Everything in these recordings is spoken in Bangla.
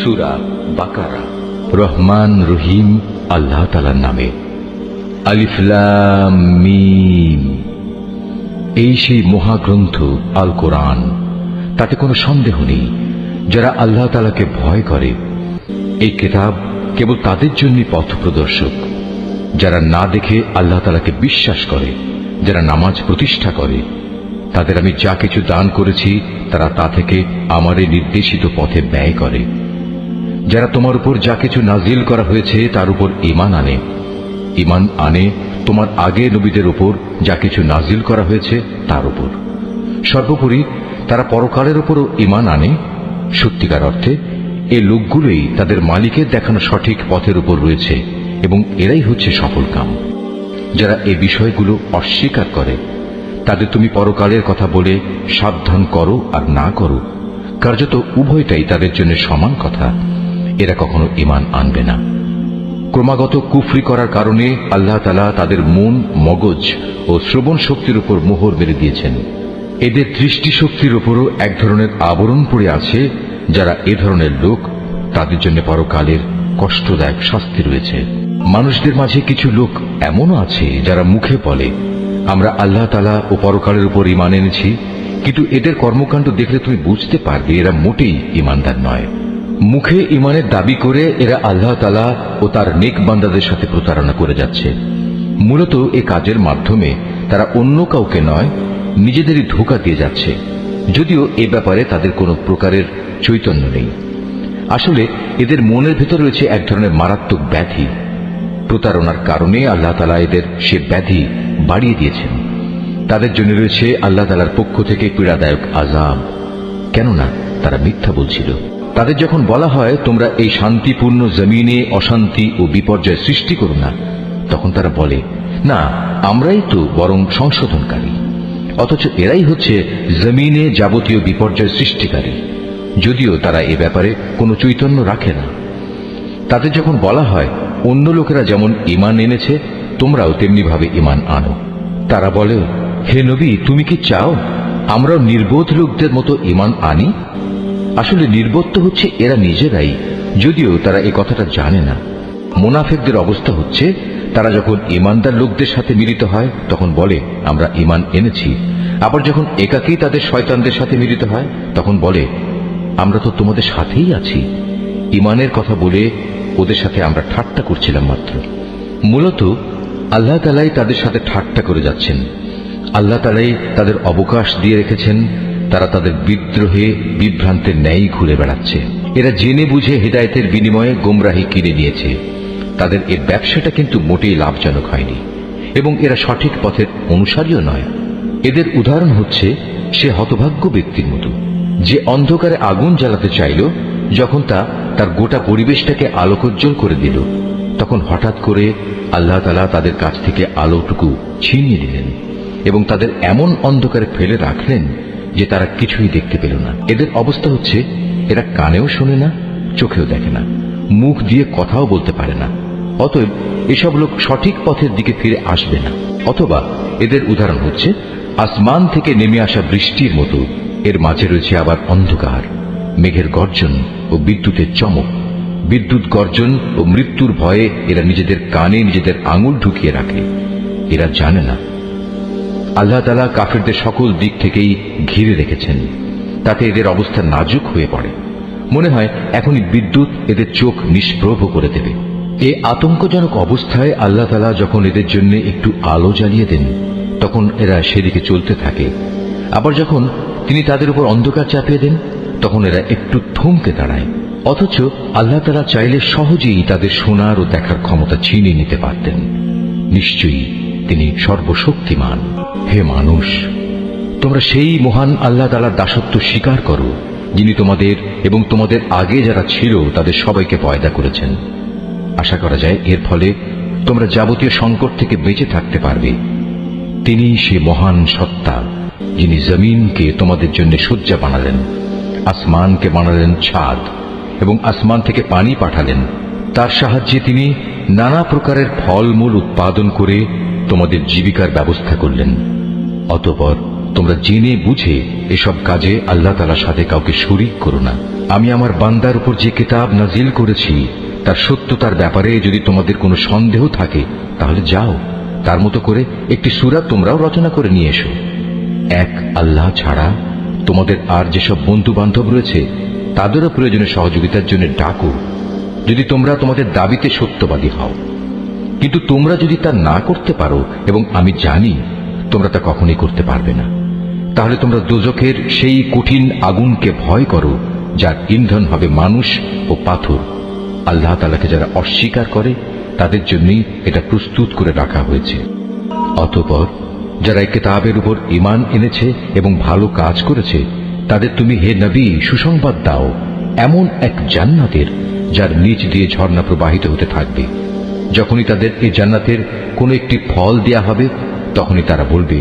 সূরা বাকারা। রহমান রহিম আল্লাহ তাআলার নামে। আলিফ লাম মিম। এই সেই মহাগ্রন্থ আল কোরআন, তাতে কোনো সন্দেহ নেই যারা আল্লাহ তাআলাকে ভয় করে। এই কিতাব কেবল তাদের জন্য পথ প্রদর্শক, যারা না দেখে আল্লাহ তাআলাকে বিশ্বাস করে, যারা নামাজ প্রতিষ্ঠা করে। তাদের আমি যা কিছু দান করেছি তারা তা থেকে আমার এই নির্দেশিত পথে ব্যয় করে। যারা তোমার উপর যা কিছু নাজিল করা হয়েছে তার উপর ঈমান আনে তোমার আগে নবীদের উপর যা কিছু নাজিল করা হয়েছে তার উপর। সর্বোপরি তারা পরকালের উপরও ঈমান আনে। সত্যিকার অর্থে এই লোকগুলোই তাদের মালিকের দেখানো সঠিক পথের উপর রয়েছে এবং এরাই হচ্ছে সফলকাম। যারা এই বিষয়গুলো অস্বীকার করে তাদের তুমি পরকালের কথা বলে সাবধান করো আর না করো, কার্যত উভয়টাই তাদের জন্য সমান কথা। এরা কখনো ঈমান আনবে না। ক্রমাগত কুফরি করার কারণে আল্লাহ তাআলা তাদের মন, মগজ ও শ্রবণ শক্তির উপর মোহর মেরে দিয়েছেন। এদের দৃষ্টিশক্তির উপরও এক ধরনের আবরণ পড়ে আছে। যারা এ ধরনের লোক তাদের জন্য পরকালের কষ্টদায়ক শাস্তি রয়েছে। মানুষদের মাঝে কিছু লোক এমনও আছে যারা মুখে বলে আমরা আল্লাহ তাআলা ও পরকালের উপর ঈমান এনেছি, কিন্তু এদের কর্মকাণ্ড দেখলে তুমি বুঝতে পারবে এরা মোটেই ঈমানদার নয়। মুখে ঈমানের দাবি করে এরা আল্লাহ তাআলা ও তার নেক বান্দাদের সাথে প্রতারণা করে যাচ্ছে। মূলত এ কাজের মাধ্যমে তারা অন্য কাউকে নয়, নিজেদেরই ধোঁকা দিয়ে যাচ্ছে, যদিও এ ব্যাপারে তাদের কোনো প্রকারের চৈতন্য নেই। আসলে এদের মনের ভেতর রয়েছে এক ধরনের মারাত্মক ব্যাধি। প্রতারণার কারণে আল্লাহ তাআলা এদের সে ব্যাধি বাড়িয়ে দিয়েছেন। তাদের জন্য রয়েছে আল্লাহ তাআলার পক্ষ থেকে পীড়াদায়ক আযাব, কেননা তারা মিথ্যা বলছিল। তাদের যখন বলা হয় তোমরা এই শান্তিপূর্ণ জমিনে অশান্তি ও বিপর্যয় সৃষ্টি করো না, তখন তারা বলে না, আমরাই তো বরং সংশোধনকারী। অথচ এরাই হচ্ছে জমিনে যাবতীয় বিপর্যয় সৃষ্টিকারী, যদিও তারা এ ব্যাপারে কোনো চৈতন্য রাখে না। তাদের যখন বলা হয় অন্য লোকেরা যেমন ঈমান এনেছে তোমরাও তেমনি ভাবে ঈমান আনো, তারা বলে হে নবী, তুমি কি চাও আমরাও নির্বোধ লোকদের মতো ঈমান আনি? আসলে নির্বোধ তো হচ্ছে এরা নিজেরাই, যদিও তারা এই কথাটা জানে না। মুনাফিকদের অবস্থা হচ্ছে তারা যখন ঈমানদার লোকদের সাথে মিলিত হয় তখন বলে আমরা ঈমান এনেছি, আবার যখন একাকী তাদের শয়তানদের সাথে মিলিত হয় তখন বলে আমরা তো তোমাদের সাথেই আছি। ঈমানের কথা বলে ওদের সাথে আমরা ঠাট্টা করছিলাম মাত্র। মূলত আল্লাহ তাআলাই তাদের সাথে ঠাট্টা করে যাচ্ছেন। আল্লাহ তাআলাই তাদের অবকাশ দিয়ে রেখেছেন। তারা তাদের বিদ্রোহে বিভ্রান্তের ন্যায় ঘুরে বেড়াচ্ছে। এরা জেনে বুঝে হেদায়েতের বিনিময়ে গোমরাহি কিনে নিয়েছে। তাদের এই ব্যবসাটা কিন্তু মোটেই লাভজনক হয়নি এবং এরা সঠিক পথের অনুসারীও নয়। এদের উদাহরণ হচ্ছে সে হতভাগ্য ব্যক্তির মতো যে অন্ধকারে আগুন জ্বালাতে চাইল, যখন তা তার গোটা পরিবেশটাকে আলোকোজ্জ্বল করে দিল তখন হঠাৎ করে আল্লাহ তাআলা তাদের কাছ থেকে আলোটুকু ছিনিয়ে দিলেন এবং তাদের এমন অন্ধকারে ফেলে রাখলেন যে তারা কিছুই দেখতে পেল না। এদের অবস্থা হচ্ছে এরা কানেও শোনে না, চোখেও দেখে না, মুখ দিয়ে কথাও বলতে পারে না। অতএব এসব লোক সঠিক পথের দিকে ফিরে আসবে না। অথবা এদের উদাহরণ হচ্ছে আসমান থেকে নেমে আসা বৃষ্টির মতো, এর মাঝে রয়েছে আবার অন্ধকার, মেঘের গর্জন ও বিদ্যুতের চমক। বিদ্যুৎ গর্জন ও মৃত্যুর ভয়ে এরা নিজেদের কানে নিজেদের আঙুল ঢুকিয়ে রাখে। এরা জানে না আল্লাহ তাআলা কাফিরদের সকল দিক থেকেই ঘিরে রেখেছেন, তাতে এদের অবস্থা নাজুক হয়ে পড়ে। মনে হয় এখনই বিদ্যুৎ এদের চোখ নিষ্প্রভ করে দেবে। এই আতঙ্কজনক অবস্থায় আল্লাহ তাআলা যখন এদের জন্য একটু আলো জ্বালিয়ে দেন তখন এরা সেদিকে চলতে থাকে। আবার যখন তিনি তাদের উপর অন্ধকার চাপিয়ে দেন তখন এরা একটু থমকে দাঁড়ায়। অথচ আল্লাহ তাআলা চাইলে সহজেই তাদের শোনার ও দেখার ক্ষমতা ছিনিয়ে নিতে পারতেন। নিশ্চয়ই তিনি সর্বশক্তিমান। হে মানুষ, তোমরা সেই মহান আল্লাহ তাআলার দাসত্ব স্বীকার করো যিনি তোমাদের এবং তোমাদের আগে যারা ছিল তাদের সবাইকে পয়দা করেছেন। আশা করা যায় এর ফলে তোমরা যাবতীয় সংকট থেকে বেঁচে থাকতে পারবে। তিনি সে মহান সত্তা যিনি জমিনকে তোমাদের জন্য শয্যা বানালেন, আসমানকে বানালেন ছাদ এবং আসমান থেকে পানি পাঠালেন। তার সাহায্যে তিনি নানা প্রকারের ফলমূল উৎপাদন করে তোমাদের জীবিকার ব্যবস্থা করলেন। অতঃপর তোমরা জেনে বুঝে এসব কাজে আল্লাহ তাআলার সাথে কাউকে শরীক করো না। আমি আমার বান্দার উপর যে কিতাব নাজিল করেছি তার সত্যতার ব্যাপারে যদি তোমাদের কোনো সন্দেহ থাকে তাহলে যাও, তার মতো করে একটি সূরা তোমরাও রচনা করে নিয়ে এসো। এক আল্লাহ ছাড়া তোমাদের আর যেসব বন্ধু বান্ধব রয়েছে তাদেরও প্রয়োজনে সহযোগিতার জন্য ডাকো, যদি তোমরা তোমাদের দাবিতে সত্যবাদী হও। কিন্তু তোমরা যদি তা না করতে পারো, এবং আমি জানি তোমরা তা কখনোই করতে পারবে না, তাহলে তোমরা দোজখের সেই কঠিন আগুনকে ভয় করো যার ইন্ধন হবে মানুষ ও পাথর। আল্লাহ তাআলাকে যারা অস্বীকার করে তাদের জন্যই এটা প্রস্তুত করে রাখা হয়েছে। অতঃপর যারা এই কিতাবের উপর ঈমান এনেছে এবং ভালো কাজ করেছে তাদের তুমি হে নবী সুসংবাদ দাও এমন এক জান্নাতের যার নিচ দিয়ে ঝর্ণা প্রবাহিত হতে থাকবে। যখনই তাদের এই জান্নাতের কোনো একটি ফল দেয়া হবে তখনই তারা বলবে,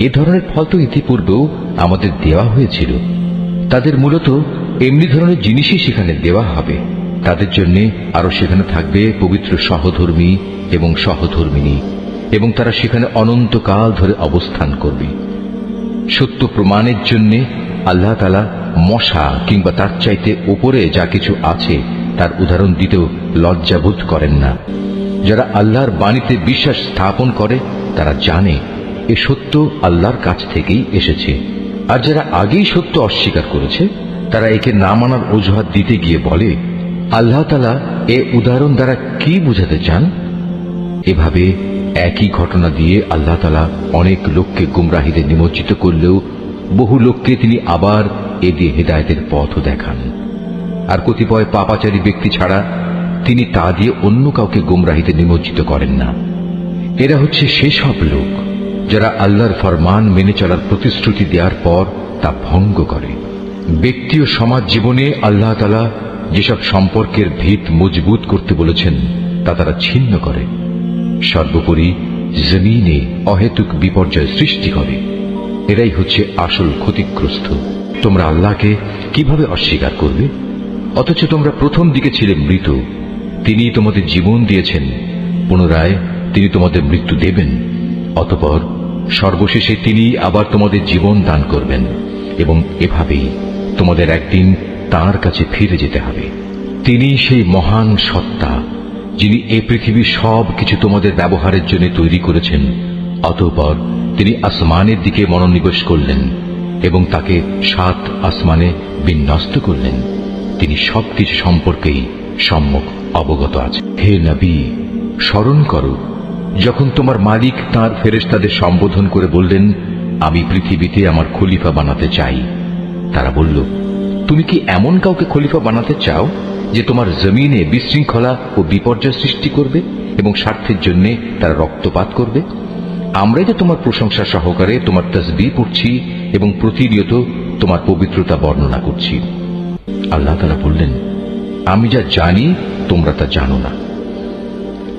এ ধরনের ফল তো ইতিপূর্বেও আমাদের দেওয়া হয়েছিল। তাদের মূলত এমনি ধরনের জিনিসই সেখানে দেওয়া হবে। তাদের জন্য আরো সেখানে থাকবে পবিত্র সহধর্মী এবং সহধর্মিনী, এবং তারা সেখানে অনন্তকাল ধরে অবস্থান করবে। সত্য প্রমাণের জন্য আল্লাহ তাআলা মশা কিংবা তার চাইতে উপরে যা কিছু আছে তার উদাহরণ দিতেও লজ্জাবোধ করেন না। যারা আল্লাহর বাণীতে বিশ্বাস স্থাপন করে তারা জানে এ সত্য আল্লাহর কাছ থেকেই এসেছে। আর যারা আগেই সত্য অস্বীকার করেছে তারা একে না মানার অজুহাত দিতে গিয়ে বলে, আল্লাহ তাআলা এ উদাহরণ দ্বারা কি বুঝাতে চান? এভাবে একই ঘটনা দিয়ে আল্লাহ তাআলা অনেক লোককে গুমরাহিতে নিমজ্জিত করলেও বহু লোককে তিনি আবার এ দিয়ে হেদায়েতের পথও দেখান। আর কতিপয় পাপাচারী ব্যক্তি ছাড়া তিনি তা দিয়ে অন্য কাউকে গুমরাহিতে নিমজ্জিত করেন না। এরা হচ্ছে সেসব লোক যারা আল্লাহর ফরমান মেনে চলার প্রতিশ্রুতি দেওয়ার পর তা ভঙ্গ করে। ব্যক্তি ও সমাজ জীবনে আল্লাহ তাআলা যেসব সম্পর্কের ভিত মজবুত করতে বলেছেন তা তারা ছিন্ন করে। সর্বোপরি জমিনে অহেতুক বিপর্যয় সৃষ্টি করে। এরাই হচ্ছে আসল ক্ষতিগ্রস্ত। তোমরা আল্লাহকে কিভাবে অস্বীকার করবে? অথচ তোমরা প্রথম দিকে ছিলে মৃত। তিনি তোমাদের জীবন দিয়েছেন, পুনরায় তিনি তোমাদের মৃত্যু দেবেন। অতঃপর সর্বশেষে তিনি আবার তোমাদের জীবন দান করবেন, এবং এভাবেই তোমাদের একদিন তাঁর কাছে ফিরে যেতে হবে। তিনি সেই মহান সত্তা যিনি এই পৃথিবীর সব কিছু তোমাদের ব্যবহারের জন্য তৈরি করেছেন। অতঃপর তিনি আসমানের দিকে মনোনিবেশ করলেন এবং তাকে 7 আসমানে বিন্যস্ত করলেন। তিনি সবকিছু সম্পর্কেই সম্যক অবগত আছে। হে নবী, স্মরণ করো যখন তোমার মালিক তাঁর ফেরেশতাদের সম্বোধন করে বললেন, আমি পৃথিবীতে আমার খলিফা বানাতে চাই। তারা বলল, তুমি কি এমন কাউকে খলিফা বানাতে চাও যে তোমার জমিনে বিশৃঙ্খলা ও বিপর্যয় সৃষ্টি করবে এবং স্বার্থের জন্য তারা রক্তপাত করবে? আমরাই তো তোমার প্রশংসা সহকারে তোমার তাসবিহ পড়ছি এবং প্রতিনিয়ত তোমার পবিত্রতা বর্ণনা করছি। আল্লাহ তাআলা বললেন, আমি যা জানি তোমরা তা জানো না।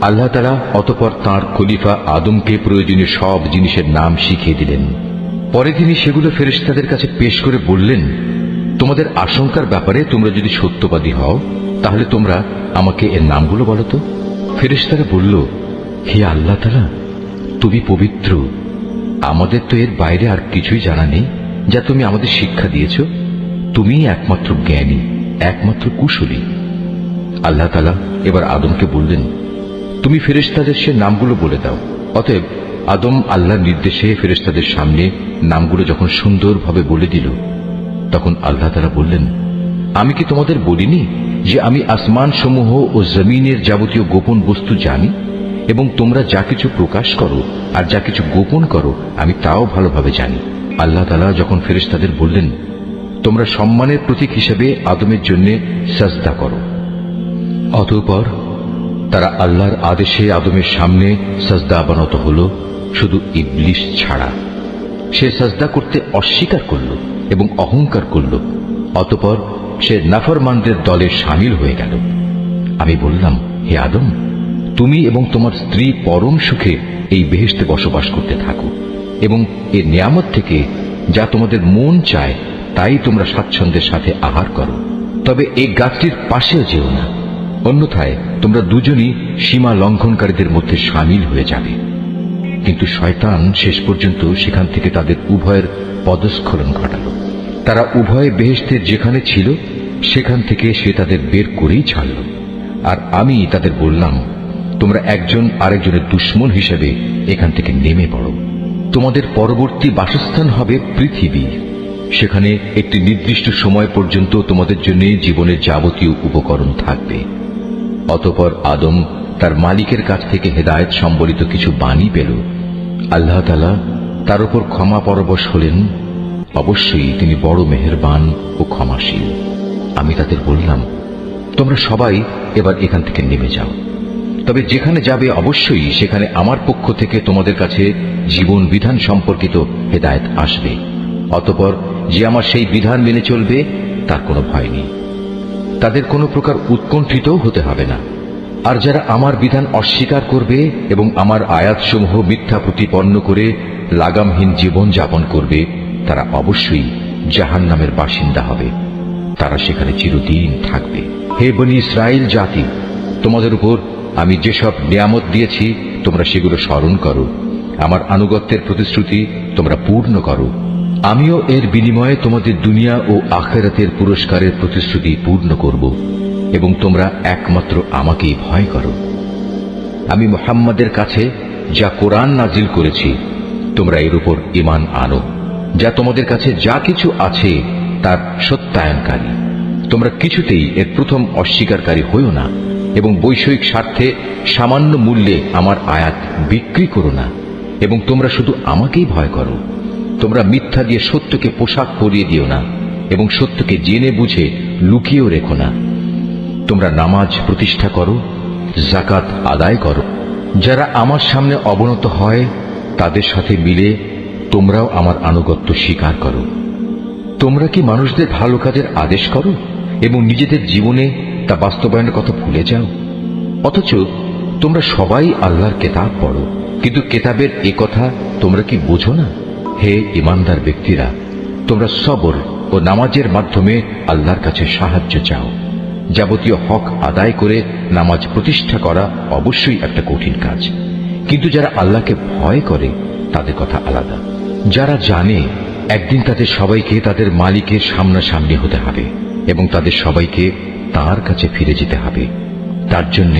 আল্লাহ তাআলা অতঃপর তাঁর খলিফা আদমকে প্রয়োজনীয় সব জিনিসের নাম শিখিয়ে দিলেন। পরে তিনি সেগুলো ফেরেশতাদের কাছে পেশ করে বললেন, তোমাদের আশঙ্কার ব্যাপারে তোমরা যদি সত্যবাদী হও তাহলে তোমরা আমাকে এর নামগুলো বলো তো। ফেরেশতারা বলল, হে আল্লাহ তাআলা, তুমি পবিত্র। আমাদের তো এর বাইরে আর কিছুই জানা নেই যা তুমি আমাদের শিক্ষা দিয়েছ। তুমিই একমাত্র জ্ঞানী, একমাত্র কুশলী। আল্লাহ তাআলা এবার আদমকে বললেন, তুমি ফেরেশতাদের সে নামগুলো বলে দাও। অতএব আদম আল্লাহর নির্দেশে ফেরেশতাদের সামনে নামগুলো যখন সুন্দরভাবে বলে দিল, তখন আল্লাহ তাআলা বললেন, আমি কি তোমাদের বলিনি যে আমি আসমান সমূহ ও জমিনের যাবতীয় গোপন বস্তু জানি, এবং তোমরা যা কিছু প্রকাশ করো আর যা কিছু গোপন করো আমি তাও ভালোভাবে জানি। আল্লাহ তাআলা যখন ফেরেশতাদের বললেন, তোমরা সম্মানের প্রতীক হিসেবে আদমের জন্য সাজদা করো, অতঃপর তারা আল্লাহর আদেশে আদমের সামনে সাজদা অবনত হল, শুধু ইবলিস ছাড়া। সে সাজদা করতে অস্বীকার করল এবং অহংকার করল। অতঃপর সে নাফরমানদের দলে শামিল হয়ে গেল। আমি বললাম, হে আদম, তুমি এবং তোমার স্ত্রী পরম সুখে এই বেহেশতে বসবাস করতে থাকো, এবং এর নিয়ামত থেকে যা তোমাদের মন চায় তাই তোমরা স্বাচ্ছন্দ্যের সাথে আহার করো। তবে এই গাছটির পাশেও যেও না, অন্যথায় তোমরা দুজনই সীমা লঙ্ঘনকারীদের মধ্যে শামিল হয়ে যাবে। কিন্তু শয়তান শেষ পর্যন্ত সেখান থেকে তাদের উভয়ের পদস্খলন ঘটাল। তারা উভয়ে বেহেশতের যেখানে ছিল সেখান থেকে সে তাদের বের করেই ছাড়ল। আর আমি তাদের বললাম, তোমরা একজন আরেকজনের দুশমন হিসেবে এখান থেকে নেমে পড়ো। তোমাদের পরবর্তী বাসস্থান হবে পৃথিবী। সেখানে একটি নির্দিষ্ট সময় পর্যন্ত তোমাদের জন্য জীবনের যাবতীয় উপকরণ থাকবে। অতঃপর আদম তার মালিকের কাছ থেকে হেদায়েত সম্বলিত কিছু বাণী পেল। আল্লাহ তাআলা তার উপর ক্ষমা পরবশ হলেন। অবশ্যই তিনি বড় মেহেরবান ও ক্ষমাশীল। আমি তাদের বললাম, তোমরা সবাই এবার এখান থেকে নেমে যাও। তবে যেখানে যাবে অবশ্যই সেখানে আমার পক্ষ থেকে তোমাদের কাছে জীবন বিধান সম্পর্কিত হেদায়েত আসবে। অতঃপর যে আমার সেই বিধান মেনে চলবে তার কোনো ভয় নেই, তাদের কোনো প্রকার উৎকণ্ঠিত হতে হবে না। আর যারা আমার বিধান অস্বীকার করবে এবং আমার আয়াতসমূহ মিথ্যা প্রতিপন্ন করে লাগামহীন জীবন যাপন করবে, তারা অবশ্যই জাহান্নামের বাসিন্দা হবে। তারা সেখানে চিরদিন থাকবে। হে বনী ইসরাইল জাতি, তোমাদের উপর আমি যেসব নিয়ামত দিয়েছি তোমরা সেগুলো স্মরণ করো। আমার আনুগত্যের প্রতিশ্রুতি তোমরা পূর্ণ করো। আমিও এর বিনিময়ে তোমাদের দুনিয়া ও আখিরাতের পুরস্কারের প্রতিশ্রুতি পূর্ণ করব এবং তোমরা একমাত্র আমাকেই ভয় করো। আমি মুহাম্মাদের কাছে যা কোরআন নাজিল করেছি তোমরা এর উপর ঈমান আনো। যা তোমাদের কাছে যা কিছু আছে তার সত্যায়নকারী। তোমরা কিছুতেই এর প্রথম অস্বীকারী হইও না এবং বৈষয়িক স্বার্থে সামান্য মূল্যে আমার আয়াত বিক্রি করো না এবং তোমরা শুধু আমাকেই ভয় করো। তোমরা মিথ্যা দিয়ে সত্যকে পোশাক পরিয়ে দিও না এবং সত্যকে জেনে বুঝে লুকিয়েও রেখো না। তোমরা নামাজ প্রতিষ্ঠা করো, যাকাত আদায় করো। যারা আমার সামনে অবনত হয় তাদের সাথে মিলে তোমরাও আমার আনুগত্য স্বীকার করো। তোমরা কি মানুষদের ভালো কাজের আদেশ করো এবং নিজেদের জীবনে তা বাস্তবায়নের কথা ভুলে যাও? অথচ তোমরা সবাই আল্লাহর কেতাব পড়ো, কিন্তু কেতাবের এ কথা তোমরা কি বোঝো না? হে ঈমানদার ব্যক্তিরা, তোমরা সবর ও নামাজের মাধ্যমে আল্লাহর কাছে সাহায্য চাও। যাবতীয় হক আদায় করে নামাজ প্রতিষ্ঠা করা অবশ্যই একটা কঠিন কাজ, কিন্তু যারা আল্লাহকে ভয় করে তাদের কথা আলাদা। যারা জানে একদিন তাদের সবাইকে তাদের মালিকের সামনাসামনি হতে হবে এবং তাদের সবাইকে তার কাছে ফিরে যেতে হবে, তার জন্য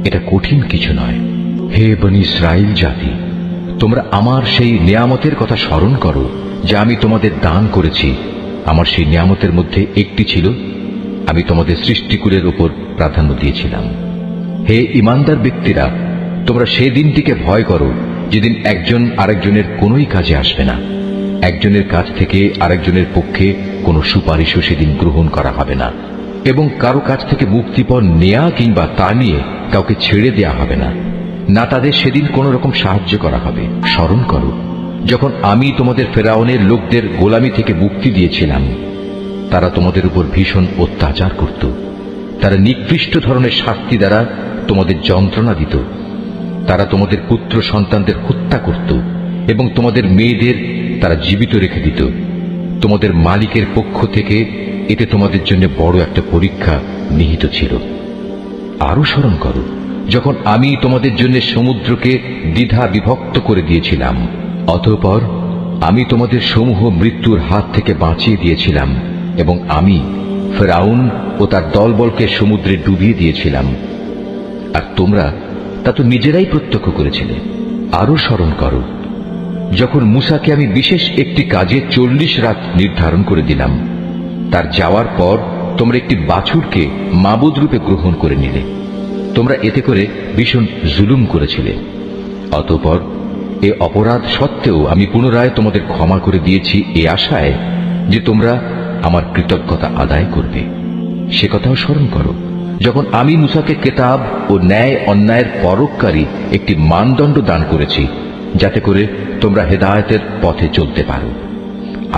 এটা কঠিন কিছু নয়। হে বনী ইসরাইল জাতি, তোমরা আমার সেই নিয়ামতের কথা স্মরণ করো যা আমি তোমাদের দান করেছি। আমার সেই নিয়ামতের মধ্যে একটি ছিল আমি তোমাদের সৃষ্টিকুলের উপর প্রাধান্য দিয়েছিলাম। হে ঈমানদার ব্যক্তিরা, তোমরা সেই দিনটিকে ভয় করো যেদিন একজন আরেকজনের কোনোই কাজে আসবে না। একজনের কাছ থেকে আরেকজনের পক্ষে কোনো সুপারিশও সেদিন গ্রহণ করা হবে না এবং কারো কাছ থেকে মুক্তিপণ নেয়া কিংবা তা নিয়ে কাউকে ছেড়ে দেয়া হবে না, না তাদের সেদিন কোন রকম সাহায্য করা হবে। স্মরণ করো যখন আমি তোমাদের ফেরাউনের লোকদের গোলামি থেকে মুক্তি দিয়েছিলাম। তারা তোমাদের উপর ভীষণ অত্যাচার করত। তারা নিকৃষ্ট ধরনের শাস্তি দ্বারা তোমাদের যন্ত্রণা দিত। তারা তোমাদের পুত্র সন্তানদের হত্যা করত এবং তোমাদের মেয়েদের তারা জীবিত রেখে দিত। তোমাদের মালিকের পক্ষ থেকে এতে তোমাদের জন্য বড় একটা পরীক্ষা নিহিত ছিল। আরো স্মরণ করো যখন আমি তোমাদের জন্য সমুদ্রকে দ্বিধা বিভক্ত করে দিয়েছিলাম। অতঃপর আমি তোমাদের সমূহ মৃত্যুর হাত থেকে বাঁচিয়ে দিয়েছিলাম এবং আমি ফেরাউন ও তার দলবলকে সমুদ্রে ডুবিয়ে দিয়েছিলাম, আর তোমরা তা তো নিজেরাই প্রত্যক্ষ করেছিলে। আরো স্মরণ করো যখন মূসাকে আমি বিশেষ একটি কাজে 40 রাত নির্ধারণ করে দিলাম। তার যাওয়ার পর তোমরা একটি বাছুরকে মাবুদ রূপে গ্রহণ করে নিলে। তোমরা এতে করে ভীষণ জুলুম করেছিলে। অতঃপর এ অপরাধ সত্ত্বেও আমি পুনরায় তোমাদের ক্ষমা করে দিয়েছি এ আশায় যে তোমরা আমার কৃতজ্ঞতা আদায় করবে। সে কথাও স্মরণ করো যখন আমি মূসাকে কেতাব ও ন্যায় অন্যায়ের পরককারী একটি মানদণ্ড দান করেছি যাতে করে তোমরা হেদায়েতের পথে চলতে পারো।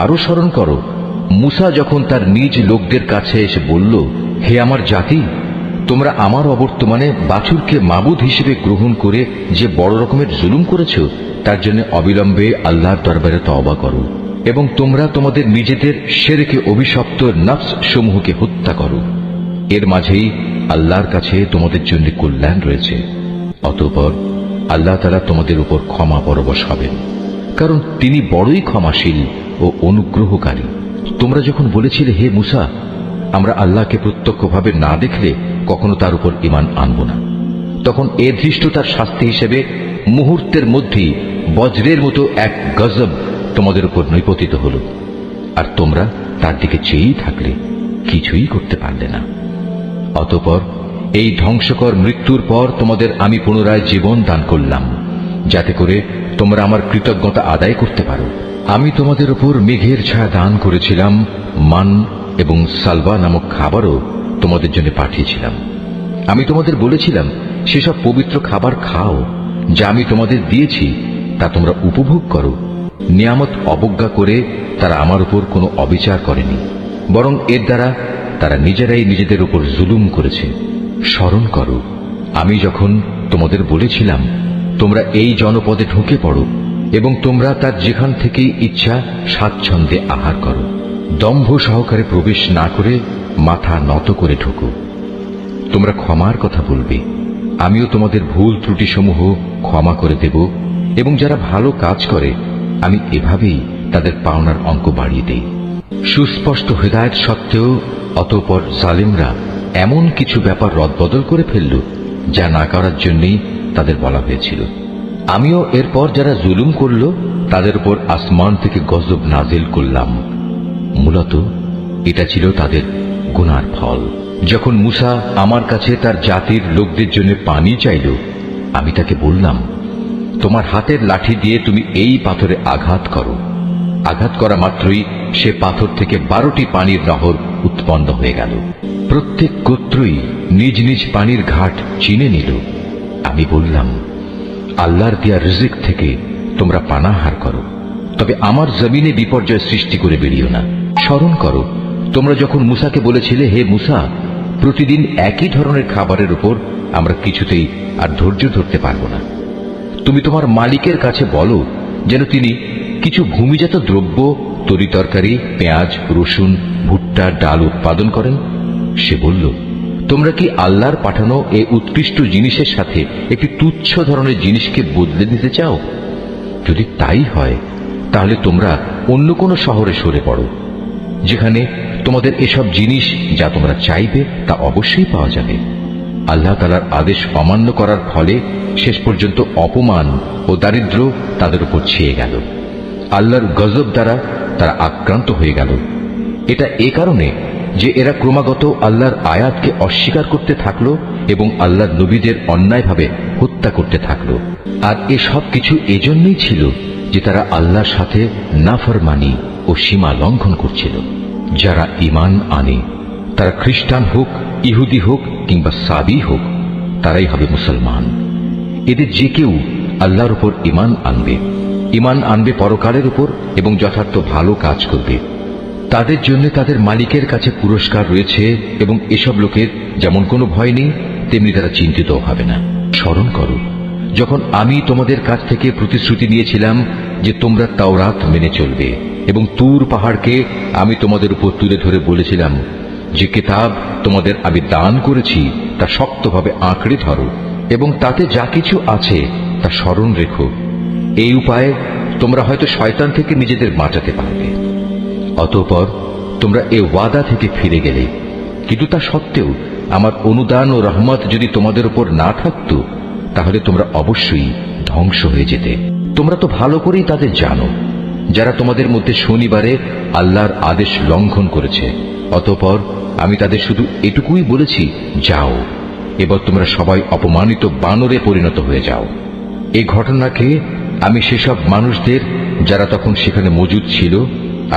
আরো স্মরণ করো মূসা যখন তার নিজ লোকদের কাছে এসে বলল, হে আমার জাতি, তোমরা আমার অবর্তমানে বাছুরকে মাবুদ হিসেবে গ্রহণ করে যে বড় রকমের জুলুম করেছ তার জন্য অবিলম্বে আল্লাহর দরবারে তওবা করো এবং তোমরা তোমাদের নিজেদের শিরকে অভিশপ্ত নফস সমূহকে হত্যা করো। এর মাঝেই আল্লাহর কাছে তোমাদের জন্য কল্যাণ রয়েছে। অতঃপর আল্লাহ তাআলা তোমাদের উপর ক্ষমা পরবশ হবেন, কারণ তিনি বড়ই ক্ষমাশীল ও অনুগ্রহকারী। তোমরা যখন বলেছিলে, হে মূসা, আমরা আল্লাহকে প্রত্যক্ষভাবে না দেখলে কখনো তার উপর ঈমান আনব না। তখন এ ধৃষ্টতার শাস্তি হিসেবে মুহূর্তের মধ্যেই বজ্রের মতো এক গজব তোমাদের উপর নৈপতিত হল, আর তোমরা তার দিকে চেয়েই থাকলে, কিছুই করতে পারলে না। অতঃপর এই ধ্বংসকর মৃত্যুর পর তোমাদের আমি পুনরায় জীবন দান করলাম, যাতে করে তোমরা আমার কৃতজ্ঞতা আদায় করতে পারো। আমি তোমাদের উপর মেঘের ছায়া দান করেছিলাম, মান এবং সালওয়া নামক খাবারও তোমাদের জন্য পাঠিয়েছিলাম। আমি তোমাদের বলেছিলাম সেসব পবিত্র খাবার খাও যা আমি তোমাদের দিয়েছি, তা তোমরা উপভোগ করো। নিয়ামত অবজ্ঞা করে তারা আমার উপর কোনো অবিচার করেনি, বরং এর দ্বারা তারা নিজেরাই নিজেদের উপর জুলুম করেছে। স্মরণ করো, আমি যখন তোমাদের বলেছিলাম তোমরা এই জনপদে ঢুকে পড়ো এবং তোমরা তার যেখান থেকেই ইচ্ছা স্বাচ্ছন্দ্যে আহার করো, দম্ভ সহকারে প্রবেশ না করে মাথা নত করে ঢুকো। তোমরা ক্ষমার কথা বলবে, আমিও তোমাদের ভুল ত্রুটিসমূহ ক্ষমা করে দেব, এবং যারা ভালো কাজ করে আমি এভাবেই তাদের পাওনার অঙ্ক বাড়িয়ে দেই। সুস্পষ্ট হিদায়াত সত্ত্বেও অতঃপর জালিমরা এমন কিছু ব্যাপার রদবদল করে ফেলল যা না করার জন্যই তাদের বলা হয়েছিল। আমিও এরপর যারা জুলুম করল তাদের উপর আসমান থেকে গজব নাজিল করলাম। মূলত এটা ছিল তাদের গুনার ফল। যখন মুসা আমার কাছে তার জাতির লোকদের জন্য পানি চাইল, আমি তাকে বললাম, তোমার হাতের লাঠি দিয়ে তুমি এই পাথরে আঘাত করো। আঘাত করা মাত্রই সে পাথর থেকে 12টি পানির নহর উৎপন্ন হয়ে গেল। প্রত্যেক গোত্রই নিজ নিজ পানির ঘাট চিনে নিল। আমি বললাম, আল্লাহর দেয়া রিজিক থেকে তোমরা পানাহার করো, তবে আমার জমিনে বিপর্যয় সৃষ্টি করে বেরিও না। স্মরণ করো, তোমরা যখন মুসাকে বলেছিলে, হে মুসা, প্রতিদিন একই ধরনের খাবারের উপর আমরা কিছুতেই আর ধৈর্য ধরতে পারব না। তুমি তোমার মালিকের কাছে বলো যেন তিনি কিছু ভূমিজাত দ্রব্য, তরিতরকারি, পেঁয়াজ, রসুন, ভুট্টা, ডাল উৎপাদন করেন। সে বলল, তোমরা কি আল্লাহর পাঠানো এই উৎকৃষ্ট জিনিসের সাথে একটি তুচ্ছ ধরনের জিনিসকে বদলে দিতে চাও? যদি তাই হয় তাহলে তোমরা অন্য কোনো শহরে সরে পড়ো, যেখানে তোমাদের এসব জিনিস যা তোমরা চাইবে তা অবশ্যই পাওয়া যাবে। আল্লাহ তাআলার আদেশ অমান্য করার ফলে শেষ পর্যন্ত অপমান ও দারিদ্র্য তাদের উপর ছেয়ে গেল। আল্লাহর গজব দ্বারা তারা আক্রান্ত হয়ে গেল। এটা এ কারণে যে এরা ক্রমাগত আল্লাহর আয়াতকে অস্বীকার করতে থাকলো এবং আল্লাহর নবীদের অন্যায়ভাবে হত্যা করতে থাকলো। আর এসব কিছু এজন্যই ছিল যে তারা আল্লাহর সাথে নাফরমানি ও সীমা লঙ্ঘন করছিল। যারা ঈমান আনে, তারা খ্রিস্টান হোক, ইহুদি হোক কিংবা সাবি হোক, তারাই হবে মুসলমান। এদের যে কেউ আল্লাহর উপর ঈমান আনবে পরকালের উপর এবং যথার্থ ভালো কাজ করবে, তাদের জন্য তাদের মালিকের কাছে পুরস্কার রয়েছে, এবং এসব লোকের যেমন কোনো ভয় নেই, তেমনি তারা চিন্তিত হবে না। স্মরণ করো, যখন আমি তোমাদের কাছ থেকে প্রতিশ্রুতি নিয়েছিলাম যে তোমরা তাওরাত মেনে চলবে, এবং তুর পাহাড়কে আমি তোমাদের উপর তুলে ধরে বলেছিলাম যে কিতাব তোমাদের আমি দান করেছি তা শক্তভাবে আঁকড়ে ধরো, এবং তাতে যা কিছু আছে তা স্মরণ রেখো। এই উপায়ে তোমরা হয়তো শয়তান থেকে নিজেদের বাঁচাতে পারবে। অতঃপর তোমরা এ ওয়াদা থেকে ফিরে গেলে, কিন্তু তা সত্ত্বেও আমার অনুদান ও রহমত যদি তোমাদের উপর না থাকত, তাহলে তোমরা অবশ্যই ধ্বংস হয়ে যেতে। তোমরা তো ভালো করেই তাদের জানো যারা তোমাদের মধ্যে শনিবারে আল্লাহর আদেশ লঙ্ঘন করেছে। অতঃপর আমি তাদের শুধু এটুকুই বলেছি, যাও, এবার তোমরা সবাই অপমানিত বানরে পরিণত হয়ে যাও। এই ঘটনাকে আমি সেসব মানুষদের যারা তখন সেখানে মজুদ ছিল,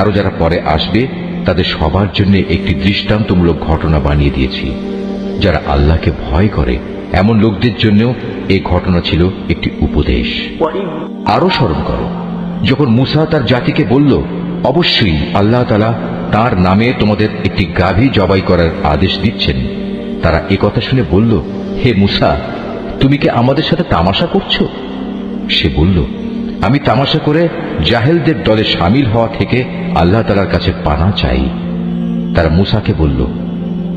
আরো যারা পরে আসবে, তাদের সবার জন্য একটি দৃষ্টান্তমূলক ঘটনা বানিয়ে দিয়েছি। যারা আল্লাহকে ভয় করে এমন লোকদের জন্য এই ঘটনা ছিল একটি উপদেশ। আরো স্মরণ করো, যখন মুসা তার জাতিকে বলল, অবশ্যই আল্লাহ তাআলা তার নামে তোমাদের একটি গাভী জবাই করার আদেশ দিচ্ছেন, তারা একথা শুনে বলল, হে মুসা, তুমি কি আমাদের সাথে তামাশা করছো? সে বলল, আমি তামাশা করে জাহেলদের দলে শামিল হওয়া থেকে আল্লাহ তাআলার কাছে পানা চাই। তারা মুসাকে বলল,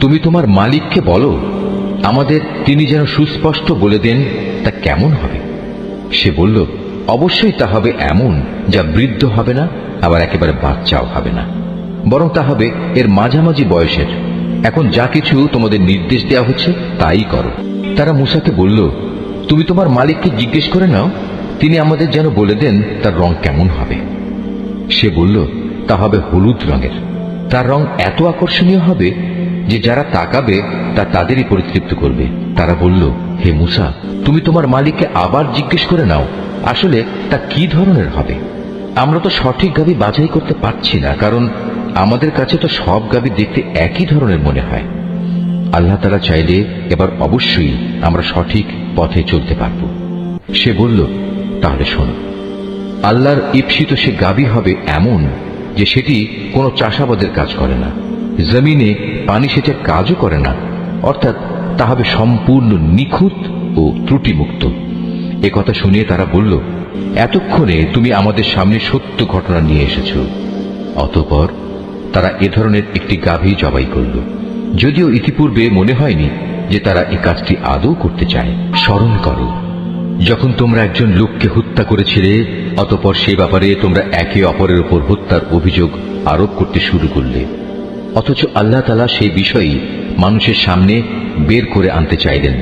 তুমি তোমার মালিককে বলো আমাদের তিনি যেন সুস্পষ্ট বলে দেন তা কেমন হবে। সে বলল, অবশ্যই তা হবে এমন যা বৃদ্ধ হবে না, আবার একেবারে বাচ্চাও হবে না, বরং তা হবে এর মাঝামাঝি বয়সের, এখন যা কিছু তোমাদের নির্দেশ দেওয়া হচ্ছে তাই করো। তারা মূসাকে বলল, তুমি তোমার মালিককে জিজ্ঞেস করে নাও, তিনি আমাদের যেন বলে দেন তার রং কেমন হবে। সে বলল, তা হবে হলুদ রঙের। তার রং এত আকর্ষণীয় হবে যে যারা তাকাবে তা তাদেরই পরিতৃপ্ত করবে। তারা বলল, হে মূসা, তুমি তোমার মালিককে আবার জিজ্ঞেস করে নাও, আসলে তা কি ধরনের হবে। আমরা তো সঠিক গাভী বাছাই করতে পারছি না, কারণ আমাদের কাছে তো সব গাভী দেখতে একই ধরনের মনে হয়। আল্লাহ তাআলা চাইলে এবার অবশ্যই আমরা সঠিক পথে চলতে পারব। সে বলল, তাহলে শোনো, আল্লাহর ঈপ্সিত সে গাভী হবে এমন যে সেটি কোনো চাষাবাদের কাজ করে না, জমিনে পানি সেচের কাজও করে না, অর্থাৎ তা হবে সম্পূর্ণ নিখুঁত ও ত্রুটিমুক্ত। এ কথা শুনিয়ে তারা বলল, এতক্ষণে তুমি আমাদের সামনে সত্য ঘটনা নিয়ে এসেছ। অতঃপর তারা এ ধরনের একটি গাভী জবাই করল, যদিও ইতিপূর্বে মনে হয়নি যে তারা এই কাজটি আদৌ করতে চায়। স্মরণ করো, যখন তোমরা একজন লোককে হত্যা করেছিলে, অতঃপর সে ব্যাপারে তোমরা একে অপরের উপর হত্যার অভিযোগ আরোপ করতে শুরু করলে, অথচ আল্লাহ তাআলা সেই বিষয়ই মানুষের সামনে বের করে আনতে চাইলেন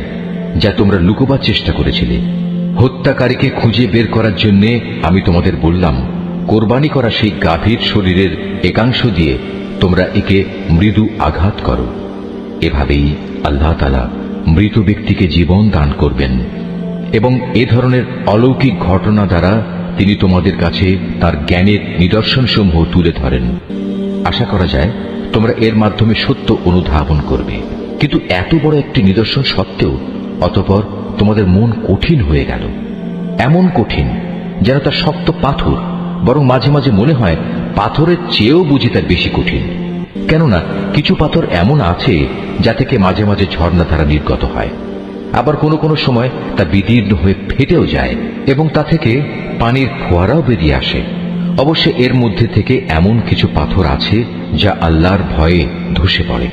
যা তোমরা লুকোবার চেষ্টা করেছিলে। হত্যাকারীকে খুঁজে বের করার জন্য আমি তোমাদের বললাম, কোরবানি করা সেই গাভীর শরীরের একাংশ দিয়ে তোমরা একে মৃদু আঘাত করো। এভাবেই আল্লাহ তাআলা মৃত ব্যক্তিকে জীবন দান করবেন এবং এ ধরনের অলৌকিক ঘটনা দ্বারা তিনি তোমাদের কাছে তার জ্ঞানের নিদর্শনসমূহ তুলে ধরেন। আশা করা যায় তোমরা এর মাধ্যমে সত্য অনুধাবন করবে। কিন্তু এত বড় একটি নিদর্শন সত্ত্বেও অতঃপর তোমাদের মন কঠিন হয়ে গেল, এমন কঠিন যেন তা শক্ত পাথর, বরং মাঝে মাঝে মনে হয় পাথরের চেয়েও বুঝি তার বেশি কঠিন। কেননা কিছু পাথর এমন আছে যা থেকে মাঝে মাঝে ঝর্ণাধারা নির্গত হয়, আবার কোনো কোনো সময় তা বিদীর্ণ হয়ে ফেটেও যায় এবং তা থেকে পানির ফোয়ারাও বেরিয়ে আসে। অবশ্য এর মধ্যে থেকে এমন কিছু পাথর আছে যা আল্লাহর ভয়ে ধসে পড়ে।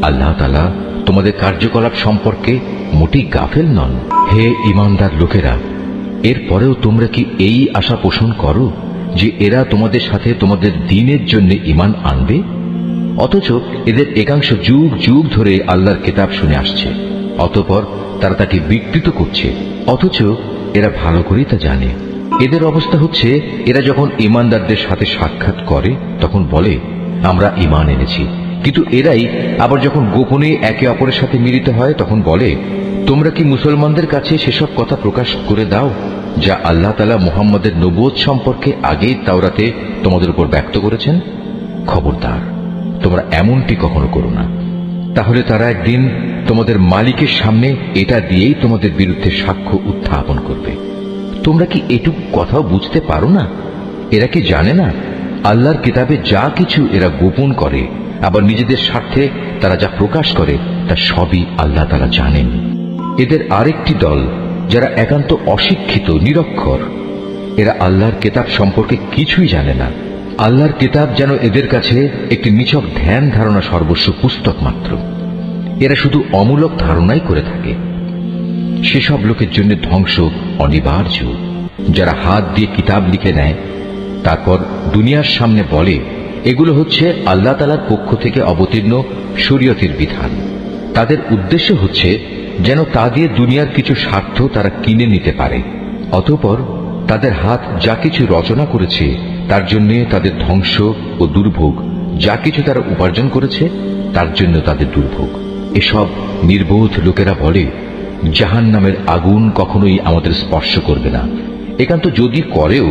আল্লাহ তাআলা তোমাদের কার্যকলাপ সম্পর্কে মোটেই গাফেল নন। হে ঈমানদার লোকেরা, এরপরেও তোমরা কি এই আশা পোষণ করো যে এরা তোমাদের সাথে তোমাদের দ্বীনের জন্য ঈমান আনবে? অথচ এদের একাংশ যুগ যুগ ধরে আল্লাহর কিতাব শুনে আসছে, অতঃপর তারা তাকে বিকৃত করছে, অথচ এরা ভালো করেই তা জানে। এদের অবস্থা হচ্ছে, এরা যখন ঈমানদারদের সাথে সাক্ষাৎ করে তখন বলে, আমরা ঈমান এনেছি, কিন্তু এরাই আবার যখন গোপনে একে অপরের সাথে মিলিত হয় তখন বলে, তোমরা কি মুসলমানদের কাছে সেসব কথা প্রকাশ করে দাও যা আল্লাহ তাআলা মুহাম্মদের নবুয়ত সম্পর্কে আগেই তাওরাতে তোমাদের উপর ব্যক্ত করেছেন? খবরদার, তোমরা এমনটি কখনো করো না, তাহলে তারা একদিন তোমাদের মালিকের সামনে এটা দিয়েই তোমাদের বিরুদ্ধে সাক্ষ্য উত্থাপন করবে। তোমরা কি এটুকু কথাও বুঝতে পারো না? এরা কি জানে না আল্লাহর কিতাবে যা কিছু এরা গোপন করে, আবার নিজেদের স্বার্থে তারা যা প্রকাশ করে তা সবই আল্লাহ তাআলা জানেন। এদের আরেকটি দল যারা একান্ত অশিক্ষিত, নিরক্ষর, এরা আল্লাহর কিতাব সম্পর্কে কিছুই জানে না। আল্লাহর কিতাব যেন এদের কাছে একটি নিছক ধ্যান ধারণা সর্বস্ব পুস্তক মাত্র। এরা শুধু অমূলক ধারণাই করে থাকে। সেসব লোকের জন্য ধ্বংস অনিবার্য যারা হাত দিয়ে কিতাব লিখে নেয়, তারপর দুনিয়ার সামনে বলে এগুলো হচ্ছে আল্লাহ তাআলার পক্ষ থেকে অবতীর্ণ শরীয়তের বিধান। তাদের উদ্দেশ্য হচ্ছে যেন তা দিয়ে দুনিয়ার কিছু স্বার্থ তারা কিনে নিতে পারে। অতঃপর তাদের হাত যা কিছু রচনা করেছে তার জন্য তাদের ধ্বংস ও দুর্ভোগ, যা কিছু তারা উপার্জন করেছে তার জন্য তাদের দুর্ভোগ। এসব নির্বোধ লোকেরা বলে, জাহান্নামের আগুন কখনোই আমাদের স্পর্শ করবে না, একান্ত যদি করেও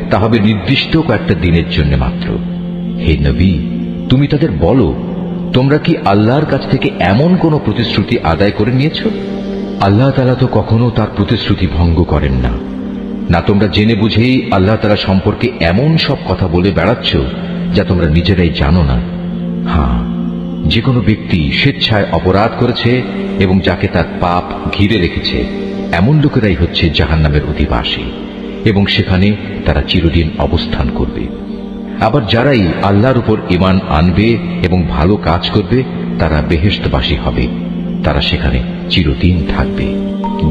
তা হবে নির্দিষ্ট কয়েকটা দিনের জন্য মাত্র। হে নবী, তুমি তাদের বলো, তোমরা কি আল্লাহর কাছ থেকে এমন কোন প্রতিশ্রুতি আদায় করে নিয়েছ? আল্লাহ তাআলা তো কখনো তার প্রতিশ্রুতি ভঙ্গ করেন না। না তোমরা জেনে বুঝেই আল্লাহ তাআলা সম্পর্কে এমন সব কথা বলে বেড়াচ্ছ যা তোমরা নিজেরাই জানো না। হ্যাঁ, যে কোনো ব্যক্তি স্বেচ্ছায় অপরাধ করেছে এবং যাকে তার পাপ ঘিরে রেখেছে, এমন লোকেরাই হচ্ছে জাহান্নামের অধিবাসী এবং সেখানে তারা চিরদিন অবস্থান করবে। আবার যারাই আল্লাহর উপর ঈমান আনবে এবং ভালো কাজ করবে তারা বেহেশতবাসী হবে, তারা সেখানে চিরদিন থাকবে।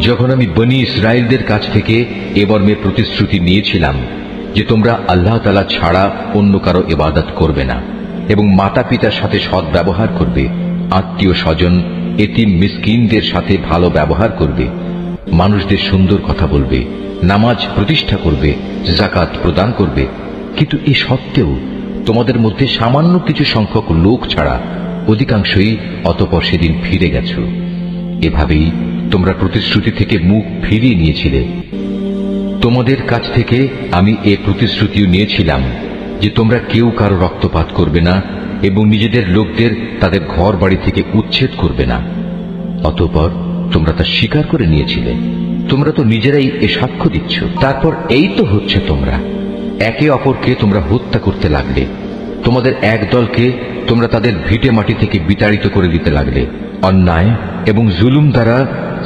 যখন আমি বনী ইসরায়েলদের কাছ থেকে এ মর্মে প্রতিশ্রুতি নিয়েছিলাম যে তোমরা আল্লাহ তাআলা ছাড়া অন্য কারো ইবাদত করবে না এবং মাতা পিতার সাথে সৎ ব্যবহার করবে, আত্মীয় স্বজন, এতিম মিসকিনদের সাথে ভালো ব্যবহার করবে, মানুষদের সুন্দর কথা বলবে, নামাজ প্রতিষ্ঠা করবে, যাকাত প্রদান করবে। কিন্তু এ সত্ত্বেও তোমাদের মধ্যে সামান্য কিছু সংখ্যক লোক ছাড়া অধিকাংশই অতঃপর সেদিন ফিরে গেছ। এভাবেই তোমরা প্রতিশ্রুতি থেকে মুখ ফিরিয়ে নিয়েছিলে। তোমাদের কাছ থেকে আমি এ প্রতিশ্রুতিও নিয়েছিলাম যে তোমরা কেউ কারো রক্তপাত করবে না এবং নিজেদের লোকদের তাদের ঘর বাড়ি থেকে উচ্ছেদ করবে না। অতঃপর তোমরা তা স্বীকার করে নিয়েছিলে। তোমরা তো নিজেরাই এ সাক্ষ্য দিচ্ছ। তারপর এই তো হচ্ছে, তোমরা একে অপরকে তোমরা হত্যা করতে লাগলে। তোমাদের এক দলকে তোমরা তাদের ভিটে মাটি থেকে বিতাড়িত করে দিতে লাগলে। অন্যায় এবং জুলুম দ্বারা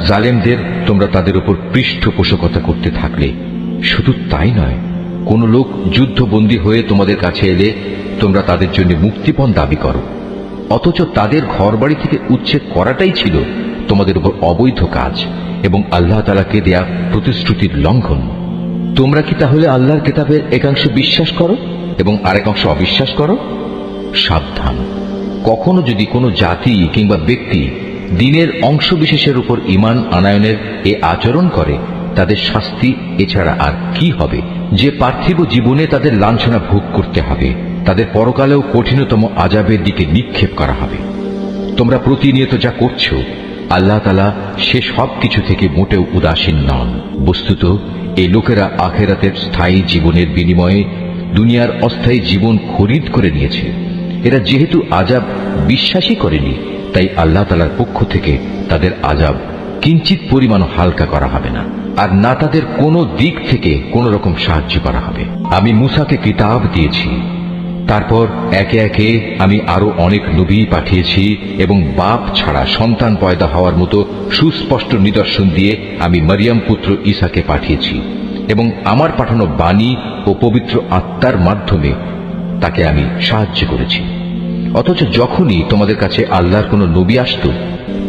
জালেমদের তোমরা তাদের উপর পৃষ্ঠপোষকতা করতে থাকলে। শুধু তাই নয়, কোন লোক যুদ্ধবন্দী হয়ে তোমাদের কাছে এলে তোমরা তাদের জন্য মুক্তিপণ দাবি করো, অথচ তাদের ঘরবাড়ি থেকে উচ্ছেদ করাটাই ছিল তোমাদের উপর অবৈধ কাজ এবং আল্লাহ তাআলাকে দেয়া প্রতিশ্রুতির লঙ্ঘন। তোমরা কি তাহলে আল্লাহর কিতাবের একাংশ বিশ্বাস করো এবং আরেক অংশ অবিশ্বাস করো? সাবধান, কখনো যদি কোনো জাতি কিংবা ব্যক্তি দ্বীনের অংশ বিশেষের উপর ঈমান আনয়নের এ আচরণ করে, তাদের শাস্তি এছাড়া আর কি হবে? যে পার্থিব জীবনে তাদের লাঞ্ছনা ভোগ করতে হবে, তাদের পরকালেও কঠিনতম আযাবের দিকে নিক্ষেপ করা হবে। তোমরা প্রতিনিয়ত যা করছো, আল্লাহ তাআলা সে সব কিছু থেকে মোটেও উদাসীন নন। বস্তুত এই লোকেরা আখিরাতের স্থায়ী জীবনের বিনিময়ে দুনিয়ার অস্থায়ী জীবন খরিদ করে নিয়েছে। এরা যেহেতু আযাব বিশ্বাসই করেনি, তাই আল্লাহ তাআলার পক্ষ থেকে তাদের আযাব কিঞ্চিত পরিমাণও হালকা করা হবে না, আর না তাদের কোনো দিক থেকে কোন রকম সাহায্য করা হবে। আমি মূসাকে কিতাব দিয়েছি, তারপর একে একে আমি আরো অনেক নবী পাঠিয়েছি এবং বাপ ছাড়া সন্তান পয়দা হওয়ার মতো সুস্পষ্ট নিদর্শন দিয়ে আমি মরিয়ম পুত্র ঈসাকে পাঠিয়েছি এবং আমার পাঠানো বাণী ও পবিত্র আত্মার মাধ্যমে তাকে আমি সাহায্য করেছি। অথচ যখনই তোমাদের কাছে আল্লাহর কোনো নবী আসত,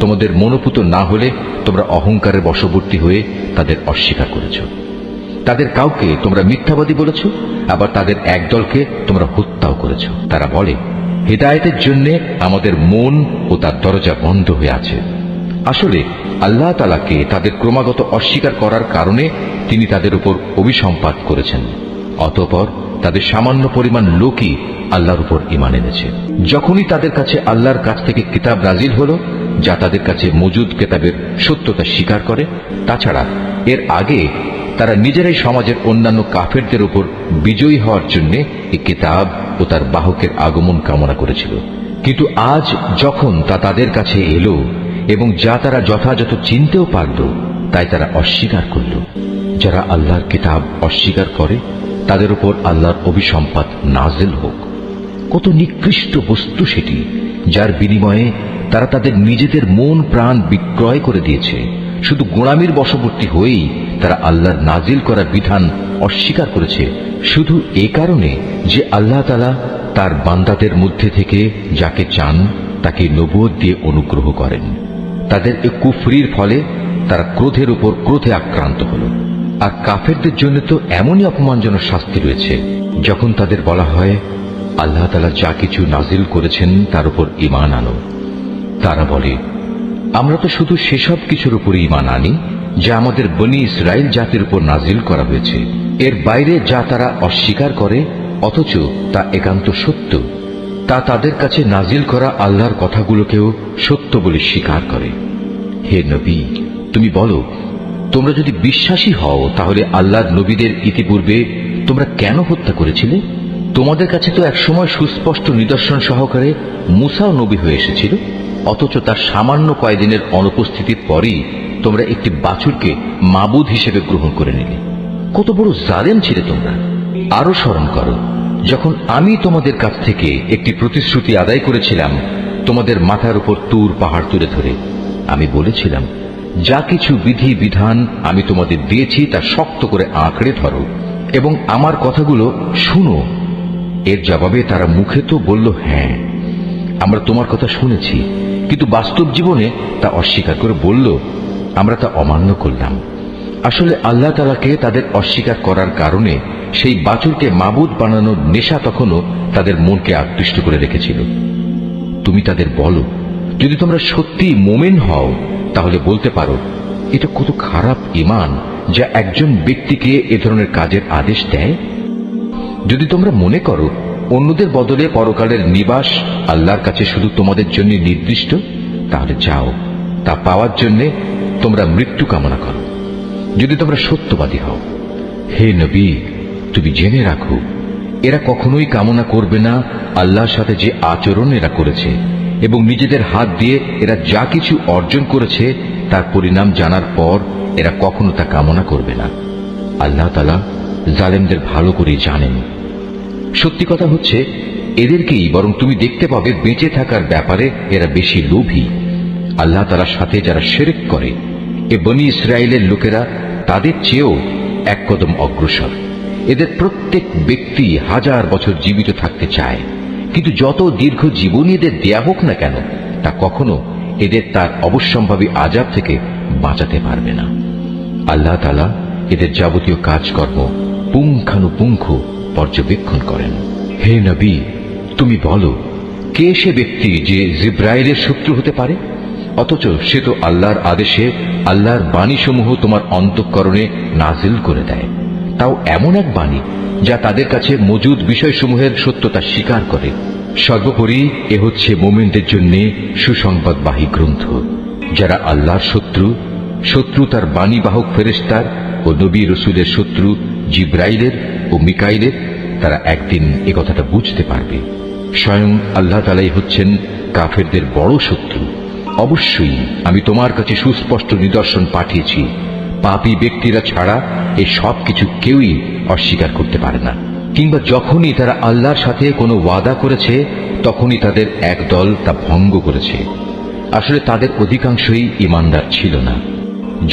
তোমাদের মনোপুত না হলে তোমরা অহংকারের বশবর্তী হয়ে তাদের অস্বীকার করেছ। তাদের কাউকে তোমরা মিথ্যাবাদী বলেছ, আবার তাদের একদলকে তোমরা হত্যাও করেছ। তারা বলে, হিদায়াতের জন্য আমাদের মন ও তার দরজা বন্ধ হয়ে আছে। আসলে আল্লাহ তাআলাকে তাদের ক্রমাগত অস্বীকার করার কারণে তিনি তাদের উপর অভিসম্পাত করেছেন। অতঃপর তাদের সামান্য পরিমাণ লোকই আল্লাহর উপর ঈমান এনেছে। যখনই তাদের কাছে আল্লাহর কাছ থেকে কিতাব নাজিল হলো, যা তাদের কাছে মজুদ কিতাবের সত্যতা স্বীকার করে, তাছাড়া এর আগে তারা নিজেরাই সমাজের অন্যান্য কাফেরদের উপর বিজয়ী হওয়ার জন্য এই কিতাব ও তার বাহকের আগমন কামনা করেছিল। কিন্তু আজ যখন তা তাদের কাছে এলো এবং যা তারা যথাযথ চিনতেও পারল, তাই তারা অস্বীকার করল। যারা আল্লাহর কিতাব অস্বীকার করে, তাদের উপর আল্লাহর অভিসম্পাত নাজিল হোক। কত নিকৃষ্ট বস্তু সেটি, যার বিনিময়ে তারা তাদের নিজেদের মন প্রাণ বিক্রয় করে দিয়েছে। শুধু গোলামির বশবর্তী হয়েই তারা আল্লাহর নাজিল করা বিধান অস্বীকার করেছে, শুধু এ কারণে যে আল্লাহ তাআলা তার বান্দাদের মধ্যে থেকে যাকে চান তাকে নবুয়ত দিয়ে অনুগ্রহ করেন। তাদের এ কুফরির ফলে তারা ক্রোধের উপর ক্রোধে আক্রান্ত হল। আর কাফেরদের জন্য তো এমনই অপমানজনক শাস্তি রয়েছে, যখন তাদের বলা হয় আল্লাহ তাআলা যা কিছু নাজিল করেছেন তার উপর ঈমান আনো। তারা বলে, আমরা তো শুধু সেসব কিছুর উপর ঈমান আনি যা আমাদের বনী ইসরাইল জাতির উপর নাজিল করা হয়েছে। এর বাইরে যা তারা অস্বীকার করে অথচ তা একান্ত সত্য, তা তাদের কাছে নাজিল করা আল্লাহর কথাগুলোকেও সত্য বলে স্বীকার করে। হে নবী, তুমি বলো, তোমরা যদি বিশ্বাসী হও তাহলে আল্লাহর নবীদের ইতিপূর্বে তোমরা কেন হত্যা করেছিলে? তোমাদের কাছে তো একসময় সুস্পষ্ট নিদর্শন সহকারে মূসাও নবী হয়ে এসেছিল, অথচ তার সামান্য কয়েকদিনের অনুপস্থিতির পরেই তোমরা একটি বাছুরকে মাবুদ হিসেবে গ্রহণ করে নিলে। কত বড় জালেম ছিলে তোমরা! আরো স্মরণ করো, যখন আমি তোমাদের কাছ থেকে একটি প্রতিশ্রুতি আদায় করেছিলাম, তোমাদের মাথার উপর তুর পাহাড় তুলে ধরে আমি বলেছিলাম, যা কিছু বিধি বিধান আমি তোমাদের দিয়েছি তা শক্ত করে আঁকড়ে ধরো এবং আমার কথাগুলো শুনো। এর জবাবে তারা মুখে তো বলল, হ্যাঁ, আমরা তোমার কথা শুনেছি, কিন্তু বাস্তব জীবনে তা অস্বীকার করে বলল, আমরা তা অমান্য করলাম। আসলে আল্লাহ তাআলাকে তাদের অস্বীকার করার কারণে সেই বাছুরকে মাবুদ বানানোর নেশা তখনও তাদের মনকে আকৃষ্ট করে রেখেছিল। তুমি তাদের বলো, যদি তোমরা সত্যি মোমেন হও তাহলে বলতে পারো, এটা কত খারাপ ঈমান যা একজন ব্যক্তিকে এ ধরনের কাজের আদেশ দেয়। যদি তোমরা মনে করো অন্যদের বদলে পরকালের নিবাস আল্লাহর কাছে শুধু তোমাদের জন্য নির্দিষ্ট, তাহলে যাও, তা পাওয়ার জন্য তোমরা মৃত্যু কামনা করো, যদি তোমরা সত্যবাদী হও। হে নবী, তুমি জেনে রাখো, এরা কখনোই কামনা করবে না আল্লাহর সাথে যে আচরণ এরা করেছে, এবং নিজেদের হাত দিয়ে এরা যা কিছু অর্জন করেছে তার পরিণাম জানার পর এরা কখনো তা কামনা করবে না। আল্লাহ তাআলা জালেমদের ভালো করেই জানেন। সত্যি কথা হচ্ছে, এদেরকেই বরং তুমি দেখতে পাবে বেঁচে থাকার ব্যাপারে এরা বেশি লোভী। আল্লাহ তাআলার সাথে যারা শিরক করে, এ বনী ইসরায়েলের লোকেরা তাদের চেয়েও এক কদম অগ্রসর। এদের প্রত্যেক ব্যক্তি 1000 বছর জীবিত থাকতে চায়, কিন্তু যত দীর্ঘ জীবন এদের দেয়া হোক না কেন, তা কখনো এদের তার অবশ্যম্ভাবী আযাব থেকে বাঁচাতে পারবে না। আল্লাহ তাআলা এদের যাবতীয় কাজকর্ম পুঙ্খানুপুঙ্খ পর্যবেক্ষণ করেন। হে নবী, তুমি বলো, কে সে ব্যক্তি যে জিব্রাইলের শত্রু হতে পারে, অথচ সে তো আল্লাহর আদেশে আল্লাহর বাণীসমূহ তোমার অন্তঃকরণে নাজিল করে দেয়, তাও এমন এক বাণী যা তাদের কাছে মজুদ বিষয়সমূহের সত্যতা স্বীকার করে। সর্বোপরি এ হচ্ছে মুমিনদের জন্য সুসংবাদবাহী গ্রন্থ। যারা আল্লাহর শত্রু তার বাণীবাহক ফেরেশতার ও নবী রসুলের শত্রু জিব্রাইলের ও মিকাইলের, তারা একদিন এ কথাটা বুঝতে পারবে। স্বয়ং আল্লাহ তাআলাই হচ্ছেন কাফেরদের বড় শত্রু। অবশ্যই আমি তোমার কাছে সুস্পষ্ট নিদর্শন পাঠিয়েছি, পাপী ব্যক্তিরা ছাড়া এই সব কিছু কেউই অস্বীকার করতে পারে না। কিংবা যখনই তারা আল্লাহর সাথে কোনো ওয়াদা করেছে তখনই তাদের এক দল তা ভঙ্গ করেছে। আসলে তাদের অধিকাংশই ঈমানদার ছিল না।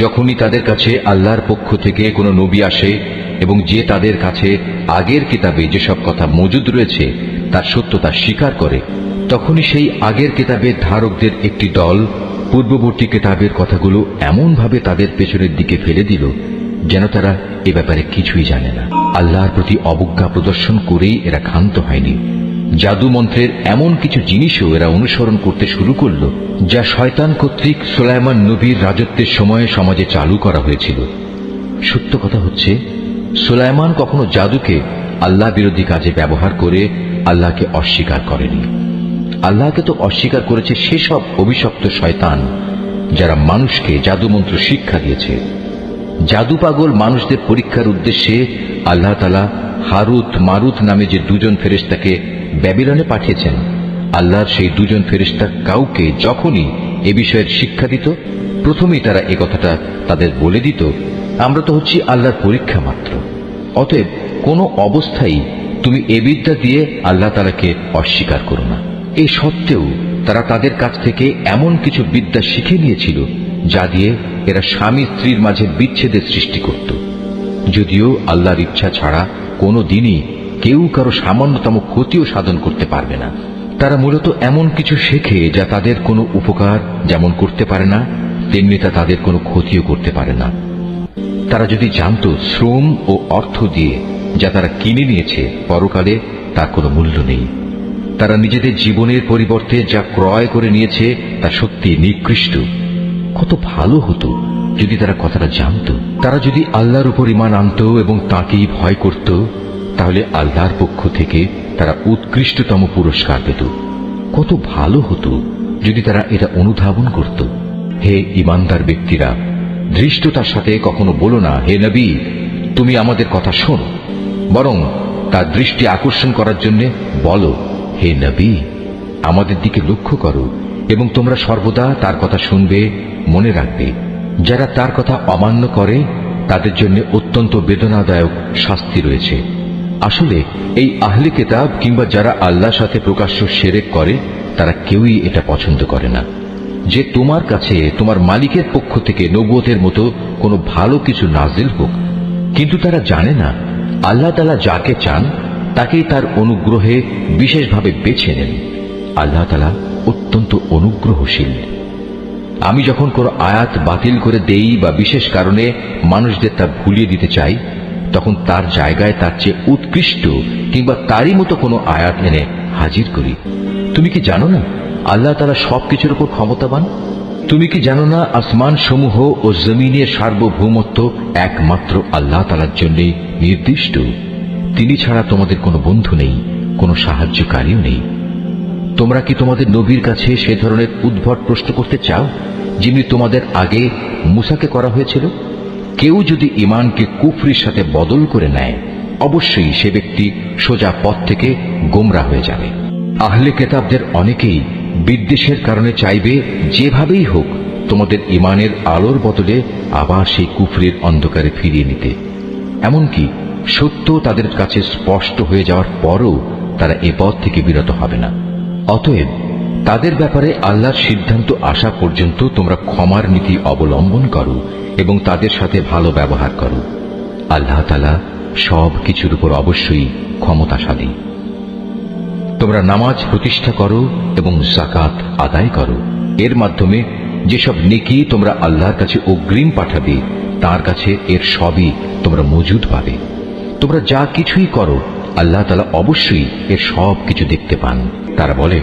যখনই তাদের কাছে আল্লাহর পক্ষ থেকে কোনো নবী আসে এবং যে তাদের কাছে আগের কিতাবে যেসব কথা মজুদ রয়েছে তার সত্যতা স্বীকার করে, তখনই সেই আগের কিতাবের ধারকদের একটি দল পূর্ববর্তী কিতাবের কথাগুলো এমনভাবে তাদের পেছনের দিকে ফেলে দিল যেন তারা এ ব্যাপারে কিছুই জানে না। আল্লাহর প্রতি অবজ্ঞা প্রদর্শন করেই এরা ক্ষান্ত হয়নি। জাদু মন্ত্রের এমন কিছু জিনিসও এরা অনুসরণ করতে শুরু করল যা শয়তান কর্তৃক সুলাইমান নবীর রাজত্বের সময়ে সমাজে চালু করা হয়েছিল। সত্য কথা হচ্ছে, সুলাইমান কখনো জাদুকে আল্লাহ বিরোধী কাজে ব্যবহার করে আল্লাহকে অস্বীকার করেনি। আল্লাহকে তো অস্বীকার করেছে সেসব অভিশপ্ত শয়তান যারা মানুষকে জাদুমন্ত্র শিক্ষা দিয়েছে। জাদু পাগল মানুষদের পরীক্ষার উদ্দেশ্যে আল্লাহ তাআলা হারুত মারুত নামে যে দুজন ফেরেশতাকে ব্যাবিলনে পাঠিয়েছেন, আল্লাহর সেই দুজন ফেরেশতা কাউকে যখনই এ বিষয়ের শিক্ষা দিত, প্রথমেই তারা এ কথাটা তাদের বলে দিত, আমরা তো হচ্ছি আল্লাহর পরীক্ষা মাত্র। অতএব কোনো অবস্থায় তুমি এ বিদ্যা দিয়ে আল্লাহ তাআলাকে অস্বীকার করো না। এই সত্ত্বেও তারা তাদের কাছ থেকে এমন কিছু বিদ্যা শিখে নিয়েছিল যা দিয়ে এরা স্বামী স্ত্রীর মাঝে বিচ্ছেদের সৃষ্টি করত। যদিও আল্লাহর ইচ্ছা ছাড়া কোনো দিনই কেউ কারো সামান্যতম ক্ষতিও সাধন করতে পারবে না। তারা মূলত এমন কিছু শেখে যা তাদের কোনো উপকার যেমন করতে পারে না, তেমনি তা তাদের কোনো ক্ষতিও করতে পারে না। তারা যদি জানত শ্রম ও অর্থ দিয়ে যা তারা কিনে নিয়েছে পরকালে তার কোনো মূল্য নেই, তারা নিজেদের জীবনের পরিবর্তে যা ক্রয় করে নিয়েছে তা সত্যি নিকৃষ্ট। কত ভালো হতো যদি তারা কথাটা জানত। তারা যদি আল্লাহর উপর ঈমান আনত এবং তাঁকেই ভয় করত, তাহলে আল্লাহর পক্ষ থেকে তারা উৎকৃষ্টতম পুরস্কার পেত। কত ভালো হতো যদি তারা এটা অনুধাবন করত। হে ঈমানদার ব্যক্তিরা, ধৃষ্টতার সাথে কখনো বলো না, হে নবী, তুমি আমাদের কথা শোনো। বরং তার দৃষ্টি আকর্ষণ করার জন্য বলো, হে নবী, আমাদের দিকে লক্ষ্য করো এবং তোমরা সর্বদা তার কথা শুনবে, মনে রাখবে। যারা তার কথা অমান্য করে তাদের জন্য অত্যন্ত বেদনাদায়ক শাস্তি রয়েছে। আসলে এই আহলে কিতাব কিংবা যারা আল্লাহর সাথে প্রকাশ্য শিরক করে তারা কেউই এটা পছন্দ করে না যে তোমার কাছে তোমার মালিকের পক্ষ থেকে নবুয়তের মতো কোনো ভালো কিছু নাজিল হোক। কিন্তু তারা জানে না আল্লাহ তাআলা যাকে চান তাকেই তার অনুগ্রহে বিশেষভাবে বেছে নেন। আল্লাহ তাআলা অত্যন্ত অনুগ্রহশীল। আমি যখন কোনো আয়াত বাতিল করে দেই বা বিশেষ কারণে মানুষদের তা ভুলিয়ে দিতে চাই, তখন তার জায়গায় তার চেয়ে উৎকৃষ্ট কিংবা তারই মতো কোনো আয়াত এনে হাজির করি। তুমি কি জানো না আল্লাহ তাআলা সবকিছুর উপর ক্ষমতাবান? তুমি কি জানো না আসমান সমূহ ও জমিনের সার্বভৌমত্ব একমাত্র আল্লাহ তাআলার জন্য নির্দিষ্ট? তিনি ছাড়া তোমাদের কোনো বন্ধু নেই, কোনো সাহায্যকারীও নেই। তোমরা কি তোমাদের নবীর কাছে সে ধরনের উদ্ভট প্রশ্ন করতে চাও যেমনি তোমাদের আগে মুসাকে করা হয়েছিল? কেউ যদি ঈমানকে কুফরির সাথে বদল করে নেয়, অবশ্যই সে ব্যক্তি সোজা পথ থেকে গোমরা হয়ে যাবে। আহলে কিতাবদের অনেকেই বিদ্বেষের কারণে চাইবে যেভাবেই হোক তোমাদের ঈমানের আলোর বদলে আবার সেই কুফরির অন্ধকারে ফিরিয়ে নিতে। এমনকি সত্য তাদের কাছে স্পষ্ট হয়ে যাওয়ার পরও তারা এ পথ থেকে বিরত হবে না। অতএব তাদের ব্যাপারে আল্লাহর সিদ্ধান্ত আসা পর্যন্ত তোমরা ক্ষমার নীতি অবলম্বন করো এবং তাদের সাথে ভালো ব্যবহার করো। আল্লাহ তাআলা সব কিছুর উপর অবশ্যই ক্ষমতাশালী। তোমরা নামাজ প্রতিষ্ঠা করো এবং যাকাত আদায় করো। এর মাধ্যমে যেসব নেকি তোমরা আল্লাহর কাছে অগ্রিম পাঠাবে, তার কাছে এর সবই তোমরা মজুদ পাবে। তোমরা যা কিছুই করো আল্লাহ তাআলা অবশ্যই এর সব কিছু দেখতে পান। তারা বলে,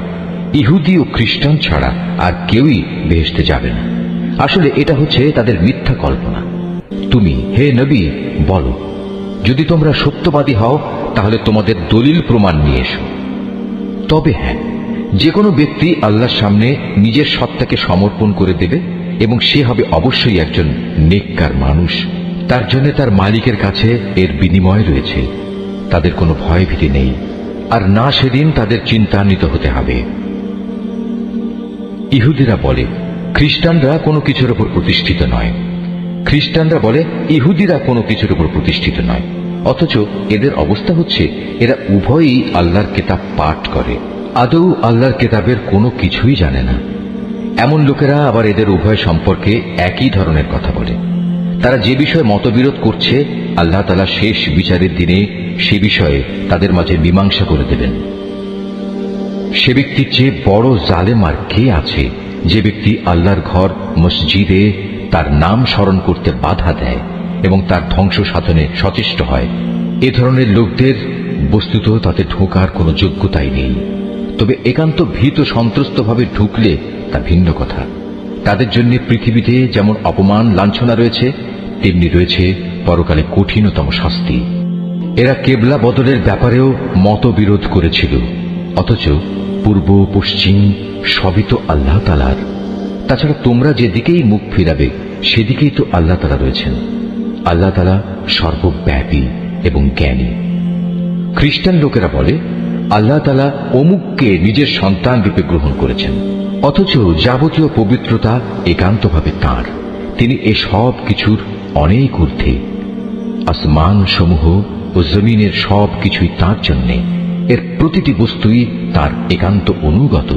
ইহুদি ও খ্রিস্টান ছাড়া আর কেউই বেহেশতে যাবে না। আসলে এটা হচ্ছে তাদের মিথ্যা কল্পনা। তুমি হে নবী বলো, যদি তোমরা সত্যবাদী হও তাহলে তোমাদের দলিল প্রমাণ নিয়ে এসো। তবে হ্যাঁ, যে কোনো ব্যক্তি আল্লাহর সামনে নিজের সত্তাকে সমর্পণ করে দেবে এবং সে হবে অবশ্যই একজন নেককার মানুষ। তার জন্য তার মালিকের কাছে এর বিনিময় রয়েছে। তাদের কোনো ভয় ভীতি নেই, আর না সেদিন তাদের চিন্তান্বিত হতে হবে। ইহুদিরা বলে খ্রিস্টানরা কোনো কিছুর উপর প্রতিষ্ঠিত নয়, খ্রিস্টানরা বলে ইহুদিরা কোনো কিছুর উপর প্রতিষ্ঠিত নয়। অথচ এদের অবস্থা হচ্ছে এরা উভয়ই আল্লাহর কিতাব পাঠ করে, আদৌ আল্লাহর কিতাবের কোনো কিছুই জানে না। এমন লোকেরা আবার এদের উভয় সম্পর্কে একই ধরনের কথা বলে। তারা যে বিষয়ে মতবিরোধ করছে, আল্লাহ তাআলা শেষ বিচারের দিনে সে বিষয়ে তাদের মাঝে মীমাংসা করে দেবেন। সে ব্যক্তির চেয়ে বড় জালেম আর কে আছে যে ব্যক্তি আল্লাহর ঘর মসজিদে তার নাম স্মরণ করতে বাধা দেয় এবং তার ধ্বংস সাধনে সচেষ্ট হয়। এ ধরনের লোকদের বস্তুত তাতে ঢোকার কোনো যোগ্যতাই নেই। তবে একান্ত ভীত সন্ত্রস্তভাবে ঢুকলে তা ভিন্ন কথা। তাদের জন্য পৃথিবীতে যেমন অপমান লাঞ্ছনা রয়েছে, তেমনি রয়েছে পরকালে কঠিনতম শাস্তি। এরা কেবলা বদলের ব্যাপারেও মতবিরোধ করেছিল, অথচ পূর্ব পশ্চিম সবই তো আল্লাহ তাআলার। তাছাড়া তোমরা যেদিকেই মুখ ফিরাবে সেদিকেই তো আল্লাহ তাআলা রয়েছেন। আল্লাহ তাআলা সর্বব্যাপী এবং জ্ঞানী। খ্রিস্টান লোকেরা বলে আল্লাহ তাআলা অমুককে নিজের সন্তান রূপে গ্রহণ করেছেন, অথচ যাবতীয় পবিত্রতা একান্তভাবে তাঁর। তিনি এ সব কিছুর অনেক ঊর্ধ্বে। আসমান সমূহ ও জমিনের সব কিছুই তাঁর জন্যে। এর প্রতিটি বস্তুই তার একান্ত অনুগত।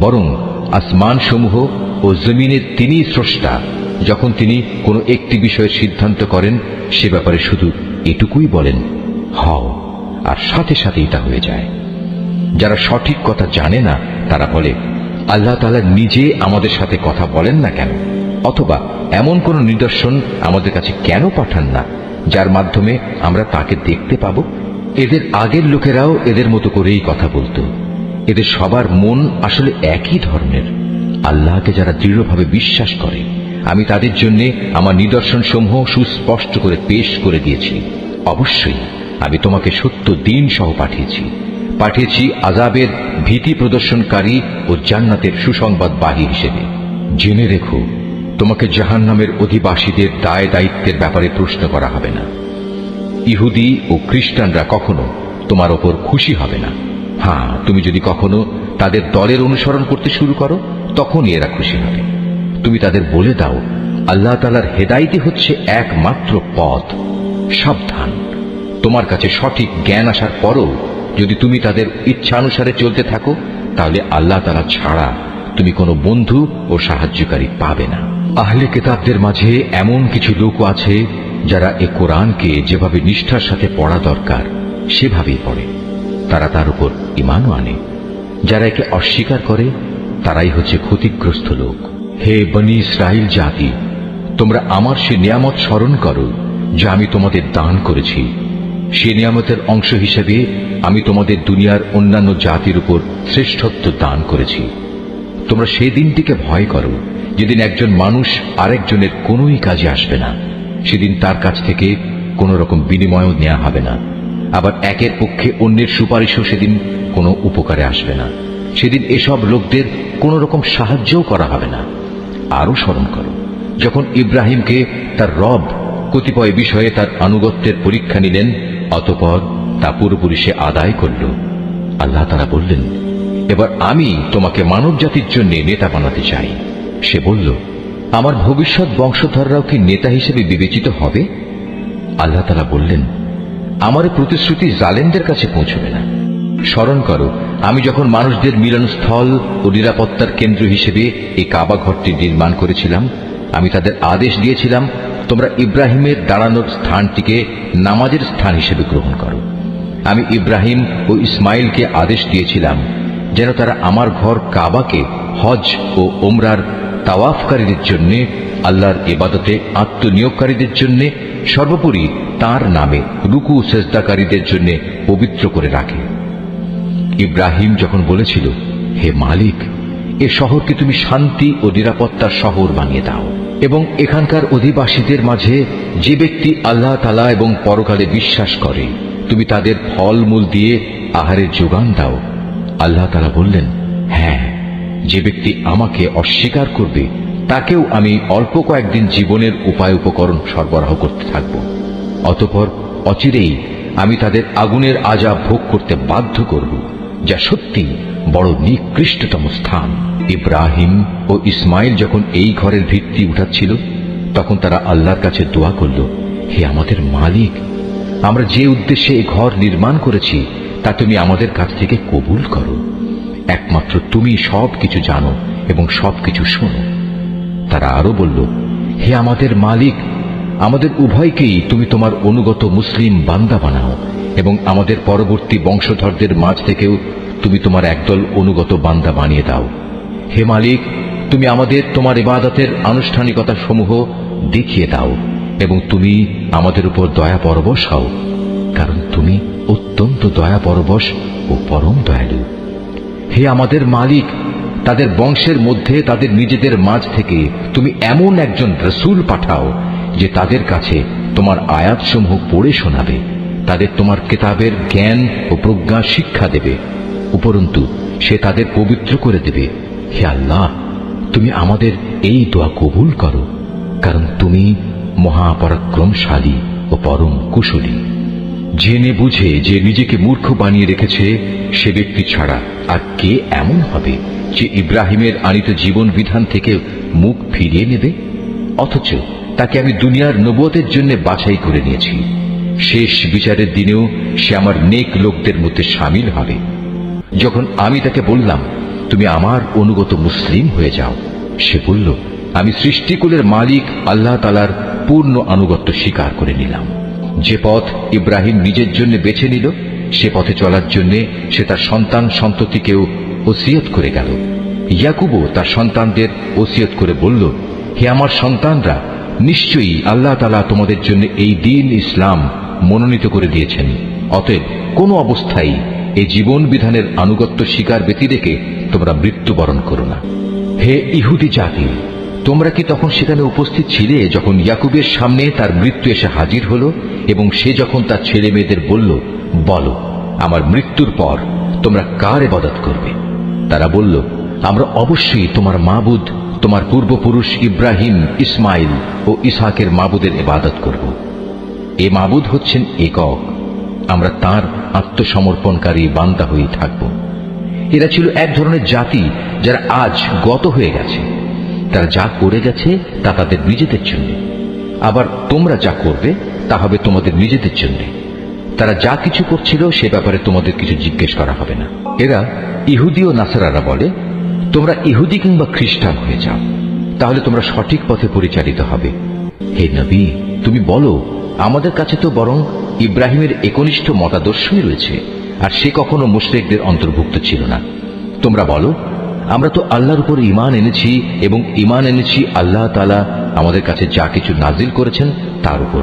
বরং আসমান সমূহ ও জমিনের তিনি স্রষ্টা। যখন তিনি কোনো একটি বিষয়ের সিদ্ধান্ত করেন, সে ব্যাপারে শুধু এটুকুই বলেন, হও, আর সাথে সাথেই তা হয়ে যায়। যারা সঠিক কথা জানে না তারা বলে আল্লাহ তাআলা নিজে আমাদের সাথে কথা বলেন না কেন, অথবা এমন কোন নিদর্শন আমাদের কাছে কেন পাঠান না যার মাধ্যমে আমরা তাকে দেখতে পাব। এদের আগের লোকেরাও এদের মতো করেই কথা বলতো। এদের সবার মন আসলে একই ধরনের। আল্লাহকে যারা দৃঢ়ভাবে বিশ্বাস করে, আমি তাদের জন্য আমার নিদর্শন সমূহ সুস্পষ্ট করে পেশ করে দিয়েছি। অবশ্যই আমি তোমাকে সত্য দিন সহ পাঠিয়েছি আযাবের ভীতি প্রদর্শনকারী ও জান্নাতের সুসংবাদবাহী হিসেবে। জেনে রেখো, তোমাকে জাহান্নামের অধিবাসীদের দায় দায়িত্বের ব্যাপারে প্রশ্ন করা হবে না। ইহুদি ও খ্রিস্টানরা কখনো তোমার ওপর খুশি হবে না। হ্যাঁ, তুমি যদি কখনো তাদের দলের অনুসরণ করতে শুরু করো, তখনই এরা খুশি হবে। তুমি তাদের বলে দাও, আল্লাহ তাআলার হেদায়েতই হচ্ছে একমাত্র পথ। সাবধান, তোমার কাছে সঠিক জ্ঞান আসার পরও যদি তুমি তাদের ইচ্ছানুসারে চলতে থাকো, তাহলে আল্লাহ তাআলা ছাড়া তুমি কোনো বন্ধু ও সাহায্যকারী পাবে না। আহলে কিতাবদের মাঝে এমন কিছু লোক আছে যারা এ কোরআনকে যেভাবে নিষ্ঠার সাথে পড়া দরকার সেভাবেই পড়ে। তারা তার উপর ঈমানও আনে। যারা একে অস্বীকার করে তারাই হচ্ছে ক্ষতিগ্রস্ত লোক। হে বনী ইসরাইল জাতি, তোমরা আমার সে নিয়ামত স্মরণ করো যা আমি তোমাদের দান করেছি। সে নিয়ামতের অংশ হিসেবে আমি তোমাদের দুনিয়ার অন্যান্য জাতির উপর শ্রেষ্ঠত্ব দান করেছি। তোমরা সেই দিনটিকে ভয় করো যেদিন একজন মানুষ আরেকজনের কোনোই কাজে আসবে না। সেদিন তার কাছ থেকে কোন রকম বিনিময়ও নেওয়া হবে না। আবার একের পক্ষে অন্যের সুপারিশও সেদিন কোনো উপকারে আসবে না। সেদিন এসব লোকদের কোন রকম সাহায্যও করা হবে না। আরো স্মরণ করো যখন ইব্রাহিমকে তার রব কতিপয় বিষয়ে তার আনুগত্যের পরীক্ষা নিলেন, অতঃপর তা পুরোপুরি সে আদায় করল। আল্লাহ তাআলা বললেন, এবার আমি তোমাকে মানব জাতির জন্য নেতা বানাতে চাই। সে বলল, আমার ভবিষ্যৎ বংশধররাও কি নেতা হিসেবে বিবেচিত হবে? আল্লাহ তাআলা বললেন, আমার প্রতিশ্রুতি জালেমদের কাছে পৌঁছবে না। স্মরণ করো আমি যখন মানুষদের মিলনস্থল ও নিরাপত্তার কেন্দ্র হিসেবে এই কাবা ঘরটি নির্মাণ করেছিলাম, আমি তাদের আদেশ দিয়েছিলাম, তোমরা ইব্রাহিমের দাঁড়ানোর স্থানটিকে নামাজের স্থান হিসেবে গ্রহণ করো। আমি ইব্রাহিম ও ইসমাইলকে আদেশ দিয়েছিলাম যেন তারা আমার ঘর কাবাকে হজ ও ওমরার তাওয়াফকারীদের জন্য, আল্লাহর ইবাদতে আত্মনিয়োগকারীদের জন্য, সর্বোপরি তার নামে রুকু সেজদাকারীদের জন্য পবিত্র করে রাখে। ইব্রাহিম যখন বলেছিল, হে মালিক, এ শহরকে তুমি শান্তি ও নিরাপত্তার শহর বানিয়ে দাও এবং এখানকার অধিবাসীদের মাঝে যে ব্যক্তি আল্লাহ তাআলা এবং পরকালে বিশ্বাস করে তুমি তাদের ফলমূল দিয়ে আহারের যোগান দাও। আল্লাহ তাআলা বললেন, হ্যাঁ, যে ব্যক্তি আমাকে অস্বীকার করবে তাকেও আমি অল্প কয়েকদিন জীবনের উপায় উপকরণ সরবরাহ করতে থাকব। অতঃপর অচিরেই আমি তাদের আগুনের আযাব ভোগ করতে বাধ্য করব, যা সত্যি বড় নিকৃষ্টতম স্থান। ইব্রাহিম ও ইসমাইল যখন এই ঘরের ভিত্তি উঠাচ্ছিল, তখন তারা আল্লাহর কাছে দোয়া করল, হে আমাদের মালিক, আমরা যে উদ্দেশ্যে এই ঘর নির্মাণ করেছি তা তুমি আমাদের কাছ থেকে কবুল করো। একমাত্র তুমি সবকিছু জানো এবং সবকিছু শোনো। তারা আরো বলল, হে আমাদের মালিক, আমাদের উভয়কেই তুমি তোমার অনুগত মুসলিম বান্দা বানাও এবং আমাদের পরবর্তী বংশধরদের মাঝ থেকেও তুমি তোমার একদল অনুগত বান্দা বানিয়ে দাও। হে মালিক, তুমি আমাদের তোমার ইবাদতের আনুষ্ঠানিকতা সমূহ দেখিয়ে দাও এবং তুমি আমাদের উপর দয়া পরবশ হও, কারণ তুমি অত্যন্ত দয়া পরবশ ও পরম দয়ালু। হে আমাদের মালিক, তাদের বংশের মধ্যে তাদের নিজেদের মাঝ থেকে তুমি এমন একজন রাসূল পাঠাও যে তাদের কাছে তোমার আয়াতসমূহ পড়ে শোনাবে, তাদের তোমার কিতাবের জ্ঞান ও প্রজ্ঞা শিক্ষা দেবে, উপরন্তু সে তাদের পবিত্র করে দেবে। হে আল্লাহ, তুমি আমাদের এই দোয়া কবুল করো, কারণ তুমি মহাপরাক্রমশালী ও পরম কুশলী। জেনে বুঝে যে নিজেকে মূর্খ বানিয়ে রেখেছে সে ব্যক্তি ছাড়া আর কে এমন হবে যে ইব্রাহিমের আনিত জীবন বিধান থেকে মুখ ফিরিয়ে নেবে? অথচ তাকে আমি দুনিয়ার নবুয়তের জন্য বাছাই করে নিয়েছি। শেষ বিচারের দিনেও সে আমার নেক লোকদের মধ্যে শামিল হবে। যখন আমি তাকে বললাম, তুমি আমার অনুগত মুসলিম হয়ে যাও, সে বলল, আমি সৃষ্টিকুলের মালিক আল্লাহ তাআলার পূর্ণ আনুগত্য স্বীকার করে নিলাম। যে পথ ইব্রাহিম নিজের জন্য বেছে নিল, সে পথে চলার জন্য সে তার সন্তান সন্ততিকেও ওসিয়ত করে গেল। ইয়াকুবও তার সন্তানদের ওসিয়ত করে বলল, হে আমার সন্তানরা, নিশ্চয়ই আল্লাহ তাআলা তোমাদের জন্য এই দ্বীন ইসলাম মনোনীত করে দিয়েছেন। অতএব কোন অবস্থায় এই জীবন বিধানের আনুগত্য স্বীকার ব্যতি রেখে তোমরা মৃত্যুবরণ করো না। হে ইহুদি জাতি, তোমরা কি তখন সেখানে উপস্থিত ছিলে যখন ইয়াকুবের সামনে তার মৃত্যু এসে হাজির হলো এবং সে যখন তার ছেলে মেয়েদের বলল, বলো আমার মৃত্যুর পর তোমরা কার ইবাদত করবে? তারা বলল, আমরা অবশ্যই তোমার মাবুদ, তোমার পূর্বপুরুষ ইব্রাহিম, ইসমাইল ও ইসহাকের মাবুদের ইবাদত করব। এ মাবুদ হচ্ছেন একক, আমরা তার আত্মসমর্পণকারী বান্দা হয়ে থাকব। এরা ছিল এক ধরনের জাতি যারা আজ গত হয়ে গেছে। তারা যা করে গেছে তা তাদের নিজেদের জন্য, আবার তোমরা যা করবে তা হবে তোমাদের নিজেদের জন্য। তারা যা কিছু করছিল সে ব্যাপারে তোমাদের কিছু জিজ্ঞেস করা হবে না। এরা ইহুদি ও নাসারারা বলে, তোমরা ইহুদি কিংবা খ্রিস্টান হয়ে যাও, তাহলে তোমরা সঠিক পথে পরিচালিত হবে। হে নবী, তুমি বলো, আমাদের কাছে তো বরং ইব্রাহিমের একনিষ্ঠ মতাদর্শই রয়েছে, আর সে কখনো মুশরিকদের অন্তর্ভুক্ত ছিল না। তোমরা বলো, আমরা তো আল্লাহর উপর ঈমান এনেছি এবং ঈমান এনেছি আল্লাহ তাআলা আমাদের কাছে যা কিছু নাজিল করেছেন তার উপর।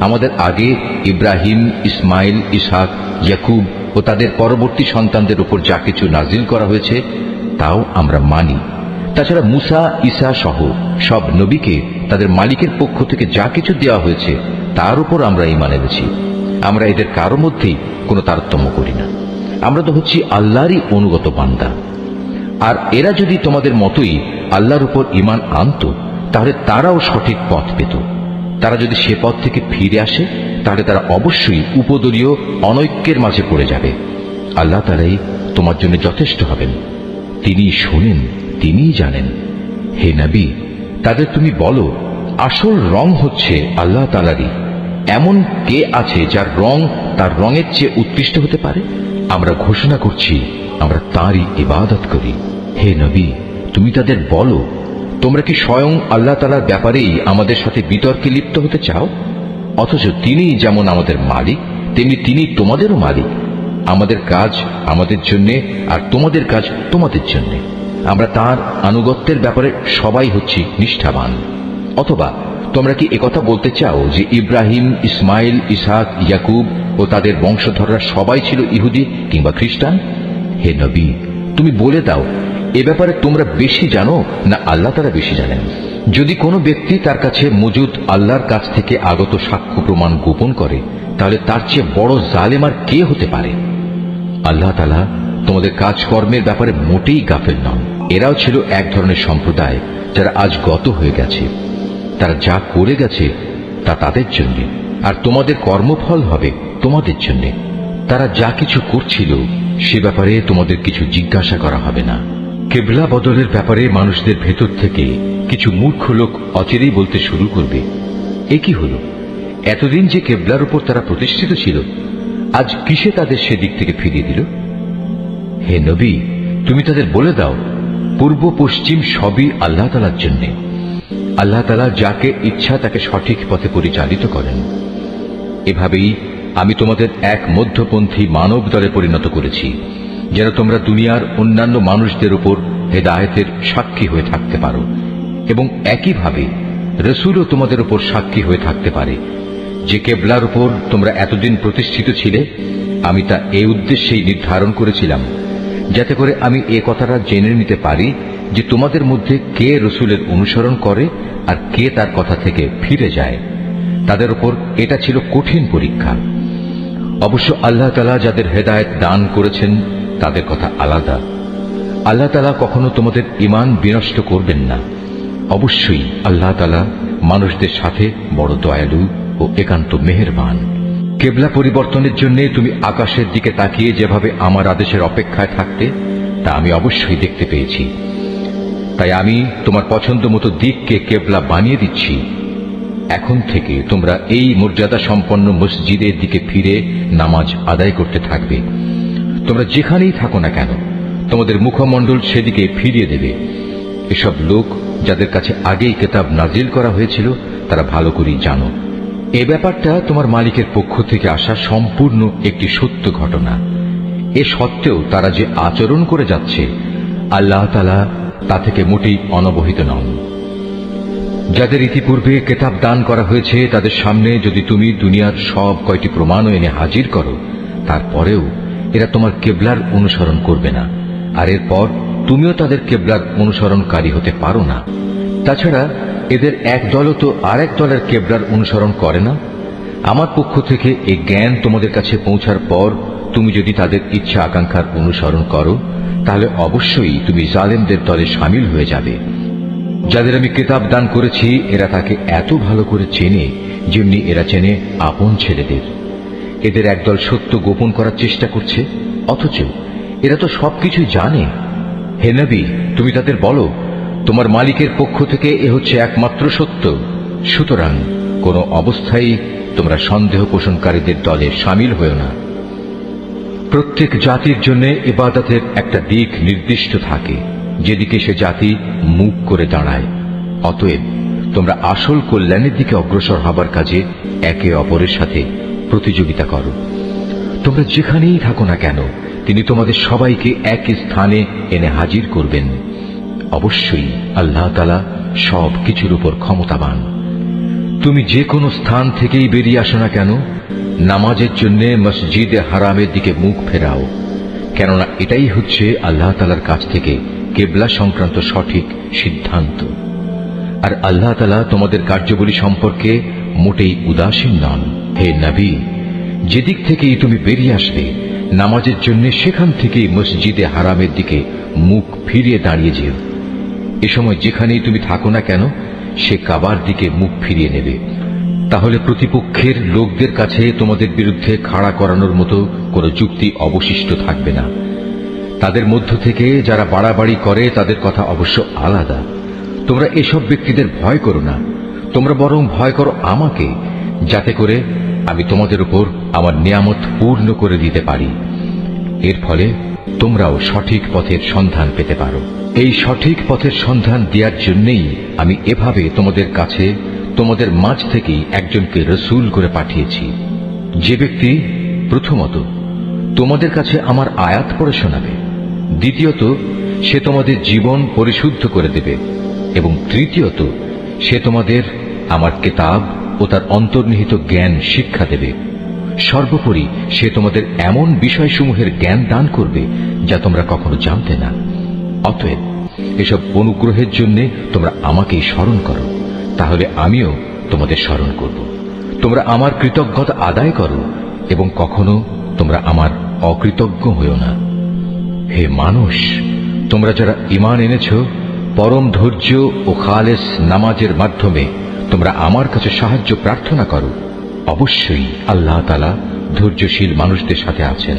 আমাদের আগে ইব্রাহিম, ইসমাইল, ইসহাক, ইয়াকুব ও তাদের পরবর্তী সন্তানদের উপর যা কিছু নাজিল করা হয়েছে তাও আমরা মানি। তাছাড়া মুসা, ঈসা সহ সব নবীকে তাদের মালিকের পক্ষ থেকে যা কিছু দেওয়া হয়েছে তার উপর আমরা ঈমান এনেছি। আমরা এদের কারো মধ্যেই কোনো তারতম্য করি না। আমরা তো হচ্ছি আল্লাহরই অনুগত বান্দা। আর এরা যদি তোমাদের মতোই আল্লাহর উপর ঈমান আনত তাহলে তারাও সঠিক পথ পেত। তারা যদি সে পথ থেকে ফিরে আসে তাহলে তারা অবশ্যই উপদলীয় অনৈক্যের মাঝে পড়ে যাবে। আল্লাহ তাআলাই তোমার জন্য যথেষ্ট হবেন, তিনি শোনেন, তিনিই জানেন। হে নবী, তাদের তুমি বলো, আসল রং হচ্ছে আল্লাহ তাআলারই। এমন কে আছে যার রং তার রঙের চেয়ে উৎকৃষ্ট হতে পারে? আমরা ঘোষণা করছি আমরা তাঁরই ইবাদত করি। হে নবী, তুমি তাদের বলো, তোমরা কি স্বয়ং আল্লাহ তাআলার ব্যাপারেই আমাদের সাথে বিতর্কে লিপ্ত হতে চাও? অথচ তিনি যেমন আমাদের মালিক তেমনি তিনি তোমাদেরও মালিক। আমাদের কাজ আমাদের জন্য আর তোমাদের কাজ তোমাদের জন্য। আমরা তার আনুগত্যের ব্যাপারে সবাই হচ্ছি নিষ্ঠাবান। অথবা তোমরা কি একথা বলতে চাও যে ইব্রাহিম, ইসমাইল, ইসহাক, ইয়াকুব ও তাদের বংশধররা সবাই ছিল ইহুদি কিংবা খ্রিস্টান? হে নবী, তুমি বলে দাও, এ ব্যাপারে তোমরা বেশি জানো না আল্লাহ তাআলা বেশি জানেন? যদি কোনো ব্যক্তি তার কাছে মজুদ আল্লাহর কাছ থেকে আগত সাক্ষ্য প্রমাণ গোপন করে তাহলে তার চেয়ে বড় জালেম আর কে হতে পারে? আল্লাহ তাআলা তোমাদের কাজকর্মের ব্যাপারে মোটেই গাফেল নন। এরাও ছিল এক ধরনের সম্প্রদায় যারা আজ গত হয়ে গেছে। তারা যা করে গেছে তা তাদের জন্য, আর তোমাদের কর্মফল হবে তোমাদের জন্য। তারা যা কিছু করছিল সে ব্যাপারে তোমাদের কিছু জিজ্ঞাসা করা হবে না। কেবলা বদলের ব্যাপারে মানুষদের ভেতর থেকে কিছু মূর্খ লোক অচিরেই বলতে শুরু করবে, এ কি হলো? এতদিন যে কেবলার উপর তারা প্রতিষ্ঠিত ছিল, আজ কিসে তাদের সেদিক থেকে ফিরিয়ে দিল? হে নবী, তুমি তাদের বলে দাও, পূর্ব পশ্চিম সবই আল্লাহ তাআলার জন্য। আল্লাহ তাআলা যাকে ইচ্ছা তাকে সঠিক পথে পরিচালিত করেন। এভাবেই আমি তোমাদের এক মধ্যপন্থী মানব দলে পরিণত করেছি, যেন তোমরা দুনিয়ার অন্যান্য মানুষদের উপর হেদায়েতের সাক্ষী হয়ে থাকতে পারো, এবং একইভাবে রসুলও তোমাদের উপর সাক্ষী হয়ে থাকতে পারে। যে কেবলার উপর তোমরা এতদিন প্রতিষ্ঠিত ছিলে, আমি তা এই উদ্দেশ্যেই নির্ধারণ করেছিলাম যাতে করে আমি এ কথাটা জেনে নিতে পারি যে তোমাদের মধ্যে কে রসুলের অনুসরণ করে আর কে তার কথা থেকে ফিরে যায়। তাদের উপর এটা ছিল কঠিন পরীক্ষা। অবশ্য আল্লাহ তাআলা যাদের হেদায়েত দান করেছেন তাদের কথা আলাদা। আল্লাহ তাআলা কখনো তোমাদের ঈমান বিনষ্ট করবেন না। অবশ্যই আল্লাহ তাআলা মানুষদের সাথে বড় দয়ালু ও একান্ত মেহেরবান। কেবলা পরিবর্তনের জন্য তুমি আকাশের দিকে তাকিয়ে যেভাবে আমার আদেশের অপেক্ষায় থাকতে, তা আমি অবশ্যই দেখতে পেয়েছি। তাই আমি তোমার পছন্দ মতো দিককে কেবলা বানিয়ে দিচ্ছি। এখন থেকে তোমরা এই মর্যাদা সম্পন্ন মসজিদের দিকে ফিরে নামাজ আদায় করতে থাকবে। তোমরা যেখানেই থাকো না কেন, তোমাদের মুখমণ্ডল সেদিকে ফিরিয়ে দেবে। এসব লোক যাদের কাছে আগেই কিতাব নাজিল করা হয়েছিল তারা ভালো করেই জানো। এ ব্যাপারটা তোমার মালিকের পক্ষ থেকে আসা সম্পূর্ণ একটি সত্য ঘটনা। এ সত্ত্বেও তারা যে আচরণ করে যাচ্ছে, আল্লাহ তাআলা তা থেকে মোটেই অনবহিত নন। যাদের ইতিপূর্বে কিতাব দান করা হয়েছে তাদের সামনে যদি তুমি দুনিয়ার সব কয়টি প্রমাণও এনে হাজির করো, তারপরেও এরা তোমার কেবলার অনুসরণ করবে না, আর এরপর তুমিও তাদের কেবলার অনুসরণকারী হতে পারো না। তাছাড়া এদের এক দলও তো আরেক দলের কেবলার অনুসরণ করে না। আমার পক্ষ থেকে এই জ্ঞান তোমাদের কাছে পৌঁছার পর তুমি যদি তাদের ইচ্ছা আকাঙ্ক্ষার অনুসরণ করো তাহলে অবশ্যই তুমি জালেমদের দলে শামিল হয়ে যাবে। যাদের আমি কিতাব দান করেছি এরা তাকে এত ভালো করে চেনে যেমনি এরা চেনে আপন ছেলেদের। এদের একদল সত্য গোপন করার চেষ্টা করছে, অথচ এরা তো সবকিছুই জানে। হে নবী, তুমি তাদের বলো, তোমার মালিকের পক্ষ থেকে এ হচ্ছে একমাত্র সত্য। সুতরাং কোনো অবস্থায় তোমরা সন্দেহ পোষণকারীদের দলে শামিল হয়েও না। প্রত্যেক জাতির জন্য ইবাদতের একটা দিক নির্দিষ্ট থাকে, যেদিকে সে জাতি মুখ করে দাঁড়ায়। অতএব তোমরা আসল কল্যাণের দিকে অগ্রসর হবার কাজে একে অপরের সাথে প্রতিযোগিতা করো। তোমরা যেখানেই থাকো না কেন, তিনি তোমাদের সবাইকে এক স্থানে এনে হাজির করবেন। অবশ্যই আল্লাহ তাআলা সব কিছুর উপর ক্ষমতাবান। তুমি যে কোনো স্থান থেকেই বেরিয়ে আসো না কেন, নামাজের জন্য মসজিদে হারামের দিকে মুখ ফেরাও, কেননা এটাই হচ্ছে আল্লাহ তাআলার কাছ থেকে কেবলা সংক্রান্ত সঠিক সিদ্ধান্ত। আর আল্লাহ তাআলা তোমাদের কার্যাবলী সম্পর্কে মোটেই উদাসীন নন। হে নবী, যেদিক থেকেই তুমি বেরিয়ে আসবে নামাজের জন্য সেখান থেকেই মসজিদে হারামের দিকে মুখ ফিরিয়ে দাঁড়িয়ে যেও। এ সময় যেখানেই তুমি থাকো না কেন সে কাবার দিকে মুখ ফিরিয়ে নেবে। তাহলে প্রতিপক্ষের লোকদের কাছে তোমাদের বিরুদ্ধে খাড়া করানোর মতো কোনো যুক্তি অবশিষ্ট থাকবে না। তাদের মধ্য থেকে যারা বাড়াবাড়ি করে তাদের কথা অবশ্য আলাদা। তোমরা এসব ব্যক্তিদের ভয় করো না, তোমরা বরং ভয় করো আমাকে, যাতে করে আমি তোমাদের উপর আমার নিয়ামত পূর্ণ করে দিতে পারি। এর ফলে তোমরাও সঠিক পথের সন্ধান পেতে পারো। এই সঠিক পথের সন্ধান দেওয়ার জন্যই আমি এভাবে তোমাদের কাছে তোমাদের মাঝ থেকেই একজনকে রসূল করে পাঠিয়েছি, যে ব্যক্তি প্রথমত তোমাদের কাছে আমার আয়াত পড়ে শোনাবে, দ্বিতীয়ত সে তোমাদের জীবন পরিশুদ্ধ করে দেবে, এবং তৃতীয়ত সে তোমাদের আমার কিতাব ও তার অন্তর্নিহিত জ্ঞান শিক্ষা দেবে। সর্বোপরি সে তোমাদের এমন বিষয়সমূহের জ্ঞান দান করবে যা তোমরা কখনো জানতে না। অতএব এসব অনুগ্রহের জন্য তোমরা আমাকেই স্মরণ করো, তাহলে আমিও তোমাদের স্মরণ করব। তোমরা আমার কৃতজ্ঞতা আদায় করো এবং কখনো তোমরা আমার অকৃতজ্ঞ হইও না। হে মানুষ, তোমরা যারা ঈমান এনেছ, পরম ধৈর্য ও খালেস নামাজের মাধ্যমে তোমরা আমার কাছে সাহায্য প্রার্থনা করো। অবশ্যই আল্লাহ তাআলা ধৈর্যশীল মানুষদের সাথে আছেন।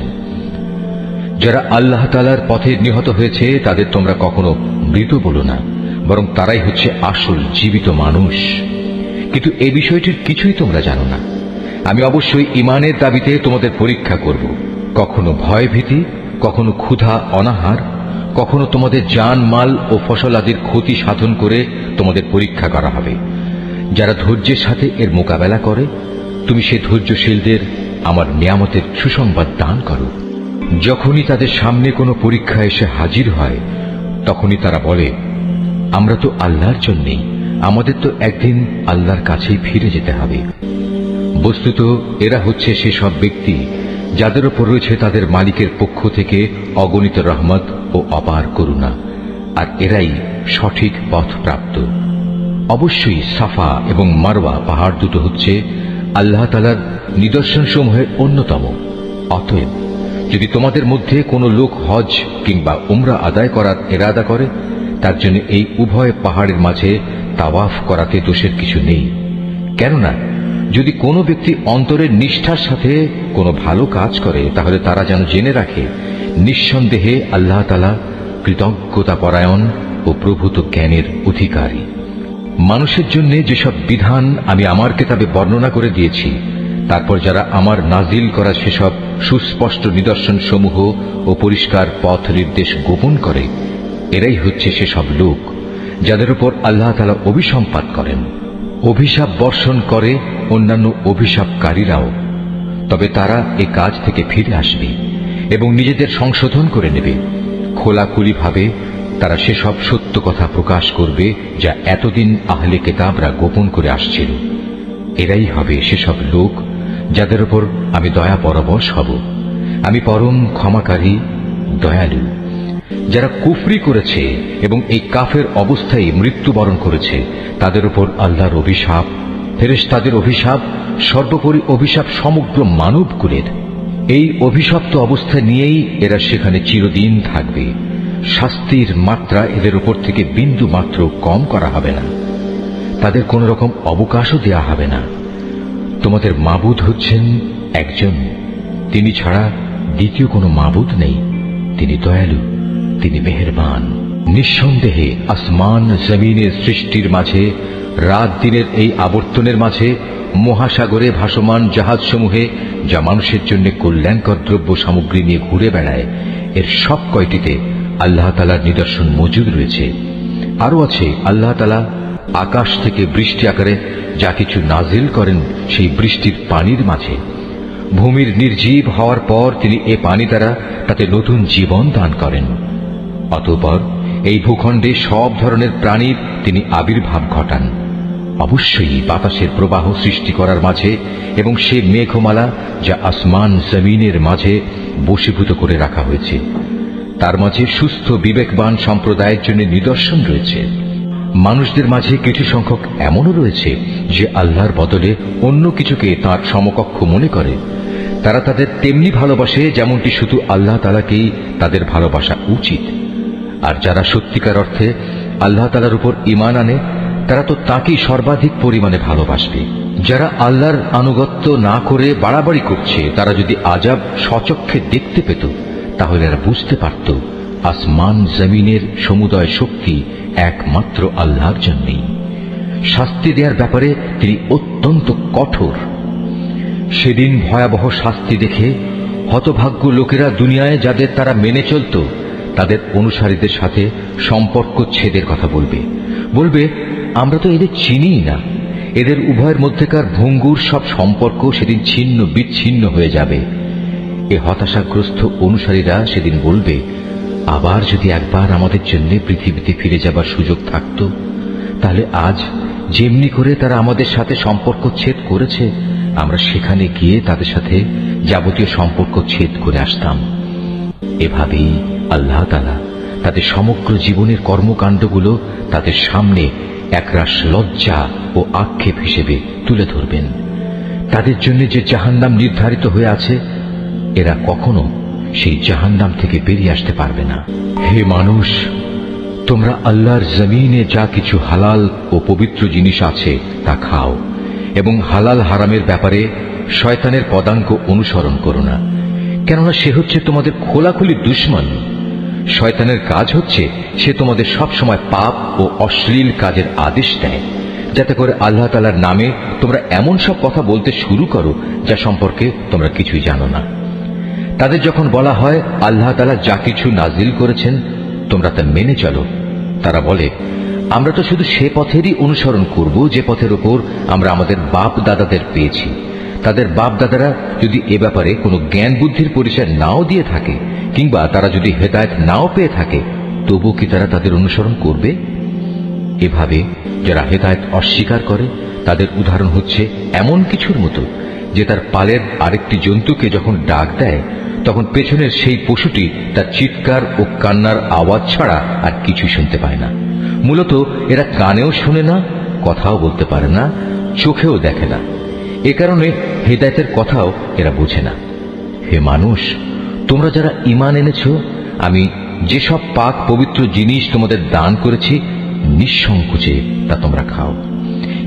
যারা আল্লাহ তাআলার পথে নিহত হয়েছে তাদের তোমরা কখনো মৃত বলো না, বরং তারাই হচ্ছে আসল জীবিত মানুষ। কিন্তু এই বিষয়টির কিছুই তোমরা জানো না। আমি অবশ্যই ঈমানের দাবিতে তোমাদের পরীক্ষা করব। কখনো ভয় ভীতি, কখনো ক্ষুধা অনাহার, কখনো তোমাদের জান মাল ও ফসল আদির ক্ষতি সাধন করে তোমাদের পরীক্ষা করা হবে। যারা ধৈর্যের সাথে এর মোকাবেলা করে তুমি সে ধৈর্যশীলদের আমার নিয়ামতের সুসংবাদ দান করো। যখনই তাদের সামনে কোনো পরীক্ষা এসে হাজির হয় তখনই তারা বলে, আমরা তো আল্লাহর জন্যেই, আমাদের তো একদিন আল্লাহর কাছেই ফিরে যেতে হবে। বস্তুত এরা হচ্ছে সেসব ব্যক্তি যাদের উপর রয়েছে তাদের মালিকের পক্ষ থেকে অগণিত রহমত ও অপার করুণা, আর এরাই সঠিক পথ প্রাপ্ত। অবশ্যই সাফা এবং মারওয়া পাহাড় দুটো হচ্ছে আল্লাহ তাআলার নিদর্শনসমূহের অন্যতম। অতএব যদি তোমাদের মধ্যে কোনো লোক হজ কিংবা উমরা আদায় করার ইরাদা করে, তার জন্য এই উভয় পাহাড়ের মাঝে তাওয়াফ করাতে দোষের কিছু নেই। কেননা যদি কোনো ব্যক্তি অন্তরের নিষ্ঠার সাথে কোনো ভালো কাজ করে তাহলে তারা যেন জেনে রাখে নিঃসন্দেহে আল্লাহ তাআলা কৃতজ্ঞতা পরায়ণ ও প্রভূত জ্ঞানের অধিকারী। মানুষের জন্য যেসব বিধান আমি আমার কিতাবে বর্ণনা করে দিয়েছি, তারপর যারা আমার নাজিল করা সেসব সুস্পষ্ট নিদর্শন সমূহ ও পরিষ্কার পথ নির্দেশ গোপন করে, এরাই হচ্ছে সেসব লোক যাদের উপর আল্লাহ তাআলা অভিসম্পাত করেন। অভিশাপ বর্ষণ করে অন্যান্য অভিশাপকারীরাও, তবে তারা এ কাজ থেকে ফিরে আসবে এবং নিজেদের সংশোধন করে নেবে। খোলাখুলিভাবে তারা সেসব সত্য কথা প্রকাশ করবে যা এতদিন আহলে কিতাবরা গোপন করে আসছিল। এরাই হবে সেসব লোক যাদের উপর আমি দয়া পরবশ হব। আমি পরম ক্ষমাকারী, দয়ালু। যারা কুফরি করেছে এবং এই কাফের অবস্থায় মৃত্যুবরণ করেছে তাদের উপর আল্লাহর অভিশাপ, ফেরেশতাদের অভিশাপ, সর্বোপরি অভিশাপ সমগ্র মানবকুলের। এই অভিশপ্ত অবস্থা নিয়েই এরা সেখানে চিরদিন থাকবে। শাস্তির মাত্রা এদের উপর থেকে বিন্দু মাত্র কম করা হবে না, তাদের কোন রকম অবকাশও দেয়া হবে না। তোমাদের মাবুদ হচ্ছেন একজন, তিনি ছাড়া দ্বিতীয় কোনো মাবুদ নেই। তিনি দয়ালু, তিনি মেহেরবান। নিঃসন্দেহে আসমান জমিনের সৃষ্টির মাঝে, রাত দিনের এই আবর্তনের মাঝে, মহাসাগরে ভাসমান জাহাজসমূহে যা মানুষের জন্য কল্যাণকর দ্রব্য সামগ্রী নিয়ে ঘুরে বেড়ায়, এর সব কয়টিতে আল্লাহ তাআলার নিদর্শন মজুদ রয়েছে। আরো আছে আল্লাহ তাআলা আকাশ থেকে বৃষ্টি আকারে যা কিছু নাজিল করেন সেই বৃষ্টির পানির মাঝে। ভূমির নির্জীব হওয়ার পর তিনি এ পানি দ্বারা তাতে নতুন জীবন দান করেন। অতঃপর এই ভূখণ্ডে সব ধরনের প্রাণীর তিনি আবির্ভাব ঘটান। অবশ্যই বাতাসের প্রবাহ সৃষ্টি করার মাঝে এবং সে মেঘমালা যা আসমান জমিনের মাঝে বশীভূত করে রাখা হয়েছে, তার মাঝে সুস্থ বিবেকবান সম্প্রদায়ের জন্য নিদর্শন রয়েছে। মানুষদের মাঝে কিছু সংখ্যক এমনও রয়েছে যে আল্লাহর বদলে অন্য কিছুকে তার সমকক্ষ মনে করে। তারা তাদের তেমনি ভালোবাসে যেমনটি শুধু আল্লাহ তাআলাকেই তাদের ভালোবাসা উচিত। আর যারা সত্যিকার অর্থে আল্লাহ তাআলার উপর ঈমান আনে তারা তো তাকেই সর্বাধিক পরিমাণে ভালোবাসবে। যারা আল্লাহর আনুগত্য না করে বাড়াবাড়ি করছে তারা যদি আযাব স্বচক্ষে দেখতে পেত তাহলে এরা বুঝতে পারত আসমান জমিনের সমুদয় শক্তি একমাত্র আল্লাহর জন্যই। শাস্তি দেওয়ার ব্যাপারে তিনি অত্যন্ত কঠোর। সেদিন ভয়াবহ শাস্তি দেখে হতভাগ্য লোকেরা দুনিয়ায় যাদের তারা মেনে চলত তাদের অনুসারীদের সাথে সম্পর্ক ছেদের কথা বলবে আমরা তো এদের চিনিই না। এদের উভয়ের মধ্যেকার ভঙ্গুর সব সম্পর্ক সেদিন ছিন্ন বিচ্ছিন্ন হয়ে যাবে। এ হতাশাগ্রস্ত অনুসারীরা সেদিন বলবে, আবার যদি একবার আমাদের জন্য পৃথিবীতে ফিরে যাবার সুযোগ থাকত তাহলে আজ যেমনি করে তারা আমাদের সাথে সম্পর্ক ছেদ করেছে আমরা সেখানে গিয়ে তাদের সাথে যাবতীয় সম্পর্ক ছেদ করে আসতাম। এভাবেই আল্লাহ তাআলা তাদের সমগ্র জীবনের কর্মকাণ্ডগুলো তাদের সামনে একরাশ লজ্জা ও আক্ষেপ হিসেবে তুলে ধরবেন। তাদের জন্য যে জাহান্নাম নির্ধারিত হয়ে আছে এরা কখনো সেই জাহান্নাম থেকে বেরিয়ে আসতে পারবে না। হে মানুষ, তোমরা আল্লাহর জমিনে যা কিছু হালাল ও পবিত্র জিনিস আছে তা খাও এবং হালাল হারামের ব্যাপারে শয়তানের পদাঙ্ক অনুসরণ করো না, কেননা সে হচ্ছে তোমাদের খোলাখুলি দুশমন। শয়তানের কাজ হচ্ছে সে তোমাদের সব সময় পাপ ও অশ্লীল কাজের আদেশ দেয়, যাতে করে আল্লাহ তাআলার নামে তোমরা এমন সব কথা বলতে শুরু করো যা সম্পর্কে তোমরা কিছুই জানো না। তাদের যখন বলা হয় আল্লাহ তাআলা যা কিছু নাজিল করেছেন তোমরা তা মেনে চলো, তারা বলে আমরা তো শুধু সে পথেরই অনুসরণ করব যে পথের উপর আমরা আমাদের বাপ দাদাদের পেয়েছি। তাদের বাপ দাদারা যদি এ ব্যাপারে কোনো জ্ঞান বুদ্ধির পরিচয় নাও দিয়ে থাকে কিংবা তারা যদি হেদায়েত নাও পেয়ে থাকে তবু কি তারা তাদের অনুসরণ করবে? এভাবে যারা হেদায়েত অস্বীকার করে তাদের উদাহরণ হচ্ছে এমন কিছুর মতো যে তার পালের আরেকটি জন্তুকে যখন ডাক দেয় তখন পেছনের সেই পশুটি তার চিৎকার ও কান্নার আওয়াজ ছাড়া আর কিছুই শুনতে পায় না। মূলত এরা কানেও শোনে না, কথাও বলতে পারে না, চোখেও দেখে না। এ কারণে হেদায়েতের কথাও এরা বোঝে না। হে মানুষ, তোমরা যারা ঈমান এনেছ আমি যেসব পাক পবিত্র জিনিস তোমাদের দান করেছি নিঃসংকোচে তা তোমরা খাও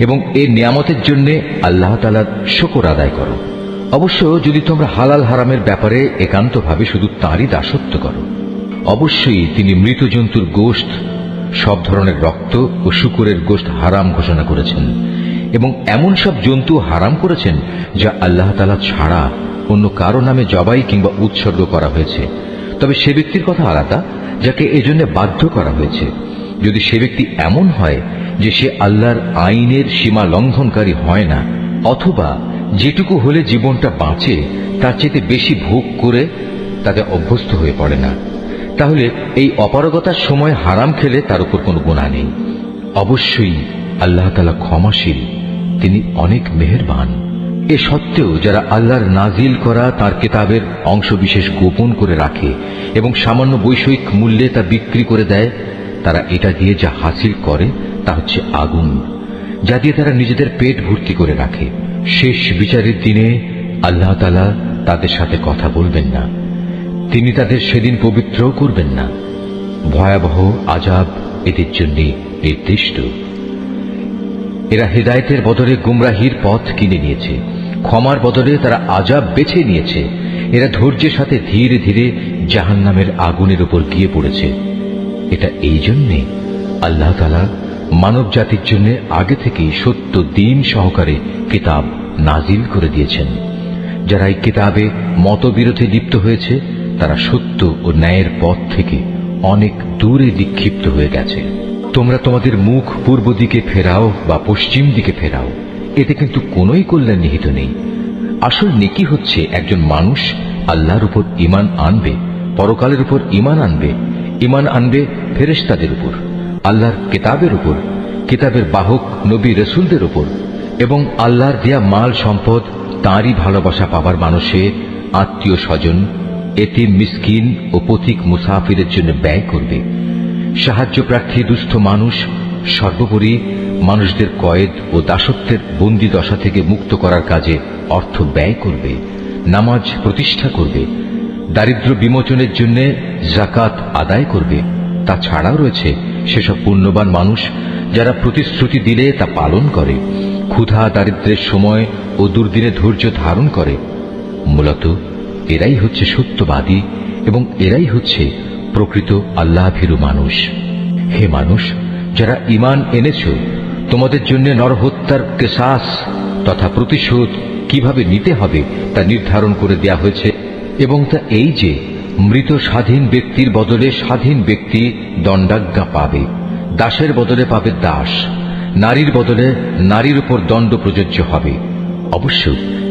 এবং এই নিয়ামতের জন্য আল্লাহ তাআলার শুকর আদায় করো। অবশ্য যদি তোমরা হালাল হারামের ব্যাপারে একান্তভাবে শুধু তাঁরই দাসত্ব করো। অবশ্যই তিনি মৃত জন্তুর গোশত, সব ধরনের রক্ত ও শূকরের গোশত হারাম ঘোষণা করেছেন এবং এমন সব জন্তু হারাম করেছেন যা আল্লাহ তাআলা ছাড়া অন্য কারো নামে জবাই কিংবা উৎসর্গ করা হয়েছে। তবে সে ব্যক্তির কথা আলাদা যাকে এজন্য বাধ্য করা হয়েছে। যদি সে ব্যক্তি এমন হয় যে সে আল্লাহর আইনের সীমা লঙ্ঘনকারী হয় না, অথবা যেটুকু হলে জীবনটা বাঁচে তার চেয়ে বেশি ভোগ করে তাতে অভ্যস্ত হয়ে পড়ে না, তাহলে এই অপারগতার সময় হারাম খেলে তার উপর কোনো গুনাহ নেই। অবশ্যই আল্লাহ তাআলা ক্ষমাশীল, তিনি অনেক মেহেরবান। এ সত্ত্বেও যারা আল্লাহর নাজিল করা তার কিতাবের অংশবিশেষ গোপন করে রাখে এবং সামান্য বৈষয়িক মূল্যে তা বিক্রি করে দেয়, তারা এটা দিয়ে যা হাসিল করে তা হচ্ছে আগুন, যা দিয়ে তারা নিজেদের পেট ভর্তি করে রাখে। শেষ বিচারের দিনে আল্লাহ তাআলা তাদের সাথে কথা বলবেন না, তিনি তাদের সেদিন পবিত্র করবেন না। ভয়াবহ আযাব এদের জন্য নির্দিষ্ট। এরা হেদায়েতের বদলে গুমরাহির পথ কিনে নিয়েছে, ক্ষমার বদলে তারা আযাব বেছে নিয়েছে। এরা ধৈর্যের সাথে ধীরে ধীরে জাহান্নামের আগুনের উপর গিয়ে পড়েছে। এটা এই জন্যে আল্লাহ তাআলা মানব জাতির জন্য আগে থেকেই সত্য দ্বীন সহকারে কিতাব নাজিল করে দিয়েছেন। যারা এই কিতাবে মতবিরোধে লিপ্ত হয়েছে তারা সত্য ও ন্যায়ের পথ থেকে অনেক দূরে বিক্ষিপ্ত হয়ে গেছে। তোমরা তোমাদের মুখ পূর্ব দিকে ফেরাও বা পশ্চিম দিকে ফেরাও, এতে কিন্তু কোনোই কল্যাণ নিহিত নেই। আসল নেকি হচ্ছে একজন মানুষ আল্লাহর উপর ঈমান আনবে, পরকালের উপর ঈমান আনবে ফেরেশতাদের উপর, আল্লাহর কিতাবের উপর, কিতাবের বাহক নবী রাসূলদের উপর এবং আল্লাহর দেয়া মাল সম্পদ তাঁরই ভালোবাসা পাবার মানুষের আত্মীয় স্বজন এতিম, মিসকিন ও পথিক মুসাফিরের জন্য ব্যয় করবে। সাহায্য প্রার্থী দুস্থ মানুষ, সর্বোপরি মানুষদের কয়েদ ও দাসত্বের বন্দি দশা থেকে মুক্ত করার কাজে অর্থ ব্যয় করবে। নামাজ প্রতিষ্ঠা করবে। দারিদ্র্য বিমোচনের জন্য যাকাত আদায় করবে। তাছাড়াও রয়েছে সেসব পুণ্যবান মানুষ যারা প্রতিশ্রুতি দিলে তা পালন করে, ক্ষুধা দারিদ্র্যের সময় ও দুর্দিনে ধৈর্য ধারণ করে। মূলত এরাই হচ্ছে সত্যবাদী এবং এরাই হচ্ছে প্রকৃত আল্লাহভীরু মানুষ। হে মানুষ, যারা ঈমান এনেছ, তোমাদের জন্য নরহত্যার কিসাস তথা প্রতিশোধ কিভাবে নিতে হবে তা নির্ধারণ করে দেয়া হয়েছে, এবং তা এই যে মৃত স্বাধীন ব্যক্তির বদলে স্বাধীন ব্যক্তি দণ্ডাজ্ঞা পাবে, দাসের বদলে পাবে দাস, নারীর বদলে নারীর উপর দণ্ড প্রযোজ্য হবে। অবশ্য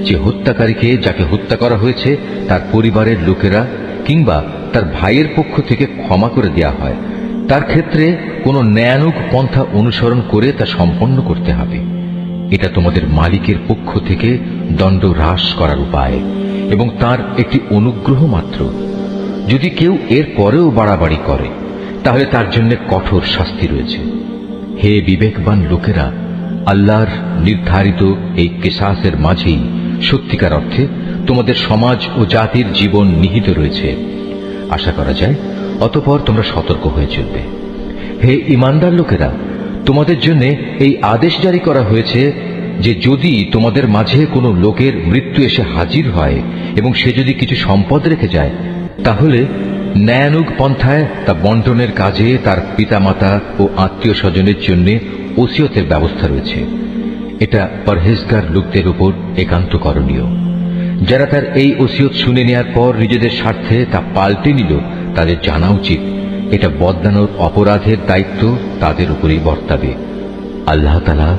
যে হত্যাকারীকে, যাকে হত্যা করা হয়েছে, তার পরিবারের লোকেরা কিংবা তার ভাইয়ের পক্ষ থেকে ক্ষমা করে দেয়া হয়, তার ক্ষেত্রে কোনো ন্যায়ানুগ পন্থা অনুসরণ করে তা সম্পন্ন করতে হবে। এটা তোমাদের মালিকের পক্ষ থেকে দণ্ড হ্রাস করার উপায় এবং তার একটি অনুগ্রহ মাত্র। যদি কেউ এর পরেও বাড়াবাড়ি করে তাহলে তার জন্য কঠোর শাস্তি রয়েছে। হে বিবেকবান লোকেরা, আল্লাহর নির্ধারিত এই কিসাসের মাঝেই সত্যিকার অর্থে তোমাদের সমাজ ও জাতির জীবন নিহিত রয়েছে। আশা করা যায় অতঃপর তোমরা সতর্ক হয়ে চলবে। হে ঈমানদার লোকেরা, তোমাদের জন্য এই আদেশ জারি করা হয়েছে যে যদি তোমাদের মাঝে কোনো লোকের মৃত্যু এসে হাজির হয় এবং সে যদি কিছু সম্পদ রেখে যায়, তাহলে ন্যায়ানুগ পন্থায় তা বন্টনের কাজে তার পিতামাতা ও আত্মীয় স্বজনের জন্য ওসিয়তের ব্যবস্থা রয়েছে। এটা পরহেজগার লোকদের উপর একান্ত করণীয়। যারা তার এই ওসিয়ত শুনে নেওয়ার পর নিজেদের স্বার্থে তা পাল্টে নিল, তাদের জানা উচিত এটা বদলানোর অপরাধের দায়িত্ব তাদের উপরেই বর্তাবে। আল্লাহ তাআলা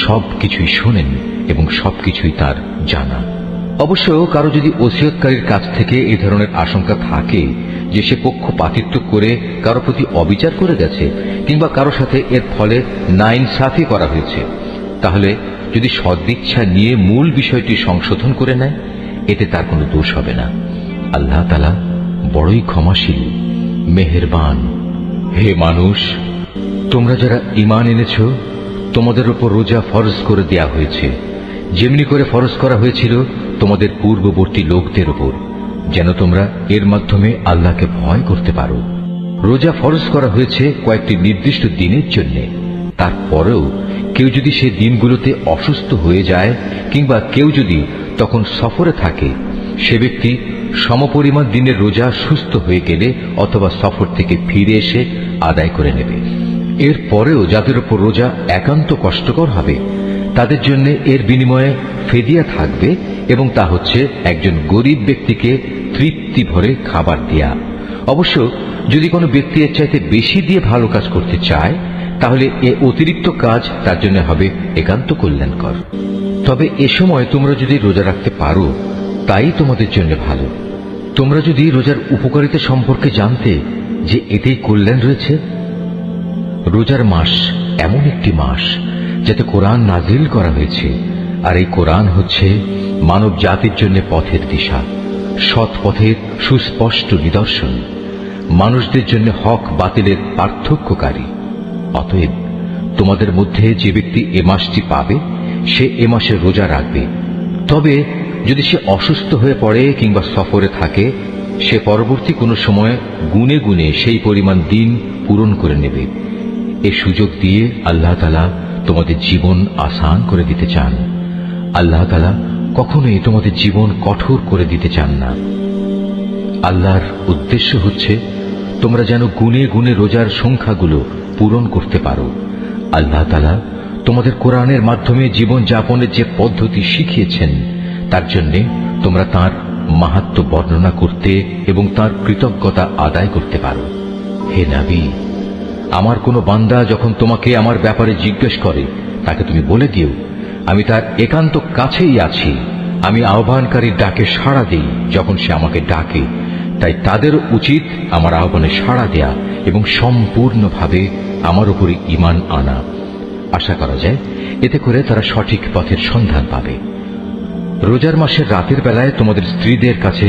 সবকিছুই শোনেন এবং সবকিছুই তার জানা। অবশ্য কারো যদি ওসিয়তকারীর কাছ থেকে এই ধরনের আশঙ্কা থাকে যে সে পক্ষপাতিত্ব করে কারো প্রতি অবিচার করে গেছে কিংবা কারো সাথে এর ফলে নাইনসাফি করা হয়েছে, তাহলে যদি সদিচ্ছা নিয়ে মূল বিষয়টি সংশোধন করে নেয়, এতে তার কোনো দোষ হবে না। আল্লাহ তাআলা বড়ই ক্ষমাশীল, মেহেরবান। হে মানুষ, তোমরা যারা ঈমান এনেছ, তোমাদের উপর রোজা ফরজ করে দেয়া হয়েছে, যেমনি করে ফরজ করা হয়েছিল তোমাদের পূর্ববর্তী লোকদের উপর, যেন তোমরা এর মাধ্যমে আল্লাহকে ভয় করতে পারো। রোজা ফরজ করা হয়েছে কয়েকটি নির্দিষ্ট দিনের জন্য। তারপরেও কেউ যদি সে দিনগুলোতে অসুস্থ হয়ে যায় কিংবা কেউ যদি তখন সফরে থাকে, সে ব্যক্তি সমপরিমাণ দিনের রোজা সুস্থ হয়ে গেলে অথবা সফর থেকে ফিরে এসে আদায় করে নেবে। এর পরেও যাদের উপর রোজা একান্ত কষ্টকর হবে, তাদের জন্য এর বিনিময়ে ফেদিয়া থাকবে, এবং তা হচ্ছে একজন গরিব ব্যক্তিকে তৃপ্তি ভরে খাবার দেয়া। অবশ্য যদি কোনো ব্যক্তি এর চাইতে বেশি দিয়ে ভালো কাজ করতে চায়, তাহলে এ অতিরিক্ত কাজ তার জন্য হবে একান্ত কল্যাণকর। তবে এ সময় তোমরা যদি রোজা রাখতে পারো, তাই তোমাদের জন্য ভালো। তোমরা যদি রোজার উপকারিতা সম্পর্কে জানতে যে এতেই কল্যাণ রয়েছে। রোজার মাস এমন একটি মাস যাতে কোরআন নাজিল করা হয়েছে, আর এই কোরআন হচ্ছে মানব জাতির জন্য পথের দিশা, সৎ পথের সুস্পষ্ট নিদর্শন, মানুষদের জন্য হক বাতিলের পার্থক্যকারী। অতএব তোমাদের মধ্যে যে ব্যক্তি এ মাসটি পাবে, সে এ মাসে রোজা রাখবে। তবে যদি সে অসুস্থ হয়ে পড়ে কিংবা সফরে থাকে, সে পরবর্তী কোনো সময় গুনে গুনে সেই পরিমাণ দিন পূরণ করে নেবে। এ সুযোগ দিয়ে আল্লাহ তাআলা তোমাদের জীবন আসান করে দিতে চান। আল্লাহ তাআলা কখনোই তোমাদের জীবন কঠোর করে দিতে চান না। আল্লাহর উদ্দেশ্য হচ্ছে তোমরা যেন গুনে গুনে রোজার সংখ্যাগুলো পূরণ করতে পারো। আল্লাহ তাআলা তোমাদের কোরআনের মাধ্যমে জীবন যাপনের যে পদ্ধতি শিখিয়েছেন, তার জন্য তোমরা তাঁর মাহাত্ম্য বর্ণনা করতে এবং তাঁর কৃতজ্ঞতা আদায় করতে পারো। হে নবী, আমার কোনো বান্দা যখন তোমাকে আমার ব্যাপারে জিজ্ঞেস করে, তাকে তুমি বলে দিও, আমি তার একান্ত কাছেই আছি। আমি আহ্বানকারীর ডাকে সাড়া দেই যখন সে আমাকে ডাকে। তাই তাদের উচিত আমার আহ্বানে সাড়া দেয়া এবং সম্পূর্ণভাবে আমার উপরে ঈমান আনা। আশা করা যায় এতে করে তারা সঠিক পথের সন্ধান পাবে। রোজার মাসের রাতের বেলায় তোমাদের স্ত্রীদের কাছে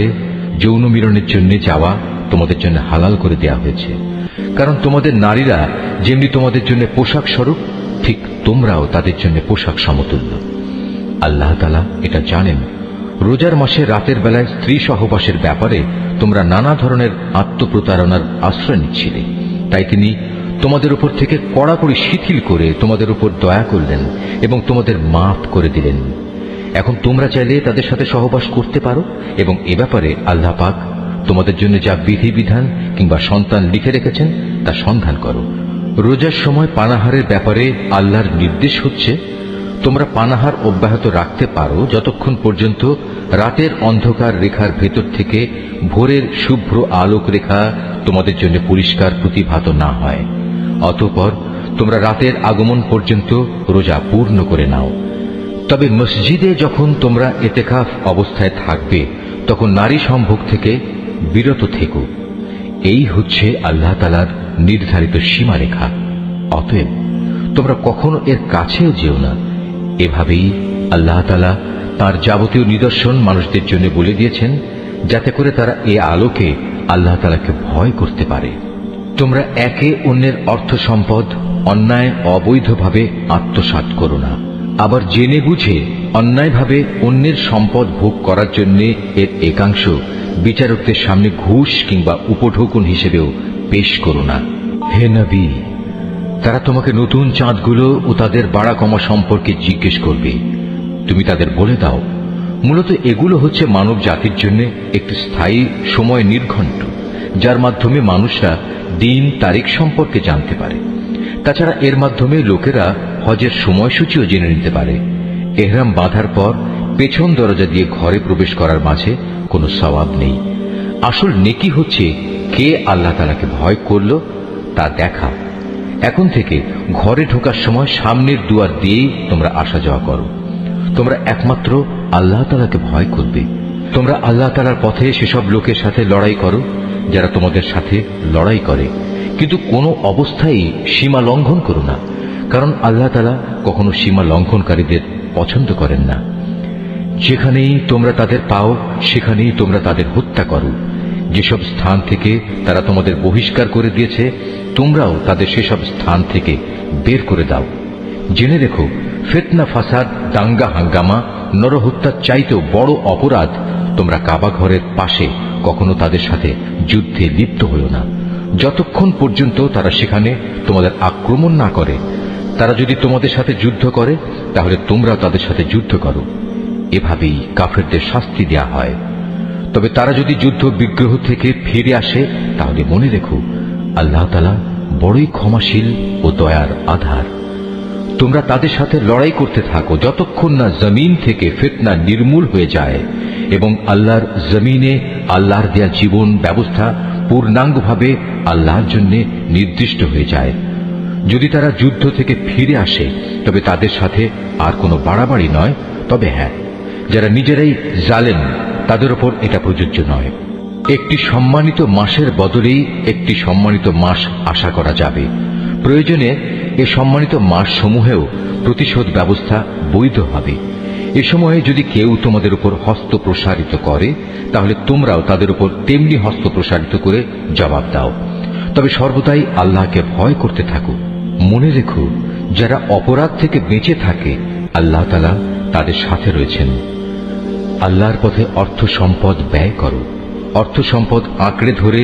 যৌন মিলনের জন্য যাওয়া তোমাদের জন্য হালাল করে দেয়া হয়েছে, কারণ তোমাদের নারীরা যেমনি তোমাদের জন্য পোশাক স্বরূপ, ঠিক তোমরাও তাদের জন্য পোশাক সমতুল্য। আল্লাহ তাআলা এটা জানেন। রোজার মাসে রাতের বেলায় স্ত্রী সহবাসের ব্যাপারে তোমরা নানা ধরনের আত্মপ্রতারণার আশ্রয় নিচ্ছিলে, তাই তিনি তোমাদের উপর থেকে কড়াকড়ি শিথিল করে তোমাদের উপর দয়া করলেন এবং তোমাদের মাফ করে দিলেন। এখন তোমরা চাইলে তাদের সাথে সহবাস করতে পারো এবং এ ব্যাপারে আল্লাহ পাক তোমাদের জন্য যা বিধিবিধান কিংবা সন্তান লিখে রেখেছেন তা সন্ধান করো। রোজার সময় পানাহারের ব্যাপারে আল্লাহর নির্দেশ হচ্ছে, তোমরা পানাহার অব্যাহত রাখতে পারো যতক্ষণ পর্যন্ত রাতের অন্ধকার রেখার ভেতর থেকে ভোরের শুভ্র আলোক রেখা তোমাদের জন্য পরিষ্কার প্রতিভাত না হয়। অতঃপর তোমরা রাতের আগমন পর্যন্ত রোজা পূর্ণ করে নাও। তবে মসজিদে যখন তোমরা ইতিকাফ অবস্থায় থাকবে তখন নারী সম্ভোগ থেকে বিরত থেকো। এই হচ্ছে আল্লাহ তাআলার নির্ধারিত সীমারেখা। অতএব তোমরা কখনো এর কাছেও যেও না। এভাবেই আল্লাহ তাআলা তার যাবতীয় নিদর্শন মানুষদের জন্য বলে দিয়েছেন, যাতে করে তারা এ আলোকে আল্লাহ তাআলাকে ভয় করতে পারে। তোমরা একে অন্যের অর্থ সম্পদ অন্যায় অবৈধভাবে আত্মসাৎ করো না। আবার জেনে বুঝে অন্যায়ভাবে অন্যের সম্পদ ভোগ করার জন্য এর একাংশ বিচারকদের সামনে ঘুষ কিংবা উপঢৌকন হিসেবেও পেশ করো না। হে নবী, তারা তোমাকে নতুন চাঁদগুলো ও তাদের বাড়া কমা সম্পর্কে জিজ্ঞেস করবে। তুমি তাদের বলে দাও, মূলত এগুলো হচ্ছে মানব জাতির জন্য একটি স্থায়ী সময় নির্ঘণ্ট, যার মাধ্যমে মানুষরা দিন তারিখ সম্পর্কে জানতে পারে। তাছাড়া এর মাধ্যমে লোকেরা হজের সময়সূচিও জেনে নিতে পারে। এহরাম বাঁধার পর পেছন দরজা দিয়ে ঘরে প্রবেশ করার মাঝে কোনো সওয়াব নেই। আসল নেকি হচ্ছে কে আল্লাহ তাআলাকে ভয় করল তা দেখা। এখন থেকে ঘরে ঢোকার সময় সামনের দুয়ার দিয়েই তোমরা আসা যাওয়া করো। তোমরা একমাত্র আল্লাহ তাআলাকে ভয় করবে। তোমরা আল্লাহ তাআলার পথে সেসব লোকের সাথে লড়াই করো যারা তোমাদের সাথে লড়াই করে, কিন্তু কোনো অবস্থায় সীমা লঙ্ঘন করো না, কারণ আল্লাহ তাআলা কখনো সীমা লঙ্ঘনকারীদের পছন্দ করেন না। যেখানেই তোমরা তাদের পাও সেখানেই তোমরা তাদের হত্যা করো। যেসব স্থান থেকে তারা তোমাদের বহিষ্কার করে দিয়েছে তোমরাও তাদের সেসব স্থান থেকে বের করে দাও। জেনে রেখো, ফিতনা, ফাসাদ, দাঙ্গা হাঙ্গামা, নরহত্যার চাইতেও বড় অপরাধ। তোমরা কাবা ঘরের পাশে কখনো তাদের সাথে যুদ্ধে লিপ্ত হইও না, যতক্ষণ পর্যন্ত তারা সেখানে তোমাদের আক্রমণ না করে। তারা যদি তোমাদের সাথে যুদ্ধ করে তাহলে তোমরাও তাদের সাথে যুদ্ধ করো। এভাবেই কাফেরদের শাস্তি দেয়া হয়। তবে তারা যদি যুদ্ধ বিগ্রহ থেকে ফিরে আসে তাহলে মনে রেখো, আল্লাহ তাআলা বড়ই ক্ষমাশীল ও দয়ার আধার। তোমরা তাদের সাথে লড়াই করতে থাকো যতক্ষণ না জমিন থেকে ফিতনা নির্মূল হয়ে যায় এবং আল্লাহর জমিনে আল্লাহর দেয়া জীবন ব্যবস্থা পূর্ণাঙ্গভাবে আল্লাহর জন্য নির্দিষ্ট হয়ে যায়। যদি তারা যুদ্ধ থেকে ফিরে আসে তবে তাদের সাথে আর কোনো বাড়াবাড়ি নয়। তবে হ্যাঁ, যারা নিজেরাই জালেম তাদের উপর এটা প্রযোজ্য নয়। একটি সম্মানিত মাসের বদলেই একটি সম্মানিত মাস আশা করা যাবে। প্রয়োজনে এ সম্মানিত মাস সমূহেও প্রতিশোধ ব্যবস্থা বৈধ হবে। এ সময়ে যদি কেউ তোমাদের উপর হস্ত প্রসারিত করে তাহলে তোমরাও তাদের উপর তেমনি হস্ত প্রসারিত করে জবাব দাও। তবে সর্বদাই আল্লাহকে ভয় করতে থাকো। মনে রেখো, যারা অপরাধ থেকে বেঁচে থাকে আল্লাহ তাআলা তাদের সাথে রয়েছেন। আল্লাহর পথে অর্থ সম্পদ ব্যয় করো। অর্থ সম্পদ আঁকড়ে ধরে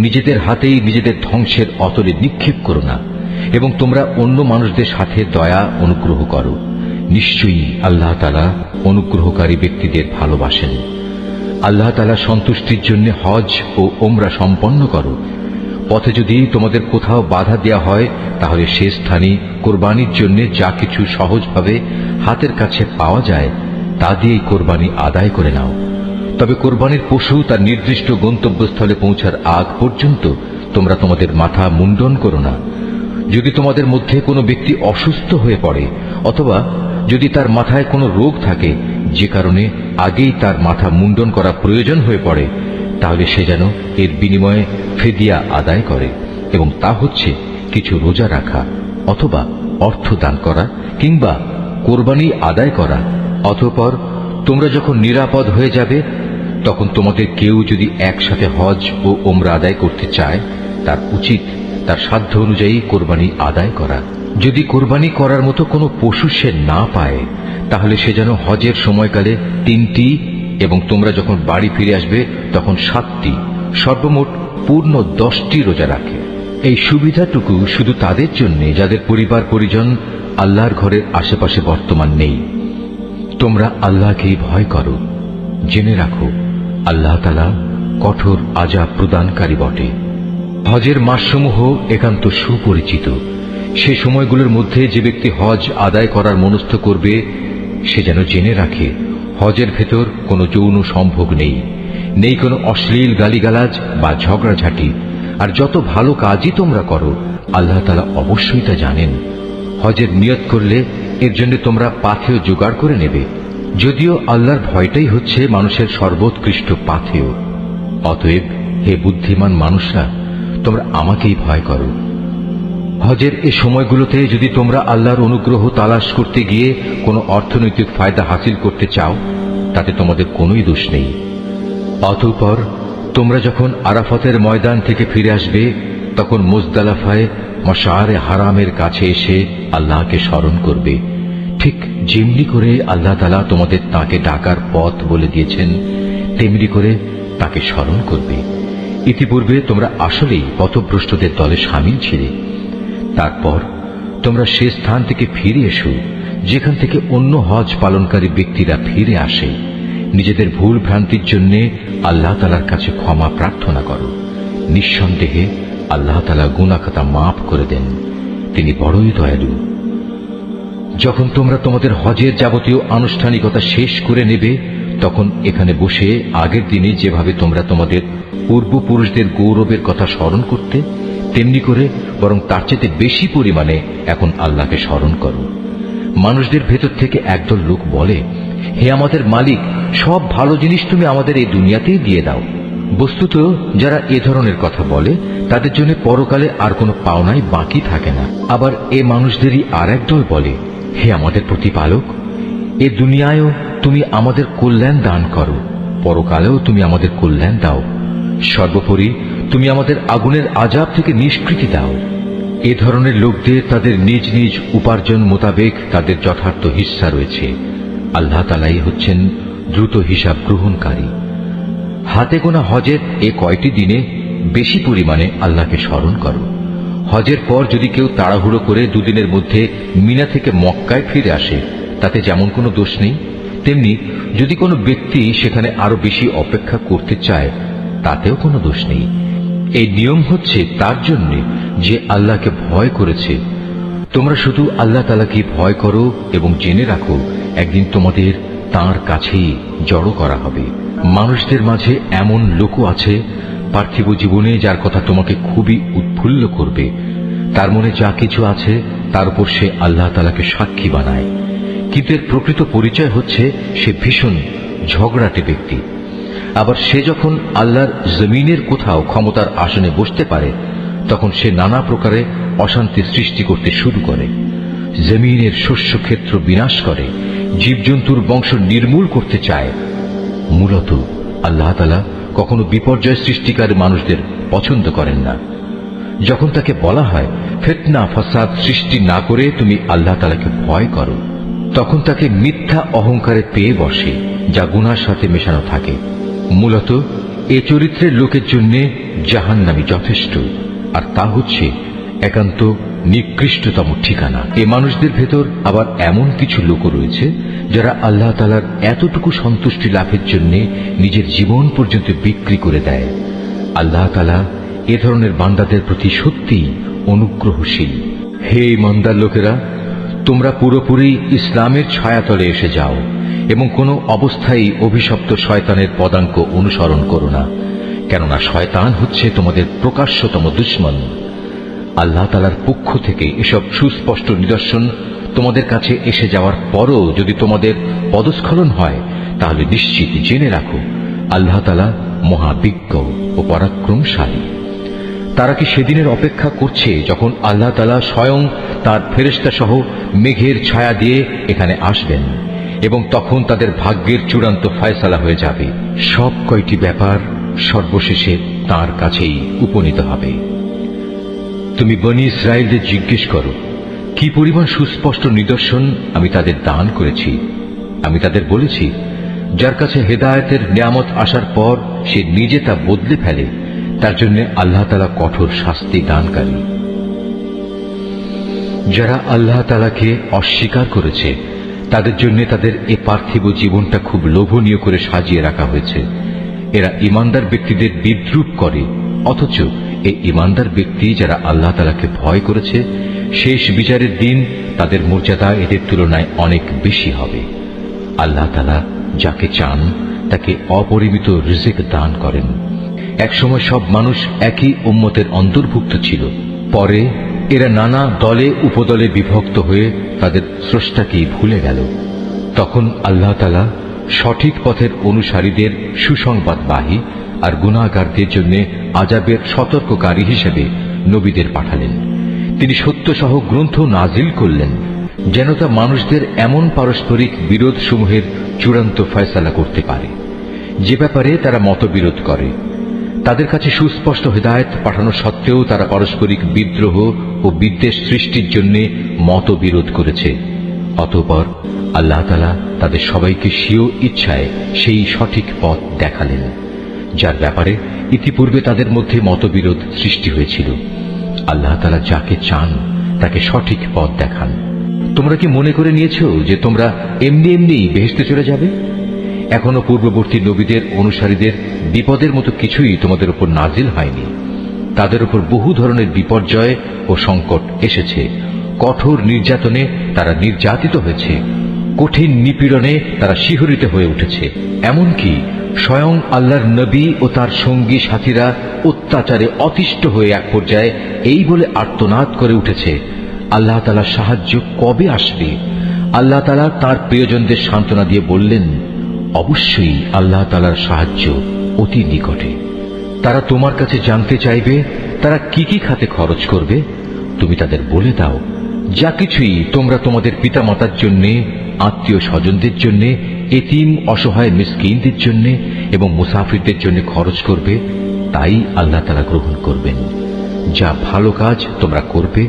নিজেদের হাতেই নিজেদের ধ্বংসের অতলে নিক্ষেপ করো না, এবং তোমরা অন্য মানুষদের সাথে দয়া অনুগ্রহ করো। নিশ্চয়ই আল্লাহ তাআলা অনুগ্রহকারী ব্যক্তিদের ভালোবাসেন। আল্লাহ তাআলা সন্তুষ্টির জন্য হজ ও ওমরা সম্পন্ন করো। পথে যদি তোমাদের কোথাও বাধা দেয়া হয় তাহলে সে স্থানে কোরবানির জন্য যা কিছু সহজভাবে হাতের কাছে পাওয়া যায় তা দিয়েই কোরবানি আদায় করে নাও। তবে কোরবানির পশু তার নির্দিষ্ট গন্তব্যস্থলে পৌঁছার আগ পর্যন্ত তোমরা তোমাদের মাথা মুন্ডন করো না। যদি তোমাদের মধ্যে কোনো ব্যক্তি অসুস্থ হয়ে পড়ে অথবা যদি তার মাথায় কোনো রোগ থাকে যে কারণে আগেই তার মাথা মুন্ডন করা প্রয়োজন হয়ে পড়ে, তাহলে সে যেন এর বিনিময়ে ফিদিয়া আদায় করে, এবং তা হচ্ছে কিছু রোজা রাখা অথবা অর্থ দান করা কিংবা কোরবানি আদায় করা। অতঃপর তোমরা যখন নিরাপদ হয়ে যাবে তখন তোমাদের কেউ যদি একসাথে হজ ও ওমরা আদায় করতে চায়, তার উচিত তার সাধ্য অনুযায়ী কোরবানি আদায় করা। যদি কোরবানি করার মতো কোনো পশু সে না পায়, তাহলে সে যেন হজের সময়কালে 3টি এবং তোমরা যখন বাড়ি ফিরে আসবে তখন 7টি, সর্বমোট পূর্ণ 10টি রোজা রাখে। এই সুবিধাটুকু শুধু তাদের জন্য যাদের পরিবার পরিজন আল্লাহর ঘরের আশেপাশে বর্তমান নেই। তোমরা আল্লাহকেই ভয় করো, জেনে রাখো আল্লাহ তাআলা কঠোর আযাব প্রদানকারী বটে। হজের মাসসমূহ একান্ত সুপরিচিত। সে সময়গুলোর মধ্যে যে ব্যক্তি হজ আদায় করার মনস্থ করবে, সে যেন জেনে রাখে হজের ভেতর কোনো যৌন সম্ভোগ নেই, নেই কোনো অশ্লীল গালিগালাজ বা ঝগড়াঝাটি। আর যত ভালো কাজই তোমরা করো, আল্লাহ তাআলা অবশ্যই তা জানেন। হজের নিয়ত করলে এর জন্য তোমরা পাথেয় জোগাড় করে নেবে, যদিও আল্লাহর ভয়টাই হচ্ছে মানুষের সর্বোৎকৃষ্ট পাথেয়। অতএব হে বুদ্ধিমান মানুষরা, তোমরা আমাকেই ভয় করো। হজের এই সময়গুলোতে যদি তোমরা আল্লাহর অনুগ্রহ তালাশ করতে গিয়ে কোনো অর্থনৈতিক ফায়দা হাসিল করতে চাও, তাতে তোমাদের কোনোই দোষ নেই। অতঃপর তোমরা যখন আরাফাতের ময়দান থেকে ফিরে আসবে, তখন মুজদালিফায় মশআরে হারামের কাছে এসে আল্লাহকে স্মরণ করবে, ঠিক যেমনি করে আল্লাহ তাআলা তোমাদের তাকে ডাকার পথ বলে দিয়েছেন, তেমনি করে তাকে স্মরণ করবে। ইতিপূর্বে তোমরা আসলেই পথভ্রষ্টদের দলে শামিল ছিলে। তারপর তোমরা সে স্থান থেকে ফিরে এসো যেখান থেকে অন্য হজ পালনকারী ব্যক্তিরা ফিরে আসে। নিজেদের ভুল ভ্রান্তির জন্য আল্লাহ তাআলার কাছে ক্ষমা প্রার্থনা করো। নিঃসন্দেহে আল্লাহ তাআলা গুনাহ খাতা মাফ করে দেন, তিনি বড়ই দয়ালু। যখন তোমরা তোমাদের হজের যাবতীয় আনুষ্ঠানিকতা শেষ করে নেবে, তখন এখানে বসে আগের দিনে যেভাবে তোমরা তোমাদের পূর্বপুরুষদের গৌরবের কথা স্মরণ করতে, তেমনি করে বরং তার চেয়ে বেশি পরিমাণে এখন আল্লাহকে স্মরণ করো। মানুষদের ভেতর থেকে একদল লোক বলে, হে আমাদের মালিক, সব ভালো জিনিস তুমি আমাদের এই দুনিয়াতেই দিয়ে দাও। বস্তুত যারা এ ধরনের কথা বলে, তাদের জন্য পরকালে আর কোনো পাওনাই বাকি থাকে না। আবার এ মানুষদেরই আর একদল বলে, হে আমাদের প্রতিপালক, এ দুনিয়ায়ও তুমি আমাদের কল্যাণ দান করো, পরকালেও তুমি আমাদের কল্যাণ দাও, সর্বোপরি তুমি আমাদের আগুনের আযাব থেকে নিষ্কৃতি দাও। এ ধরনের লোকদের তাদের নিজ নিজ উপার্জন মোতাবেক তাদের যথার্থ হিস্সা রয়েছে। আল্লাহ তাআলাই হচ্ছেন দ্রুত হিসাব গ্রহণকারী। হাতে গোনা হজের এ কয়টি দিনে বেশি পরিমাণে আল্লাহকে স্মরণ করো। হজের পর যদি কেউ তাড়াহুড়ো করে দুদিনের মধ্যে মিনা থেকে মক্কায় ফিরে আসে, তাতে যেমন কোনো দোষ নেই, তেমনি যদি কোনো ব্যক্তি সেখানে আরো বেশি অপেক্ষা করতে চায়, তাতেও কোনো দোষ নেই। এই নিয়ম হচ্ছে তার জন্য যে আল্লাহকে ভয় করেছে। তোমরা শুধু আল্লাহ তাআলাকে ভয় করো এবং জেনে রাখো একদিন তোমাদের তাঁর কাছেই জড়ো করা হবে। মানুষদের মাঝে এমন লোকও আছে পার্থিব জীবনে যার কথা তোমাকে খুবই উৎফুল্ল করবে। তার মনে যা কিছু আছে তার উপর সে আল্লাহ তাআলাকে সাক্ষী বানায়, কিন্তু এর প্রকৃত পরিচয় হচ্ছে সে ভীষণ ঝগড়াটে ব্যক্তি। আবার সে যখন আল্লাহর জমিনের কোথাও ক্ষমতার আসনে বসতে পারে, তখন সে নানা প্রকারে অশান্তি সৃষ্টি করতে শুরু করে, জমিনের শস্য ক্ষেত্র বিনাশ করে, জীবজন্তুর বংশ নির্মূল করতে চায়। মূলত আল্লাহ তাআলা কখনো বিপর্যয় সৃষ্টিকারী মানুষদের পছন্দ করেন না। যখন তাকে বলা হয় ফিতনা ফাসাদ সৃষ্টি না করে তুমি আল্লাহ তাআলাকে ভয় করো, তখন তাকে মিথ্যা অহংকারে পেয়ে বসে, যা গুনার সাথে মেশানো থাকে। মূলত এ চরিত্রের লোকের জন্য জাহান্নামী যথেষ্ট, আর তা হচ্ছে একান্ত নিকৃষ্টতম ঠিকানা। এ মানুষদের ভেতর আবার এমন কিছু লোক রয়েছে যারা আল্লাহ তাআলার এতটুকু সন্তুষ্টি লাভের জন্য নিজের জীবন পর্যন্ত বিক্রি করে দেয়। আল্লাহ তাআলা এ ধরনের বান্দাদের প্রতি সত্যিই অনুগ্রহশীল। হে ইমানদার লোকেরা, তোমরা পুরোপুরি ইসলামের ছায়াতলে এসে যাও এবং কোনো অবস্থায় অভিশপ্ত শয়তানের পদাঙ্ক অনুসরণ করো না, কেননা শয়তান হচ্ছে তোমাদের প্রকাশ্যতম দুশমন। আল্লাহ তাআলার পক্ষ থেকে এসব সুস্পষ্ট নিদর্শন তোমাদের কাছে এসে যাওয়ার পরও যদি তোমাদের পদস্খলন হয়, তাহলে নিশ্চিত জেনে রাখো আল্লাহ তাআলা মহাবিজ্ঞ ও পরাক্রমশালী। তারা কি সেদিনের অপেক্ষা করছে যখন আল্লাহ তাআলা স্বয়ং তার ফেরেশতা সহ মেঘের ছায়া দিয়ে এখানে আসবেন এবং তখন তাদের ভাগ্যের চূড়ান্ত ফয়সালা হয়ে যাবে। সব কয়টি ব্যাপার সর্বশেষে তাঁর কাছেই উপনীত হবে। তুমি বনী ইসরায়েলদের জিজ্ঞেস করো, কি পরিমাণ সুস্পষ্ট নিদর্শন আমি তাদের দান করেছি। আমি তাদের বলেছি, যার কাছে হেদায়েতের নিয়ামত আসার পর সে নিজে তা বদলে ফেলে, তার জন্য আল্লাহ তাআলা কঠোর শাস্তি দানকারী। যারা আল্লাহ তাআলাকে অস্বীকার করেছে তাদের জন্য তাদের এ পার্থিব জীবনটা খুব লোভনীয় করে সাজিয়ে রাখা হয়েছে। এরা ঈমানদার ব্যক্তিদের বিদ্রূপ করে, অথচ এই ঈমানদার ব্যক্তি যারা আল্লাহ তাআলাকে ভয় করেছে, শেষ বিচারের দিন তাদের মর্যাদা এদের তুলনায় অনেক বেশি হবে। আল্লাহ তাআলা যাকে চান তাকে অপরিমিত রিজিক দান করেন। একসময় সব মানুষ একই উম্মতের অন্তর্ভুক্ত ছিল, পরে এরা নানা দলে উপদলে বিভক্ত হয়ে তাদের স্রষ্টাকেই ভুলে গেল। তখন আল্লাহ তাআলা সঠিক পথের অনুসারীদের সুসংবাদবাহী আর গুনাহগারদের জন্য আযাবের সতর্ককারী হিসেবে নবীদের পাঠালেন। তিনি সত্যসহ গ্রন্থ নাজিল করলেন, যেন তা মানুষদের এমন পারস্পরিক বিরোধ সমূহের চূড়ান্ত ফয়সালা করতে পারে যে ব্যাপারে তারা মতবিরোধ করে। তাদের কাছে সুস্পষ্ট হিদায়াত পাঠানো সত্ত্বেও তারা পারস্পরিক বিদ্রোহ ও বিদ্বেষ সৃষ্টির জন্য মতবিরোধ করেছে। অতঃপর আল্লাহ তাআলা তাদের সবাইকে স্বীয় ইচ্ছায় সেই সঠিক পথ দেখালেন, যার ব্যাপারে ইতিপূর্বে তাদের মধ্যে মতবিরোধ সৃষ্টি হয়েছিল। আল্লাহ তাআলা যাকে চান তাকে সঠিক পথ দেখান। তোমরা কি মনে করে নিয়েছো যে তোমরা এমনি এমনি বেহেশতে চলে যাবে? এখনো পূর্ববর্তী নবীদের অনুসারীদের বিপদের মতো কিছুই তোমাদের উপর নাজিল হয়নি। তাদের উপর বহু ধরনের বিপর্যয় ও সংকট এসেছে। কঠোর নির্যাতনে তারা নির্যাতিত হয়েছে, কঠিন নিপীড়নে তারা শিহরিত হয়ে উঠেছে। এমনকি স্বয়ং আল্লাহর নবী ও তার সঙ্গী সাথীরা অত্যাচারে অতিষ্ঠ হয়ে এক পর্যায়ে এই বলে আর্তনাদ করে উঠেছে, আল্লাহ তাআলার সাহায্য কবে আসবে? আল্লাহ তাআলা তাঁর প্রিয়জনদের সান্ত্বনা দিয়ে বললেন, অবশ্যই আল্লাহ তাআলার সাহায্য অতি নিকটে। তারা তোমার কাছে জানতে চাইবে তারা কি কি খাতে খরচ করবে। তুমি তাদের বলে দাও, যা কিছুই তোমরা তোমাদের পিতামাতার জন্য, আত্মীয় স্বজনদের জন্য, এতিম অসহায় মিসকিনদের জন্য এবং মুসাফিরদের জন্য খরচ করবে, তাই আল্লাহ তাআলা গ্রহণ করবেন। যা ভালো কাজ তোমরা করবে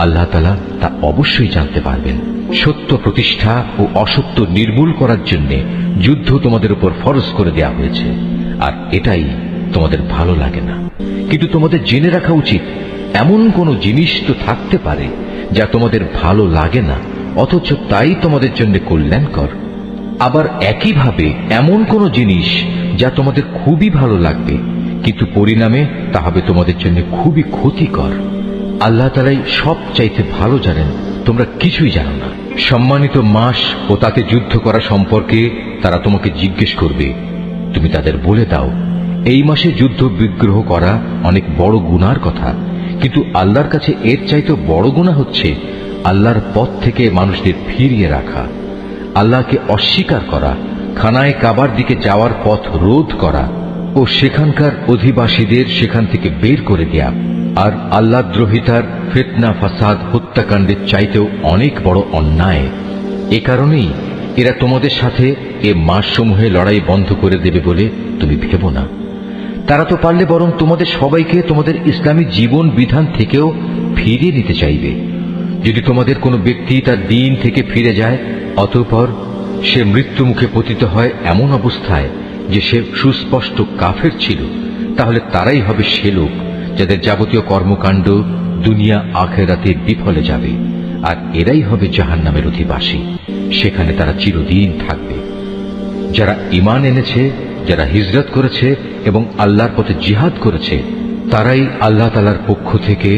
আল্লাহ তাআলা তা অবশ্যই জানতে পারবেন। সত্য প্রতিষ্ঠা ও অসত্য নির্মূল করার জন্য যুদ্ধ তোমাদের উপর ফরজ করে দেওয়া হয়েছে, আর এটাই তোমাদের ভালো লাগে না। কিন্তু তোমাদের জেনে রাখা উচিত, এমন কোন জিনিস তো থাকতে পারে যা তোমাদের ভালো লাগে না, অথচ তাই তোমাদের জন্য কল্যাণকর। আবার একইভাবে এমন কোন জিনিস যা তোমাদের খুবই ভালো লাগবে, কিন্তু পরিণামে তা হবে তোমাদের জন্য খুবই ক্ষতিকর। আল্লাহ তাআলাই সব চাইতে ভালো জানেন, তোমরা কিছুই জানো না। সম্মানিত মাস ও তাতে যুদ্ধ করা সম্পর্কে তারা তোমাকে জিজ্ঞেস করবে। তুমি তাদের বলে দাও, এই মাসে যুদ্ধ বিগ্রহ করা অনেক বড় গুনার কথা, কিন্তু আল্লাহর কাছে এর চাইতে বড় গুনাহ হচ্ছে আল্লাহর পথ থেকে মানুষদের ফিরিয়ে রাখা, আল্লাহকে অস্বীকার করা, খানায়ে কাবার দিকে যাওয়ার পথ রোধ করা ও সেখানকার অধিবাসীদের সেখান থেকে বের করে দেয়া। আর আল্লাহ দ্রোহিতার ফিতনা, ফাসাদ, হত্যাকাণ্ডের চাইতেও অনেক বড় অন্যায়। এ কারণেই এরা তোমাদের সাথে এ মাসসমূহে লড়াই বন্ধ করে দেবে বলে তুমি ভেবো না। তারা তো পারলে বরং তোমাদের সবাইকে তোমাদের ইসলামী জীবন বিধান থেকেও ফিরিয়ে নিতে চাইবে। যদি তোমাদের কোনো ব্যক্তি তার দিন থেকে ফিরে যায়, অতঃপর সে মৃত্যু মুখে পতিত হয় এমন অবস্থায় যে সে সুস্পষ্ট কাফের ছিল, তাহলে তারাই হবে সে লোক যাদের যাবতীয় কর্মকাণ্ড দুনিয়া আখিরাতে বিফলে যাবে, আর এরাই হবে জাহান্নামের অধিবাসী। সেখানে তারা চিরদিন থাকবে। যারা ঈমান এনেছে, যারা হিজরত করেছে এবং আল্লাহর পথে জিহাদ করেছে, তারাই আল্লাহ তাআলার পক্ষ থেকে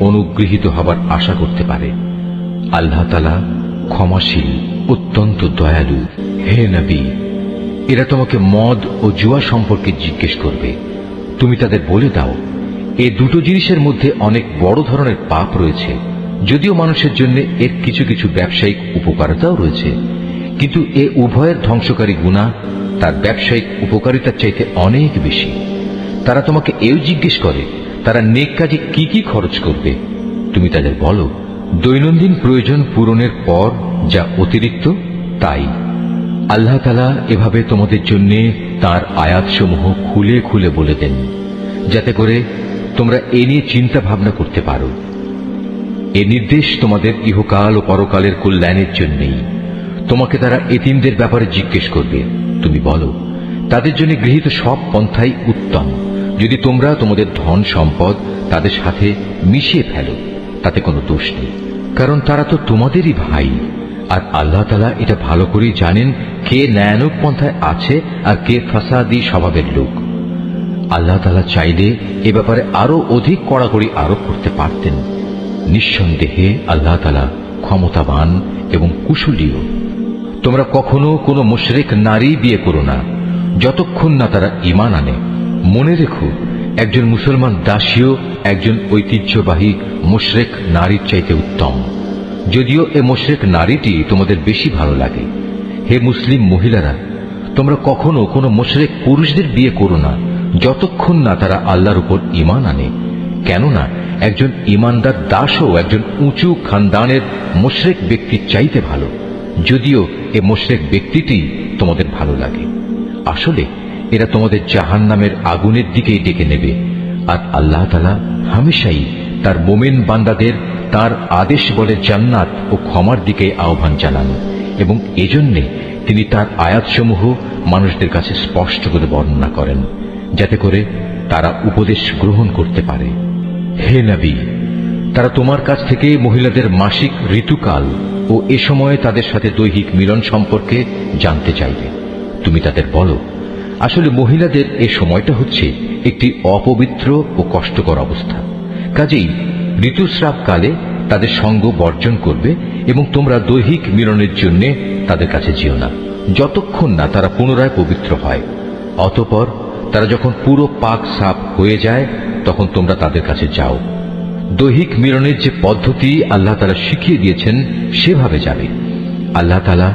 অনুগৃহীত হবার আশা করতে পারে। আল্লাহ তাআলা ক্ষমাশীল, অত্যন্ত দয়ালু। হে নবী, এরা তোমাকে মদ ও জুয়া সম্পর্কে জিজ্ঞেস করবে। তুমি তাদের বলে দাও, এই দুটো জিনিসের মধ্যে অনেক বড় ধরনের পাপ রয়েছে। যদিও মানুষের জন্য এর কিছু কিছু ব্যবসায়িক উপকারিতাও রয়েছে, কিন্তু এ উভয়ের ধ্বংসকারী গুনাহ তার ব্যবসায়িক উপকারিতার চাইতে অনেক বেশি। তারা তোমাকে এও জিজ্ঞেস করে তারা নেক কাজে কি কি খরচ করবে। তুমি তাদের বলো, দৈনন্দিন প্রয়োজন পূরণের পর যা অতিরিক্ত তাই, আল্লাহ তাআলা এভাবে তোমাদের জন্য তার আয়াতসমূহ খুলে খুলে বলে দেন, যাতে করে তোমরা এ নিয়ে চিন্তা ভাবনা করতে পারো। এ নির্দেশ তোমাদের ইহকাল ও পরকালের কল্যাণের জন্যই। তোমাকে তারা এতিমদের ব্যাপারে জিজ্ঞেস করবে, তুমি বলো, তাদের জন্য গৃহীত সব পন্থাই উত্তম। যদি তোমরা তোমাদের ধন সম্পদ তাদের সাথে মিশিয়ে ফেলো, তাতে কোনো দোষ নেই, কারণ তারা তো তোমাদেরই ভাই। আর আল্লাহ তাআলা এটা ভালো করেই জানেন কে ন্যায়ানুগ পন্থায় আছে আর কে ফাসাদি স্বভাবের লোক। আল্লাহ তাআলা চাইলে এ ব্যাপারে আরো অধিক কড়াকড়ি আরোপ করতে পারতেন। নিঃসন্দেহে আল্লাহ তাআলা ক্ষমতাবান এবং কুশলীও। তোমরা কখনো কোনো মুশরিক নারী বিয়ে করো না, যতক্ষণ না তারা ঈমান আনে। মনে রেখো, একজন মুসলমান দাসীও একজন ঐতিহ্যবাহী মুশরিক নারীর চাইতে উত্তম, যদিও এ মুশরিক নারীটি তোমাদের বেশি ভালো লাগে। হে মুসলিম মহিলারা, তোমরা কখনো কোনো মুশরিক পুরুষদের বিয়ে করো না, যতক্ষণ না তারা আল্লাহর উপর ঈমান আনে। কেননা একজন ঈমানদার দাসও একজন উঁচু খানদানের মুশরিক ব্যক্তির চাইতে ভালো, যদিও এ মুশরিক ব্যক্তিটি তোমাদের ভালো লাগে। আসলে এরা তোমাদের জাহান্নামের আগুনের দিকেই ডেকে নেবে। আর আল্লাহ তাআলা হামেশাই তার মুমিন বান্দাদের তার আদেশ বলে জান্নাত ও ক্ষমার দিকে আহ্বান জানান, এবং এজন্যে তিনি তার আয়াতসমূহ মানুষদের কাছে স্পষ্ট করে বর্ণনা করেন, যাতে করে তারা উপদেশ গ্রহণ করতে পারে। হে নবী, তারা তোমার কাছ থেকে মহিলাদের মাসিক ঋতুকাল ও এ সময়ে তাদের সাথে দৈহিক মিলন সম্পর্কে জানতে চাইবে। তুমি তাদের বলো, আসলে মহিলাদের এ সময়টা হচ্ছে একটি অপবিত্র ও কষ্টকর অবস্থা। কাজেই ঋতুস্রাবকালে তাদের সঙ্গ বর্জন করবে এবং তোমরা দৈহিক মিলনের জন্য তাদের কাছে যেও না, যতক্ষণ না তারা পুনরায় পবিত্র হয়। অতঃপর তারা যখন পুরো পাক সাফ হয়ে যায়, তখন তোমরা তাদের কাছে যাও। দৈহিক মিলনের যে পদ্ধতি আল্লাহ তাআলা শিখিয়ে দিয়েছেন সেভাবে যাবে। আল্লাহ তাআলা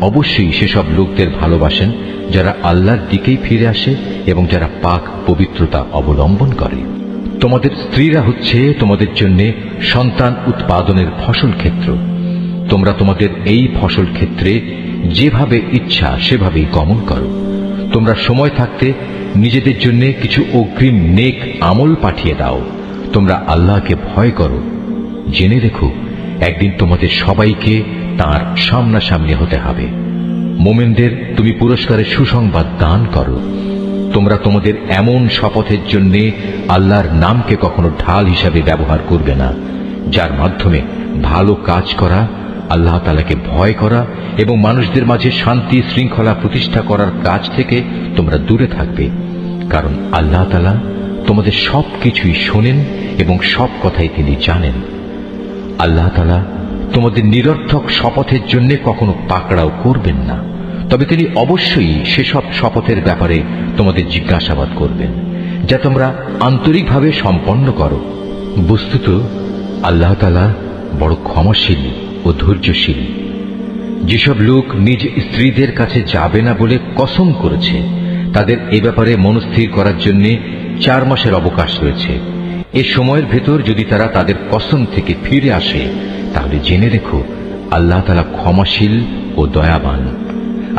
অবশ্যই সেসব লোকদের ভালোবাসেন যারা আল্লাহর দিকেই ফিরে আসে এবং যারা পাক পবিত্রতা অবলম্বন করে। তোমাদের স্ত্রীরা হচ্ছে তোমাদের জন্য সন্তান উৎপাদনের ফসল ক্ষেত্র। তোমরা তোমাদের এই ফসল ক্ষেত্রে যেভাবে ইচ্ছা সেভাবেই গমন করো। তোমরা সময় থাকতে নিজেদের জন্য কিছু অগ্রিম নেক আমল পাঠিয়ে দাও। তোমরা আল্লাহকে ভয় করো। জেনে রেখো, একদিন তোমাদের সবাইকে তার সামনাসামনি হতে হবে। মোমেনদের তুমি পুরস্কারের সুসংবাদ দান করো। তোমরা তোমাদের এমন শপথের জন্য আল্লাহর নামকে কখনো ঢাল হিসাবে ব্যবহার করবে না, যার মাধ্যমে ভালো কাজ করা, আল্লাহ তাআলাকে ভয় করা এবং মানুষদের মাঝে শান্তি শৃঙ্খলা প্রতিষ্ঠা করার কাজ থেকে তোমরা দূরে থাকবে। কারণ আল্লাহ তাআলা তোমাদের সবকিছুই শোনেন এবং সব কথাই তিনি জানেন। আল্লাহ তাআলা তোমাদের নিরর্থক শপথের জন্য কখনো পাকড়াও করবেন না, তবে তিনি অবশ্যই সেসব শপথের ব্যাপারে তোমাদের জিজ্ঞাসাবাদ করবেন, যা তোমরা আন্তরিকভাবে সম্পন্ন করো। বস্তুত আল্লাহ তাআলা বড় ক্ষমাশীল ও ধৈর্যশীল। যেসব লোক নিজ স্ত্রীদের কাছে যাবে না বলে কসম করেছে, তাদের এ ব্যাপারে মনস্থির করার জন্য 4 মাসের অবকাশ রয়েছে। এ সময়ের ভেতর যদি তারা তাদের কসম থেকে ফিরে আসে, তাহলে জেনে রেখো আল্লাহ তাআলা ক্ষমাশীল ও দয়াবান।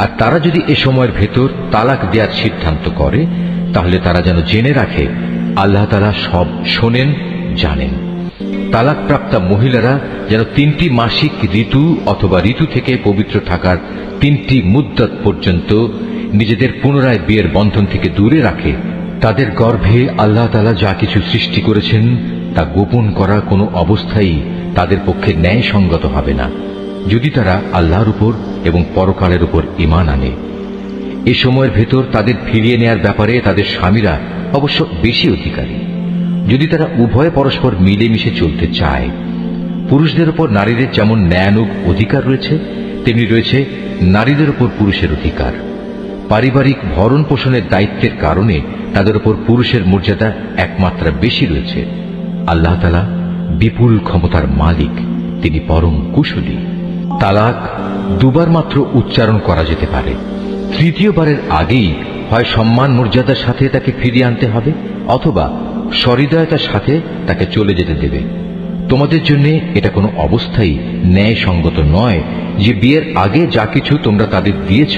আর তারা যদি এ সময়ের ভেতর তালাক দেওয়ার সিদ্ধান্ত করে, তাহলে তারা যেন জেনে রাখে আল্লাহ তাআলা সব শোনেন, জানেন। তালাকপ্রাপ্তা মহিলারা যেন 3টি মাসিক ঋতু অথবা ঋতু থেকে পবিত্র থাকার 3টি মুদ্দত পর্যন্ত নিজেদের পুনরায় বিয়ের বন্ধন থেকে দূরে রাখে। তাদের গর্ভে আল্লাহ তাআলা যা কিছু সৃষ্টি করেছেন তা গোপন করা কোনো অবস্থায় তাদের পক্ষে ন্যায়সঙ্গত হবে না, যদি তারা আল্লাহর উপর এবং পরকালের উপর ঈমান আনে। এ সময়ের ভেতর তাদের ফিরিয়ে নেয়ার ব্যাপারে তাদের স্বামীরা অবশ্য বেশি অধিকারী, যদি তারা উভয়ে পরস্পর মিলেমিশে চলতে চায়। পুরুষদের উপর নারীদের যেমন ন্যায়ানুগ অধিকার রয়েছে, তেমনি রয়েছে নারীদের উপর পুরুষের অধিকার। পারিবারিক ভরণ পোষণের দায়িত্বের কারণে তাদের উপর পুরুষের মর্যাদা একমাত্রা বেশি রয়েছে। আল্লাহ তাআলা বিপুল ক্ষমতার মালিক, তিনি পরম কুশলী। তালাক 2 বার মাত্র উচ্চারণ করা যেতে পারে। 3য়বারের আগেই হয় সম্মান মর্যাদার সাথে তাকে ফিরিয়ে আনতে হবে, অথবা সহৃদয়তার সাথে তাকে চলে যেতে দেবে। তোমাদের জন্য এটা কোনো অবস্থায় ন্যায়সঙ্গত নয় যে বিয়ের আগে যা কিছু তোমরা তাদের দিয়েছ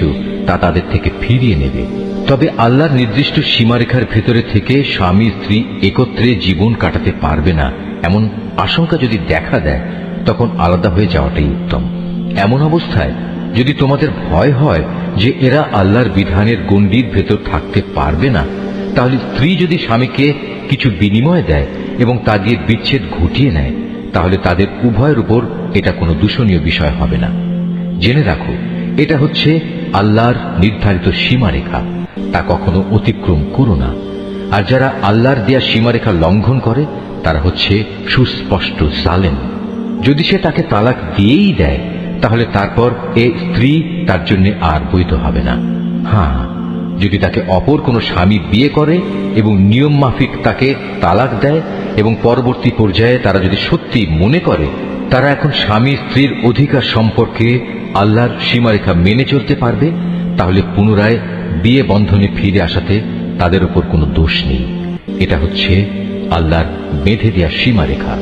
তা তাদের থেকে ফিরিয়ে নেবে। তবে আল্লাহর নির্দিষ্ট সীমারেখার ভেতরে থেকে স্বামী স্ত্রী একত্রে জীবন কাটাতে পারবে না এমন আশঙ্কা যদি দেখা দেয়, তখন আলাদা হয়ে যাওয়াটাই উত্তম। এমন অবস্থায় যদি তোমাদের ভয় হয় যে এরা আল্লাহর বিধানের গণ্ডির ভেতর থাকতে পারবে না, তাহলে স্ত্রী যদি স্বামীকে কিছু বিনিময় দেয় এবং তা দিয়ে বিচ্ছেদ ঘটিয়ে নেয়, তাহলে তাদের উভয়ের উপর এটা কোনো দূষণীয় বিষয় হবে না। জেনে রাখো, এটা হচ্ছে আল্লাহর নির্ধারিত সীমারেখা, তা কখনো অতিক্রম করো না। আর যারা আল্লাহর দেয়া সীমারেখা লঙ্ঘন করে তারা হচ্ছে সুস্পষ্ট জালেম। যদি সে তাকে তালাক দিয়েই দেয়, তাহলে তারপর এ স্ত্রী তার জন্য আর বৈধ হবে না। হ্যাঁ, যদি তাকে অপর কোনো স্বামী বিয়ে করে এবং নিয়ম মাফিক তাকে তালাক দেয় এবং পরবর্তী পর্যায়ে তারা যদি সত্যি মনে করে তারা এখন স্বামী স্ত্রীর অধিকার সম্পর্কে আল্লাহর সীমারেখা মেনে চলতে পারবে, তাহলে পুনরায় বিয়ে বন্ধনে ফিরে আসাতে তাদের উপর কোনো দোষ নেই। এটা হচ্ছে আল্লাহর বেঁধে দেয়া সীমারেখা।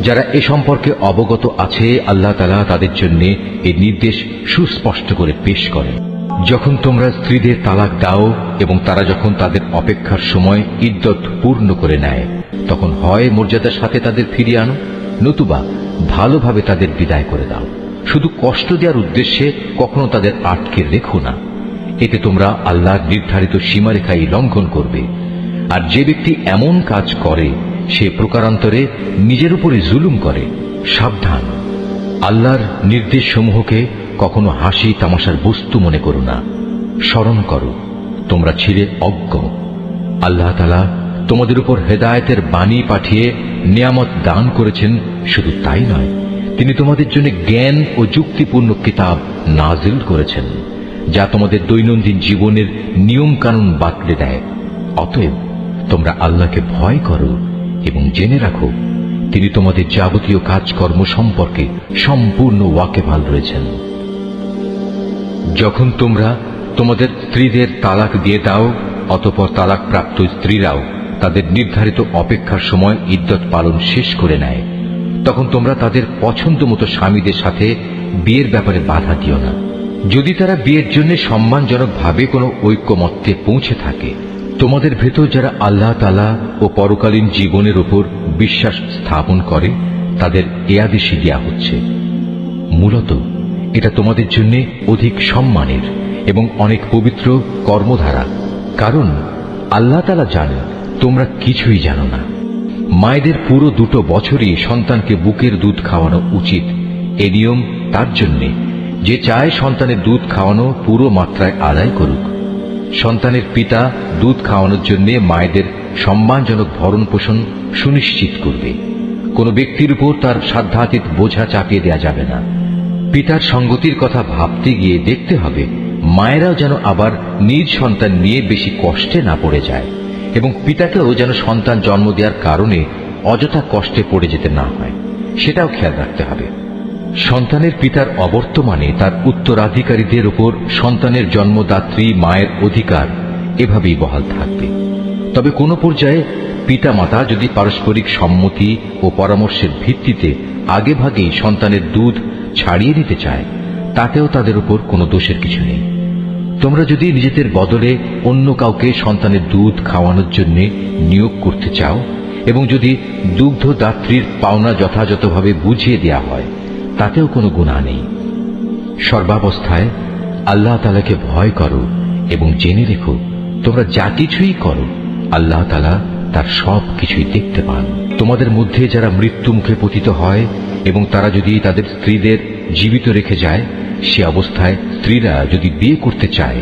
যারা এ সম্পর্কে অবগত আছে, আল্লাহ তাআলা তাদের জন্য এই নির্দেশ সুস্পষ্ট করে পেশ করেন। যখন তোমরা স্ত্রীদের তালাক দাও এবং তারা যখন তাদের অপেক্ষার সময় ইদ্যত পূর্ণ করে নেয়, তখন হয় মর্যাদার সাথে তাদের ফিরিয়ে আনো, নতুবা ভালোভাবে তাদের বিদায় করে দাও। শুধু কষ্ট দেওয়ার উদ্দেশ্যে কখনো তাদের আটকে রেখো না। এতে তোমরা আল্লাহর নির্ধারিত সীমারেখাই লঙ্ঘন করবে। আর যে ব্যক্তি এমন কাজ করে সে প্রকারান্তরে নিজের উপরে জুলুম করে। সাবধান, আল্লাহর নির্দেশ সমূহকে কখনো হাসি তামাশার বস্তু মনে করো না। স্মরণ করো, তোমরা ছিলে অজ্ঞ। আল্লাহ তাআলা তোমাদের উপর হেদায়েতের বাণী পাঠিয়ে নিয়ামত দান করেছেন। শুধু তাই নয়, তিনি তোমাদের জন্য জ্ঞান ও যুক্তিপূর্ণ কিতাব নাজিল করেছেন, যা তোমাদের দৈনন্দিন জীবনের নিয়ম কানুন বাতলে দেয়। অতএব তোমরা আল্লাহকে ভয় করো এবং জেনে রাখো, তিনি তোমাদের যাবতীয় কাজকর্ম সম্পর্কে সম্পূর্ণ ওয়াকিবহাল রয়েছেন। যখন তোমরা তোমাদের স্ত্রীদের তালাক দিয়ে দাও, অতঃপর তালাক প্রাপ্ত স্ত্রীরাও তাদের নির্ধারিত অপেক্ষার সময় ইদ্যত পালন শেষ করে নেয়, তখন তোমরা তাদের পছন্দ মতো স্বামীদের সাথে বিয়ের ব্যাপারে বাধা দিও না। যদি তারা বিয়ের জন্য সম্মানজনকভাবে কোনো ঐক্যমত্যে পৌঁছে থাকে, তোমাদের ভেতর যারা আল্লাহ তাআলা ও পরকালীন জীবনের উপর বিশ্বাস স্থাপন করে তাদের এ আদেশই দেয়া হচ্ছে। মূলত এটা তোমাদের জন্য অধিক সম্মানের এবং অনেক পবিত্র কর্মধারা, কারণ আল্লাহ তাআলা জানেন তোমরা কিছুই জানো না। মায়েদের পুরো 2 বছরই সন্তানকে বুকের দুধ খাওয়ানো উচিত। এ নিয়ম তার জন্যে যে চায় সন্তানের দুধ খাওয়ানো পুরো মাত্রায় আদায় করুক। সন্তানের পিতা দুধ খাওয়ানোর জন্য মায়েদের সম্মানজনক ভরণ পোষণ সুনিশ্চিত করবে। কোন ব্যক্তির উপর তার সাধ্যাতীত বোঝা চাপিয়ে দেওয়া যাবে না। পিতার সঙ্গতির কথা ভাবতে গিয়ে দেখতে হবে মায়েরাও যেন আবার নিজ সন্তান নিয়ে বেশি কষ্টে না পড়ে যায়, এবং পিতাকেও যেন সন্তান জন্ম দেওয়ার কারণে অযথা কষ্টে পড়ে যেতে না হয়, সেটাও খেয়াল রাখতে হবে। সন্তানের পিতার অবর্তমানে তার উত্তরাধিকারীদের উপর সন্তানের জন্মদাত্রী মায়ের অধিকার এভাবেই বহাল থাকবে। তবে কোনো পর্যায়ে পিতামাতা যদি পারস্পরিক সম্মতি ও পরামর্শের ভিত্তিতে আগেভাগেই সন্তানের দুধ ছাড়িয়ে নিতে চায়, তাতেও তাদের উপর কোনো দোষের কিছু নেই। তোমরা যদি নিজেদের বদলে অন্য কাউকে সন্তানের দুধ খাওয়ানোর জন্য নিয়োগ করতে চাও এবং যদি দুগ্ধদাত্রীর পাওনা যথাযথভাবে বুঝিয়ে দেওয়া হয়, তাতেও কোনো গুনাহ নেই। সর্বাবস্থায় আল্লাহ তাআলাকে ভয় করো এবং জেনে রেখো, তোমরা যা কিছুই করো আল্লাহ তাআলা তার সব কিছুই দেখতে পান। তোমাদের মধ্যে যারা মৃত্যু মুখে পতিত হয় এবং তারা যদি তাদের স্ত্রীদের জীবিত রেখে যায়, সে অবস্থায় স্ত্রীরা যদি বিয়ে করতে চায়,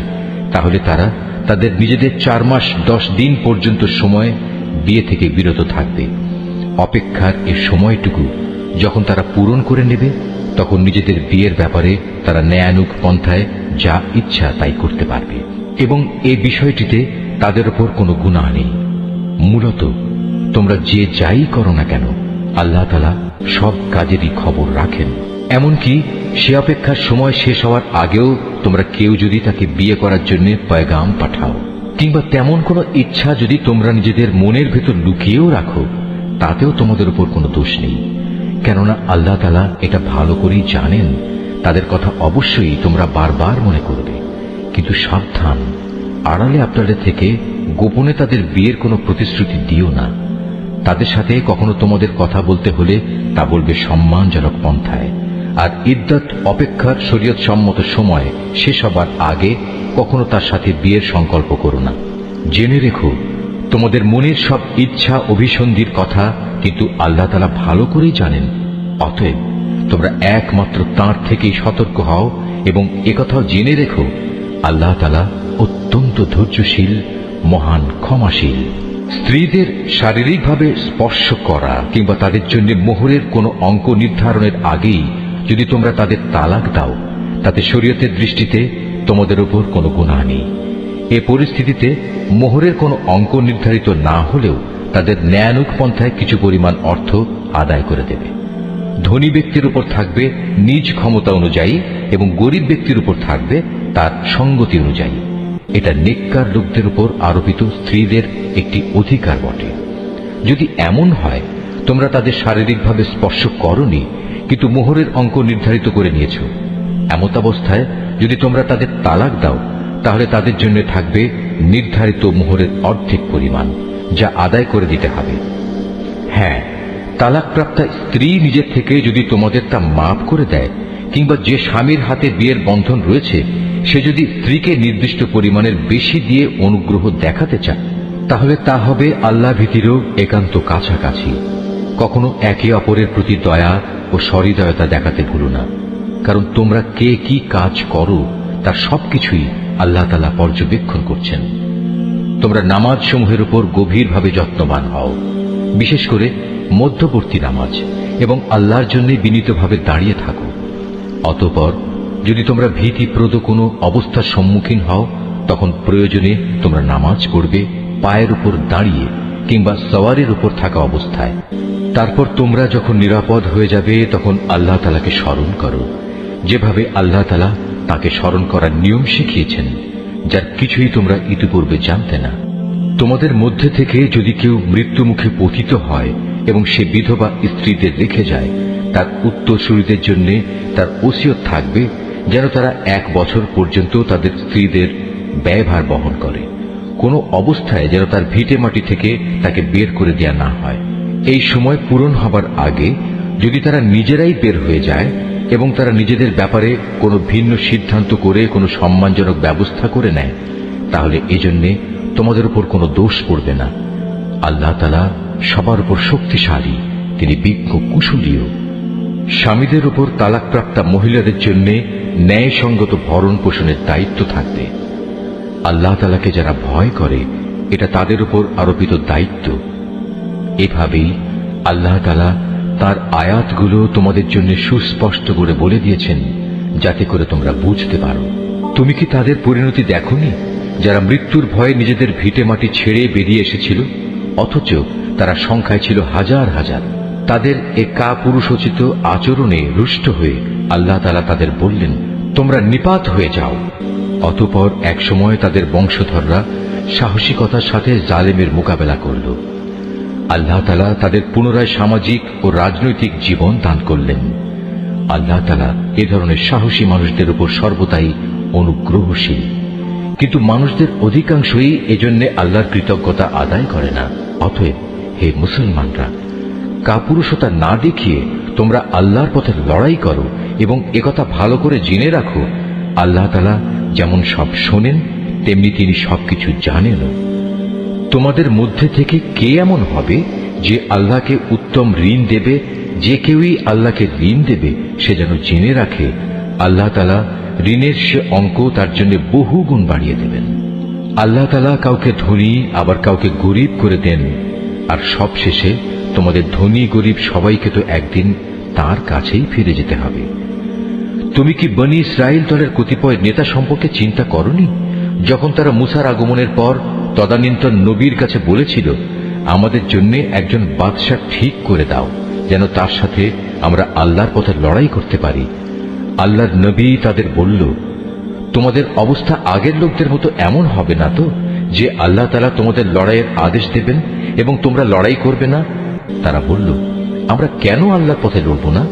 তাহলে তারা তাদের নিজেদের 4 মাস 10 দিন পর্যন্ত সময় বিয়ে থেকে বিরত থাকবে। অপেক্ষার এই সময়টুকু যখন তারা পূরণ করে নেবে, তখন নিজেদের বিয়ের ব্যাপারে তারা ন্যায়ানুগ পন্থায় যা ইচ্ছা তাই করতে পারবে, এবং এই বিষয়টিতে তাদের উপর কোনো গুনাহ নেই। মূলত তোমরা যে যাই করো না কেন, আল্লাহ তাআলা সব কাজেরই খবর রাখেন। এমনকি সে অপেক্ষার সময় শেষ হওয়ার আগেও তোমরা কেউ যদি তাকে বিয়ে করার জন্য পয়গাম পাঠাও, কিংবা তেমন কোনো ইচ্ছা যদি তোমরা নিজেদের মনের ভেতর লুকিয়েও রাখো, তাতেও তোমাদের উপর কোনো দোষ নেই। কেননা আল্লাহ তাআলা এটা ভালো করেই জানেন, তাদের কথা অবশ্যই তোমরা বারবার মনে করবে, কিন্তু সাবধান, আড়ালে আপনাদের থেকে গোপনে তাদের বিয়ের কোনো প্রতিশ্রুতি দিও না। তাদের সাথে কখনো তোমাদের কথা বলতে হলে তা বলবে সম্মানজনক পন্থায়, আর ইদ্দত অপেক্ষার শরীয়ত সম্মত সময় শেষ হবার আগে কখনো তার সাথে বিয়ের সংকল্প করো না। জেনে রেখো, তোমাদের মনের সব ইচ্ছা অভিসন্ধির কথা কিন্তু আল্লাহ তাআলা ভালো করেই জানেন। অতএব তোমরা একমাত্র তাঁর থেকেই সতর্ক হও এবং একথাও জেনে রেখো, আল্লাহ তাআলা অত্যন্ত ধৈর্যশীল, মহান ক্ষমাশীল। স্ত্রীদের শারীরিকভাবে স্পর্শ করা কিংবা তাদের জন্য মোহরের কোনো অঙ্ক নির্ধারণের আগেই যদি তোমরা তাদের তালাক দাও, তাতে শরীয়তের দৃষ্টিতে তোমাদের উপর কোনো গুনাহ নেই। এ পরিস্থিতিতে মোহরের কোনো অঙ্ক নির্ধারিত না হলেও তাদের ন্যায়ানুগ পন্থায় কিছু পরিমাণ অর্থ আদায় করে দেবে। ধনী ব্যক্তির উপর থাকবে নিজ ক্ষমতা অনুযায়ী এবং গরিব ব্যক্তির উপর থাকবে তার সঙ্গতি অনুযায়ী। এটা নেককার লোকদের উপর আরোপিত স্ত্রীদের একটি অধিকার বটে। যদি এমন হয় তোমরা তাদের শারীরিকভাবে স্পর্শ করনি কিন্তু মোহরের অঙ্ক নির্ধারিত করে নিয়েছ, এমত অবস্থায় যদি তোমরা তাদের তালাক দাও, তাহলে তাদের জন্য থাকবে নির্ধারিত মোহরের অর্ধেক পরিমাণ, যা আদায় করে দিতে হবে। হ্যাঁ, তালাকপ্রাপ্তা স্ত্রী নিজের থেকে যদি তোমাদের তা মাফ করে দেয় কিংবা যে স্বামীর হাতে বিয়ের বন্ধন রয়েছে সে যদি স্ত্রীকে নির্দিষ্ট পরিমাণের বেশি দিয়ে অনুগ্রহ দেখাতে চায়, তাহলে তা হবে আল্লাহ ভীতিরও একান্ত কাছাকাছি। কখনো একে অপরের প্রতি দয়া ও সহৃদয়তা দেখাতে ভুলো না, কারণ তোমরা কে কি কাজ করো তার সবকিছুই আল্লাহ তাআলা পর্যবেক্ষণ করছেন। তোমরা নামাজ সমূহের উপর গভীরভাবে যত্নবান হও, বিশেষ করে মধ্যবর্তী নামাজ, এবং আল্লাহর জন্য বিনীতভাবে দাঁড়িয়ে থাকো। অতঃপর যদি তোমরা ভীতিপ্রদ কোনো অবস্থার সম্মুখীন হও, তখন প্রয়োজনে তোমরা নামাজ পড়বে পায়ের উপর দাঁড়িয়ে কিংবা সওয়ারের উপর থাকা অবস্থায়। তারপর তোমরা যখন নিরাপদ হয়ে যাবে তখন আল্লাহ তাআলাকে স্মরণ করো, যেভাবে আল্লাহ তাআলা তাকে স্মরণ করার নিয়ম শিখিয়েছেন, যার কিছুই তোমরা ইতিপূর্বে জানতে না। তোমাদের মধ্যে থেকে যদি কেউ মৃত্যুমুখে পতিত হয় এবং সে বিধবা স্ত্রীদের রেখে যায়, তার উত্তরসূরিদের জন্য তার ওসিয়ত থাকবে যেন তারা 1 বছর পর্যন্ত তাদের স্ত্রীদের ব্যয়ভার বহন করে। কোনো অবস্থায় যেন তার ভিটে মাটি থেকে তাকে বের করে দেয়া না হয়। এই সময় পূরণ হবার আগে যদি তারা নিজেরাই বের হয়ে যায় এবং তারা নিজেদের ব্যাপারে কোনো ভিন্ন সিদ্ধান্ত করে কোনো সম্মানজনক ব্যবস্থা করে নেয়, তাহলে এজন্য তোমাদের উপর কোনো দোষ পড়বে না। আল্লাহ তাআলা সবার উপর শক্তিশালী, তিনি বিজ্ঞ কুশলীও। স্বামীদের উপর তালাকপ্রাপ্তা মহিলাদের জন্য ন্যায়সঙ্গত ভরণ পোষণের দায়িত্ব থাকবে। আল্লাহ তাআলাকে যারা ভয় করে এটা তাদের উপর আরোপিত দায়িত্ব। এভাবেই আল্লাহ তাআলা তার আয়াতগুলো তোমাদের জন্য সুস্পষ্ট করে বলে দিয়েছেন, যাতে করে তোমরা বুঝতে পারো। তুমি কি তাদের পরিণতি দেখোনি যারা মৃত্যুর ভয়ে নিজেদের ভিটে মাটি ছেড়ে বেরিয়ে এসেছিল, অথচ তারা সংখ্যায় ছিল হাজার হাজার। তাদের এ কাপুরুষোচিত আচরণে রুষ্ট হয়ে আল্লাহ তাআলা তাদের বললেন, তোমরা নিপাত হয়ে যাও। অতঃপর এক সময় তাদের বংশধররা সাহসিকতার সাথে জালেমের মোকাবেলা করল। আল্লাহ তাআলা তাদের পুনরায় সামাজিক ও রাজনৈতিক জীবন দান করলেন। আল্লাহ তাআলা এ ধরনের সাহসী মানুষদের উপর সর্বদাই অনুগ্রহশীল, কিন্তু মানুষদের অধিকাংশই এজন্য আল্লাহর কৃতজ্ঞতা আদায় করে না। অতএব হে মুসলমানরা, কাপুরুষতা না দেখিয়ে তোমরা আল্লাহর পথে লড়াই করো এবং একথা ভালো করে জেনে রাখো, আল্লাহ তাআলা যেমন সব শোনেন তেমনি তিনি সবকিছু জানেন। তোমাদের মধ্যে থেকে কে এমন হবে যে আল্লাহকে উত্তম ঋণ দেবে? যে কেউই আল্লাহকে ঋণ দেবে সে যেন জেনে রাখে আল্লাহ তাআলা ঋণের সে অঙ্ক তার জন্য বহু গুণ বাড়িয়ে দেবেন। আল্লাহ তাআলা কাউকে ধনী আবার কাউকে গরিব করে দেন, আর সবশেষে তোমাদের ধনী গরিব সবাইকে তো একদিন তার কাছেই ফিরে যেতে হবে। তুমি কি বনি ইসরাইল দলের কতিপয় নেতা সম্পর্কে চিন্তা করনি, যখন তারা মুসার আগমনের পর তদানীন্তন নবীর কাছে বলেছিল, আমাদের জন্য একজন বাদশা ঠিক করে দাও যেন তার সাথে আমরা আল্লাহর পথে লড়াই করতে পারি। আল্লাহর নবী তাদের বলল, তোমাদের অবস্থা আগের লোকদের মতো এমন হবে না তো যে আল্লাহ তাআলা তোমাদের লড়াইয়ের আদেশ দেবেন এবং তোমরা লড়াই করবে না? তারা বলল, আমরা কেন আল্লাহর পথে লড়ব না?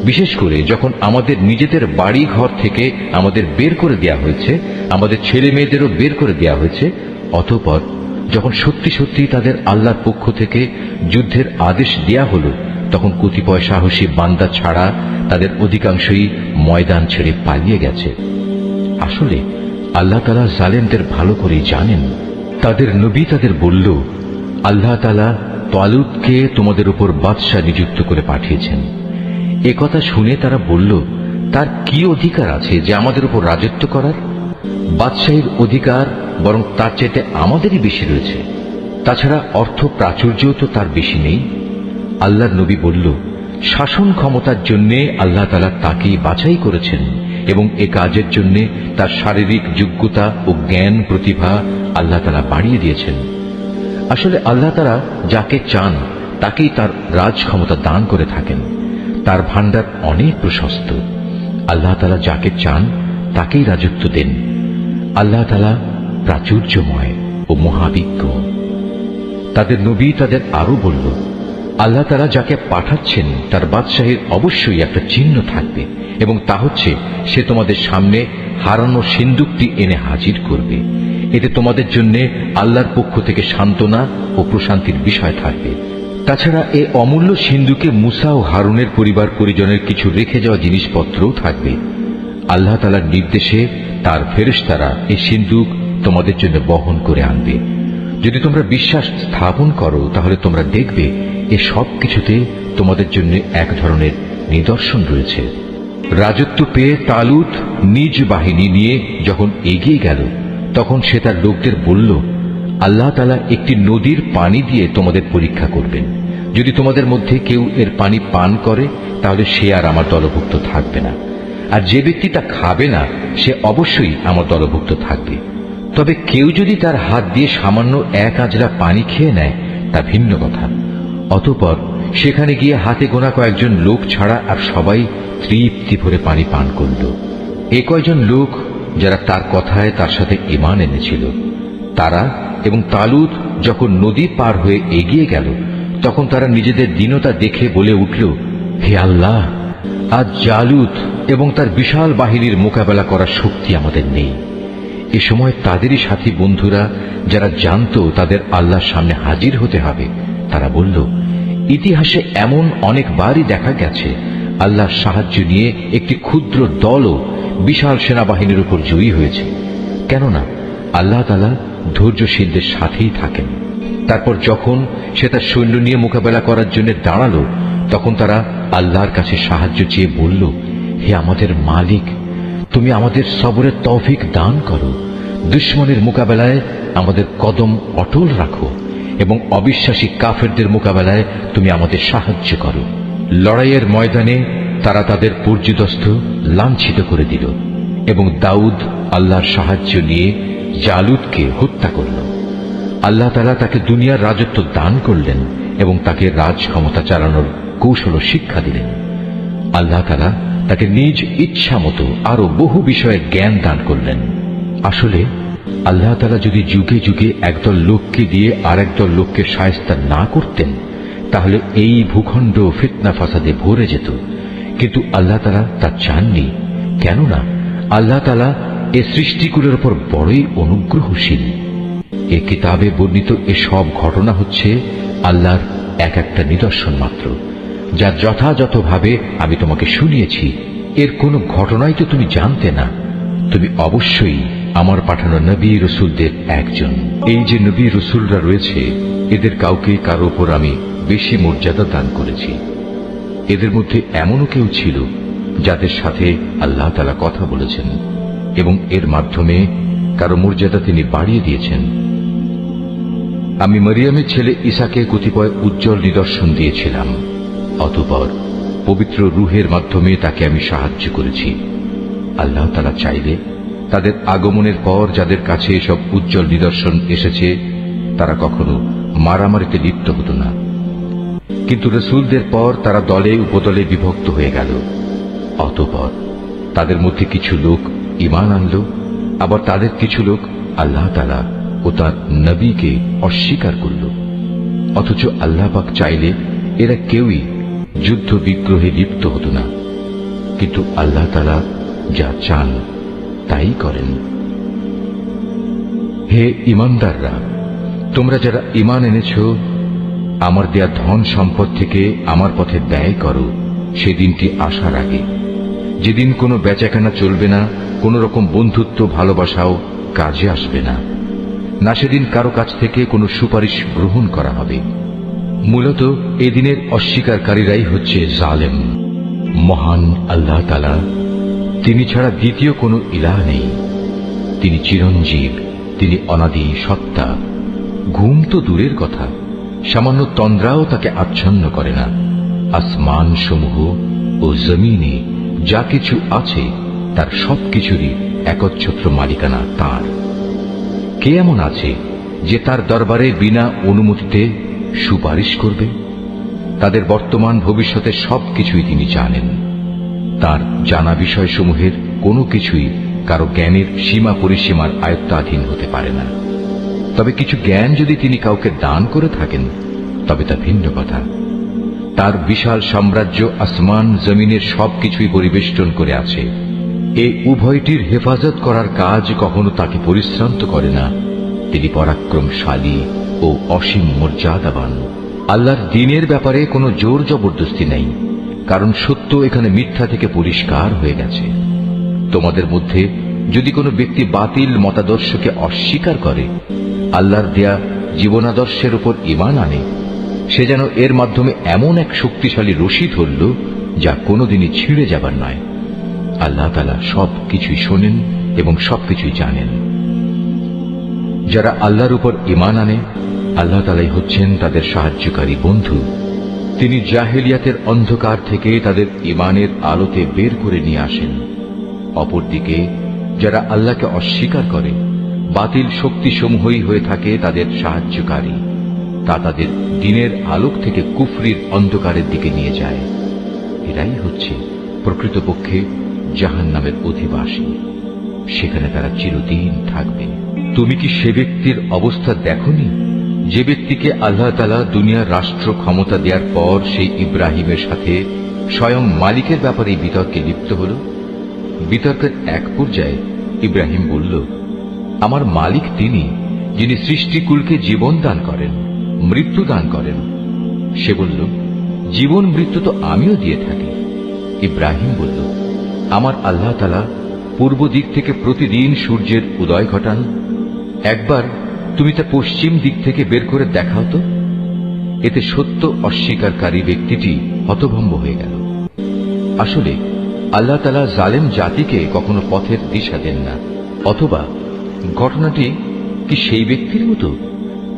বিশেষ করে যখন আমাদের নিজেদের বাড়ি ঘর থেকে আমাদের বের করে দেয়া হয়েছে, আমাদের ছেলে মেয়েদেরও বের করে দেয়া হয়েছে, অতঃপর যখন সত্যি সত্যি তাদের আল্লাহর পক্ষ থেকে যুদ্ধের আদেশ দেয়া হলো, তখন কতিপয় সাহসী বান্দা ছাড়া তাদের অধিকাংশই ময়দান ছেড়ে পালিয়ে গেছে। আসলে আল্লাহ তাআলা জালেমদের ভালো করেই জানেন। তাদের নবী তাদের বলল, আল্লাহ তাআলা তালুতকে তোমাদের উপর বাদশাহ নিযুক্ত করে পাঠিয়েছেন। একথা শুনে তারা বলল, তার কি অধিকার আছে যে আমাদের উপর রাজত্ব করার? বাদশাহীর অধিকার বরং তার চাইতে আমাদেরই বেশি রয়েছে। তাছাড়া অর্থ প্রাচুর্যও তো তার বেশি নেই। আল্লাহর নবী বলল, শাসন ক্ষমতার জন্য আল্লাহ তাআলা তাকেই বাছাই করেছেন এবং এ কাজের জন্য তার শারীরিক যোগ্যতা ও জ্ঞান প্রতিভা আল্লাহ তাআলা বাড়িয়ে দিয়েছেন। আসলে আল্লাহ তাআলা যাকে চান তাকেই তার রাজ ক্ষমতা দান করে থাকেন। তার ভান্ডার অনেক প্রশস্ত। আল্লাহ তাআলা যাকে চান তাকেই রাজত্ব দেন। আল্লাহ তাআলা প্রাচুর্যময় ও মহাবিজ্ঞ। তাদের নবী তাদের আরো বলল, আল্লাহ তাআলা যাকে পাঠাচ্ছেন তার বাদশাহীর অবশ্যই একটা চিহ্ন থাকবে এবং তা হচ্ছে সে তোমাদের সামনে হারানো সিন্দুকটি এনে হাজির করবে। এতে তোমাদের জন্য আল্লাহর পক্ষ থেকে সান্ত্বনা ও প্রশান্তির বিষয় থাকবে। তাছাড়া এ অমূল্য সিন্দুকে মুসা ও হারুনের পরিবার পরিজনের কিছু রেখে যাওয়া জিনিসপত্রও থাকবে। আল্লাহ তাআলার নির্দেশে তার ফেরেশতারা এই সিন্দুক তোমাদের জন্য বহন করে আনবে। যদি তোমরা বিশ্বাস স্থাপন করো তাহলে তোমরা দেখবে এ সব কিছুতে তোমাদের জন্য এক ধরনের নিদর্শন রয়েছে। রাজত্ব পেয়ে তালুত নিজ বাহিনী নিয়ে যখন এগিয়ে গেল, তখন সে তার লোকদের বলল, আল্লাহ তাআলা একটি নদীর পানি দিয়ে তোমাদের পরীক্ষা করবেন। যদি তোমাদের মধ্যে কেউ এর পানি পান করে তাহলে সে আর আমার দলভুক্ত থাকবে না, আর যে ব্যক্তি তা খাবে না সে অবশ্যই আমার দলভুক্ত থাকবে। তবে কেউ যদি তার হাত দিয়ে সামান্য এক আজলা পানি খেয়ে নেয় তা ভিন্ন কথা। অতঃপর সেখানে গিয়ে হাতে গোনা কয়েকজন লোক ছাড়া আর সবাই তৃপ্তি ভরে পানি পান করল। এ কয়জন লোক যারা তার কথায় তার সাথে ঈমান এনেছিল। তারা এবং তালুত যখন নদী পার হয়ে এগিয়ে গেল, তখন তারা নিজেদের দীনতা দেখে বলে উঠল, হে আল্লাহ, আজ জালুত এবং তার বিশাল বাহিনীর মোকাবেলা করার শক্তি আমাদের নেই। এ সময় তাদেরই সাথী বন্ধুরা যারা জানত তাদের আল্লাহর সামনে হাজির হতে হবে, তারা বলল, ইতিহাসে এমন অনেকবারই দেখা গেছে আল্লাহর সাহায্য নিয়ে একটি ক্ষুদ্র দলও বিশাল সেনাবাহিনীর উপর জয়ী হয়েছে। কেননা আল্লাহ তাআলা ধৈর্যশীলদের সাথেই থাকেন। তারপর যখন সে তার সৈন্য নিয়ে মোকাবেলা করার জন্য দাঁড়ালো, তখন তারা আল্লাহর কাছে সাহায্য চেয়ে বলল, হে আমাদের মালিক, তুমি আমাদের সবরের তৌফিক দান করো। দুশমনের মোকাবেলায় আমাদের কদম অটল রাখো এবং অবিশ্বাসী কাফেরদের মোকাবেলায় তুমি আমাদের সাহায্য করো। লড়াইয়ের ময়দানে তারা তাদের পর্যুদস্ত লাঞ্ছিত করে দিল এবং দাউদ আল্লাহর সাহায্য নিয়ে জালুতকে হত্যা করল। আল্লাহ তাআলা তাকে দুনিয়ার রাজত্ব দান করলেন এবং তাকে রাজ ক্ষমতা চালানোর কৌশল শিক্ষা দিলেন। আল্লাহ তাআলা তাকে নিজ ইচ্ছা মতো আরো বহু বিষয়ে জ্ঞান দান করলেন। আসলে আল্লাহ তাআলা যদি যুগে যুগে একদল লোককে দিয়ে আর একদল লোককে শায়েস্তা না করতেন তাহলে এই ভূখণ্ড ফিতনা ফাসাদে ভরে যেত। কিন্তু আল্লাহ তাআলা তা চাননি, কেননা আল্লাহ তাআলা এ সৃষ্টিকুলের উপর বড়ই অনুগ্রহশীল। এ কিতাবে বর্ণিত এসব ঘটনা হচ্ছে আল্লাহর এক একটা নিদর্শন মাত্র, যা যথাযথভাবে আমি তোমাকে শুনিয়েছি। এর কোনো ঘটনাই তো তুমি জানতে না। তুমি অবশ্যই আমার পাঠানো নবী রসুলদের একজন। এই যে নবী রসুলরা রয়েছে, এদের কাউকে কারো উপর আমি বেশি মর্যাদা দান করেছি। এদের মধ্যে এমনও কেউ ছিল যাদের সাথে আল্লাহ তাআলা কথা বলেছেন এবং এর মাধ্যমে কারো মর্যাদা তিনি বাড়িয়ে দিয়েছেন। আমি মরিয়মের ছেলে ঈসাকে কতিপয় উজ্জ্বল নিদর্শন দিয়েছিলাম। অতঃপর পবিত্র রূহের মাধ্যমে তাকে আমি সাহায্য করেছি। আল্লাহ তাআলা চাইলে তাদের আগমনের পর যাদের কাছে এসব উজ্জ্বল নিদর্শন এসেছে তারা কখনো মারামারিতে লিপ্ত হতো না। কিন্তু রাসূলদের পর তারা দলে উপদলে বিভক্ত হয়ে গেল। অতঃপর তাদের মধ্যে কিছু লোক ঈমান আনল, আবার তাদের কিছু লোক আল্লাহ তাআলা ও তার নবীকে অস্বীকার করল। অথচ আল্লাহ পাক চাইলে এরা কেউই যুদ্ধ বিগ্রহে লিপ্ত হতো না, কিন্তু আল্লাহ তাআলা যা চান তাই করেন। হে ঈমানদাররা, তোমরা যারা ঈমান এনেছ, আমার দেয়া ধন সম্পদ থেকে আমার পথে ব্যয় করো সেদিনটি আসার আগে, যেদিন কোনো বেচাকেনা চলবে না, কোন রকম বন্ধুত্ব ভালোবাসাও কাজে আসবে না, না সেদিন কারো কাছ থেকে কোনো সুপারিশ গ্রহণ করা হবে। মূলত এদিনের অস্বীকারীরাই হচ্ছে জালেম। মহান আল্লাহ তাআলা, তিনি ছাড়া দ্বিতীয় কোনো ইলাহ নেই। তিনি চিরঞ্জীব, তিনি অনাদি সত্তা। ঘুম তো দূরের কথা, সামান্য তন্দ্রাও তাকে আচ্ছন্ন করে না। আসমান সমূহ ও জমিনে যা কিছু আছে তার সবকিছুরই একচ্ছত্র মালিকানা তার। কে এমন আছে যে তার দরবারে বিনা অনুমতিতে সুপারিশ করবে? তাদের বর্তমান ভবিষ্যতের সবকিছুই তিনি জানেন। তার জানা বিষয়সমূহের কোনো কিছুই কারো জ্ঞানের সীমা পরিসীমার আয়ত্তাধীন হতে পারে না। তবে কিছু জ্ঞান যদি তিনি কাউকে দান করে থাকেন তবে তা ভিন্ন কথা। তার বিশাল সাম্রাজ্য আসমান জমিনের সবকিছুই পরিবেষ্টন করে আছে। এই উভয়টির হেফাজত করার কাজ কখনো তাকে পরিশ্রান্ত করে না। তিনি পরাক্রমশালী ও অসীম মর্যাদাবান। আল্লাহর দ্বীনের ব্যাপারে কোনো জোর জবরদস্তি নেই, কারণ সত্য এখানে মিথ্যা থেকে পরিষ্কার হয়ে গেছে। তোমাদের মধ্যে যদি কোনো ব্যক্তি বাতিল মতাদর্শকে অস্বীকার করে আল্লাহর দেয়া জীবনাদর্শের উপর ঈমান আনে, সে যেন এর মাধ্যমে এমন এক শক্তিশালী রশি ধরল যা কোনোদিনই ছিঁড়ে যাবার নয়। আল্লাহ তাআলা সবকিছুই শোনেন এবং সবকিছুই জানেন। যারা আল্লাহর উপর ঈমান আনে, আল্লাহ তাআলাই হচ্ছেন তাদের সাহায্যকারী বন্ধু। তিনি জাহেলিয়াতের অন্ধকার থেকে তাদের ঈমানের আলোতে বের করে নিয়ে আসেন। অপরদিকে যারা আল্লাহকে অস্বীকার করে, বাতিল শক্তিসমূহই হয়ে থাকে তাদের সাহায্যকারী। তা তাদের দ্বীনের আলোক থেকে কুফরির অন্ধকারের দিকে নিয়ে যায়। এরাই হচ্ছে প্রকৃতপক্ষে জাহান্নামের অধিবাসী। সেখানে তারা চিরদিন থাকবে। তুমি কি সে ব্যক্তির অবস্থা দেখনি যে ব্যক্তিকে আল্লাহ তাআলা দুনিয়ার রাষ্ট্র ক্ষমতা দেওয়ার পর সেই ইব্রাহিমের সাথে স্বয়ং মালিকের ব্যাপারে বিতর্কে লিপ্ত হল? বিতর্কের এক পর্যায়ে ইব্রাহিম বলল, আমার মালিক তিনি, যিনি সৃষ্টিকুলকে জীবন দান করেন, মৃত্যু দান করেন। সে বলল, জীবন মৃত্যু তো আমিও দিয়ে থাকি। ইব্রাহিম বলল, আমার আল্লাহ তাআলা পূর্ব দিক থেকে প্রতিদিন সূর্যের উদয় ঘটান। একবার তুমি তা পশ্চিম দিক থেকে বের করে দেখাও তো। এতে সত্য অস্বীকারী ব্যক্তিটি হতভম্ব হয়ে গেল। আসলে আল্লাহ তাআলা জালেম জাতিকে কখনো পথের দিশা দেন না। অথবা ঘটনাটি কি সেই ব্যক্তির মতো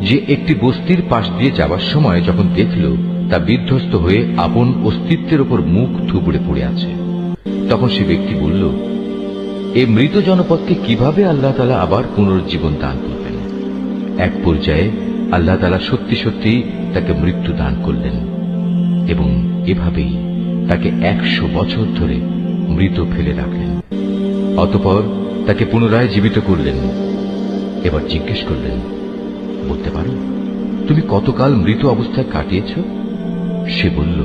যে একটি বস্তির পাশ দিয়ে যাবার সময় যখন দেখল তা বিধ্বস্ত হয়ে আপন অস্তিত্বের উপর মুখ থুবড়ে পড়ে আছে, তখন সে ব্যক্তি বলল, এই মৃত জনপদকে কিভাবে আল্লাহ তাআলা আবার পুনরুজ্জীবন দান করবেন? এক পর্যায়ে আল্লাহ তাআলা সত্যি সত্যি তাকে মৃত্যু দান করলেন এবং এভাবেই তাকে 100 বছর ধরে মৃত ফেলে রাখলেন। অতঃপর তাকে পুনরায় জীবিত করলেন। এবার জিজ্ঞেস করলেন, বলতে পারো তুমি কতকাল মৃত অবস্থায় কাটিয়েছ? সে বলল,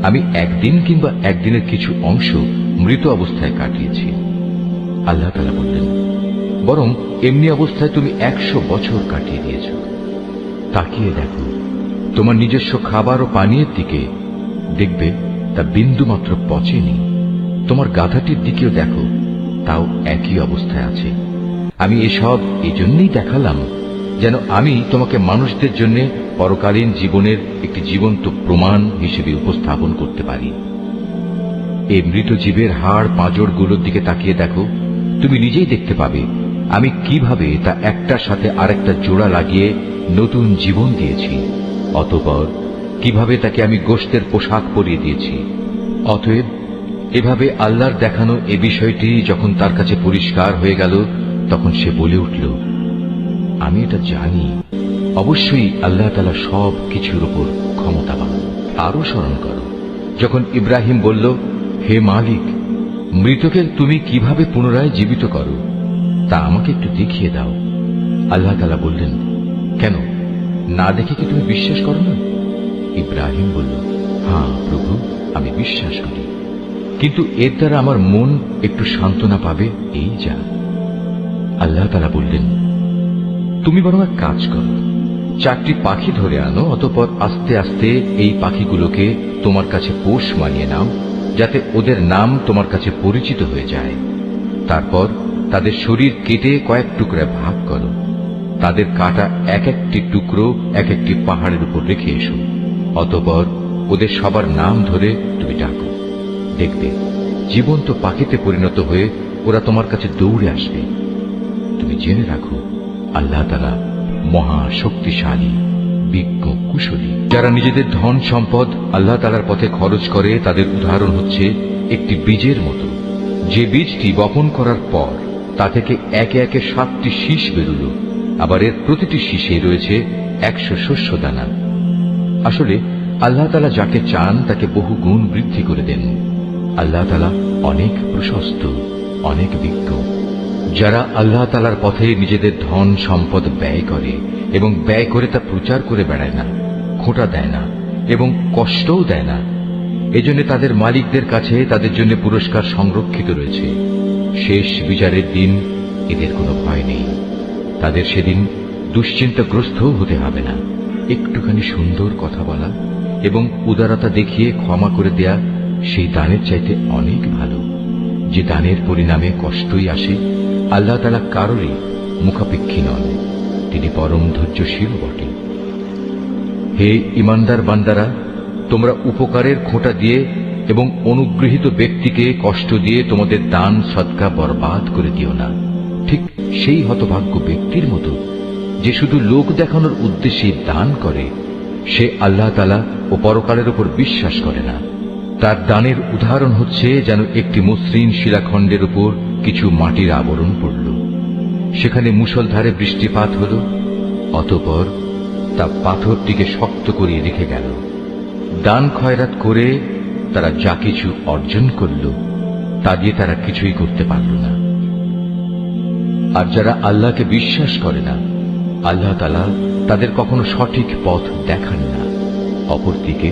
আমি একদিন কিংবা একদিনের কিছু অংশ মৃত অবস্থায় কাটিয়েছি। আল্লাহ তাআলা বললেন, বরং এমনি অবস্থায় তুমি 100 বছর কাটিয়ে দিয়েছ। তাকিয়ে দেখো তোমার নিজস্ব খাবার ও পানীয়ের দিকে, দেখবে তা বিন্দু মাত্র পচেনি। তোমার গাধাটির দিকেও দেখো, তাও একই অবস্থায় আছে। আমি এসব এজন্যই দেখালাম যেন আমি তোমাকে মানুষদের জন্য পরকালীন জীবনের একটি জীবন্ত প্রমাণ হিসেবে উপস্থাপন করতে পারি। এই মৃত জীবের হাড় পাঁজরগুলোর দিকে তাকিয়ে দেখো, তুমি নিজেই দেখতে পাবে আমি কিভাবে তা একটার সাথে আরেকটা জোড়া লাগিয়ে নতুন জীবন দিয়েছি। অতঃপর কিভাবে তাকে আমি গোশতের পোশাক পরিয়ে দিয়েছি। অতএব এভাবে আল্লাহর দেখানো এ বিষয়টি যখন তার কাছে পরিষ্কার হয়ে গেল, তখন সে বলে উঠল, আমি এটা জানি, অবশ্যই আল্লাহ তাআলা সব কিছুর উপর ক্ষমতাবান। আরো স্মরণ করো যখন ইব্রাহিম বলল, হে মালিক, মৃতকে তুমি কিভাবে পুনরায় জীবিত করো তা আমাকে একটু দেখিয়ে দাও। আল্লাহ তাআলা বললেন, কেন, না দেখে কি তুমি বিশ্বাস করো না? ইব্রাহিম বলল, হ্যাঁ প্রভু, আমি বিশ্বাস করি। কিন্তু এর দ্বারা আমার মন একটু সান্ত্বনা পাবে, এই যা। আল্লাহ তাআলা বললেন, তুমি বরং এক কাজ করো, 4টি পাখি ধরে আনো, অতঃপর আস্তে আস্তে এই পাখিগুলোকে তোমার কাছে পোষ মানিয়ে নাও, যাতে ওদের নাম তোমার কাছে পরিচিত হয়ে যায়। তারপর তাদের শরীর কেটে কয়েক টুকরা ভাগ করো, তাদের কাটা এক একটি টুকরো এক একটি পাহাড়ের উপর রেখে এসো। অতঃপর ওদের সবার নাম ধরে তুমি ডাকো, দেখবে জীবন্ত পাখিতে পরিণত হয়ে ওরা তোমার কাছে দৌড়ে আসবে। তুমি জেনে রাখো, আল্লাহ তাআলা মহা শক্তিশালী, বিজ্ঞ, কুশলী। যারা নিজেদের ধন সম্পদ আল্লাহ তাআলার পথে খরচ করে, তাদের উদাহরণ হচ্ছে একটি বীজের মতো, যে বীজটি বপন করার পর তা থেকে একে একে 7টি শীষ বেরুল, আবার এর প্রতিটি শীষে রয়েছে 100 শস্য দানা। আসলে আল্লাহ তাআলা যাকে চান তাকে বহু গুণ বৃদ্ধি করে দেন। আল্লাহ তাআলা অনেক প্রশস্ত, অনেক বিজ্ঞ। যারা আল্লাহ তাআলার পথে নিজেদের ধন সম্পদ ব্যয় করে এবং ব্যয় করে তা প্রচার করে বেড়ায় না, খোঁটা দেয় না এবং কষ্টও দেয় না, এজন্য তাদের মালিকদের কাছে তাদের জন্য পুরস্কার সংরক্ষিত রয়েছে। শেষ বিচারের দিন এদের কোনো ভয় নেই, তাদের সেদিন দুশ্চিন্তাগ্রস্তও হতে হবে না। একটুখানি সুন্দর কথা বলা এবং উদারতা দেখিয়ে ক্ষমা করে দেয়া সেই দানের চাইতে অনেক ভালো। যে দানের পরিণামে কষ্টই আসে, আল্লাহ তাআলা কারোরই মুখাপেক্ষী নন, তিনি পরম ধৈর্যশীল বটে। হে ঈমানদার বান্দারা, তোমরা উপকারের খোঁটা দিয়ে এবং অনুগৃহীত ব্যক্তিকে কষ্ট দিয়ে তোমাদের দান সদকা বরবাদ করে দিও না, ঠিক সেই হতভাগ্য ব্যক্তির মতো যে শুধু লোক দেখানোর উদ্দেশ্যে দান করে। সে আল্লাহ তাআলা ও পরকালের উপর বিশ্বাস করে না। তার দানের উদাহরণ হচ্ছে যেন একটি মসৃণ শিলাখণ্ডের উপর কিছু মাটির আবরণ পড়ল, সেখানে মুষলধারে বৃষ্টিপাত হল, অতঃপর তা পাথরটিকে শক্ত করিয়ে রেখে গেল। দান খয়রাত করে তারা যা কিছু অর্জন করল, তা দিয়ে তারা কিছুই করতে পারল না। আর যারা আল্লাহকে বিশ্বাস করে না, আল্লাহ তাআলা তাদের কখনো সঠিক পথ দেখান না। অপরদিকে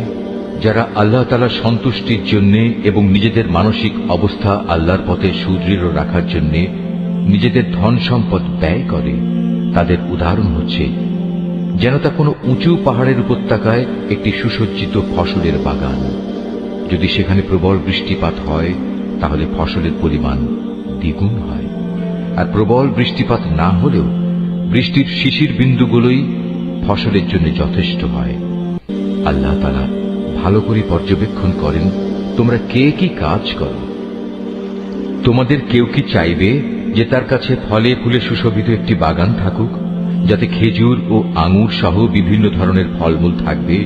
যারা আল্লাহ তাআলার সন্তুষ্টির জন্য এবং নিজেদের মানসিক অবস্থা আল্লাহর পথে সুদৃঢ় রাখার জন্য নিজেদের ধন সম্পদ ব্যয় করে, তাদের উদাহরণ হচ্ছে যেন তা কোনো উঁচু পাহাড়ের উপত্যকায় একটি সুসজ্জিত ফসলের বাগান। যদি সেখানে প্রবল বৃষ্টিপাত হয়, তাহলে ফসলের পরিমাণ দ্বিগুণ হয়, আর প্রবল বৃষ্টিপাত না হলেও বৃষ্টির শিশির বিন্দুগুলোই ফসলের জন্য যথেষ্ট হয়। আল্লাহ তাআলা ভালো করে পর্যবেক্ষণ করেন তোমরা কে কি কাজ করো। তোমাদের কেউ কি চাইবে যে তার কাছে ফলে ফুলে সুশোভিত একটি বাগান থাকুক, যাতে খেজুর ও আঙুর সহ বিভিন্ন ধরনের ফলমূল থাকবে,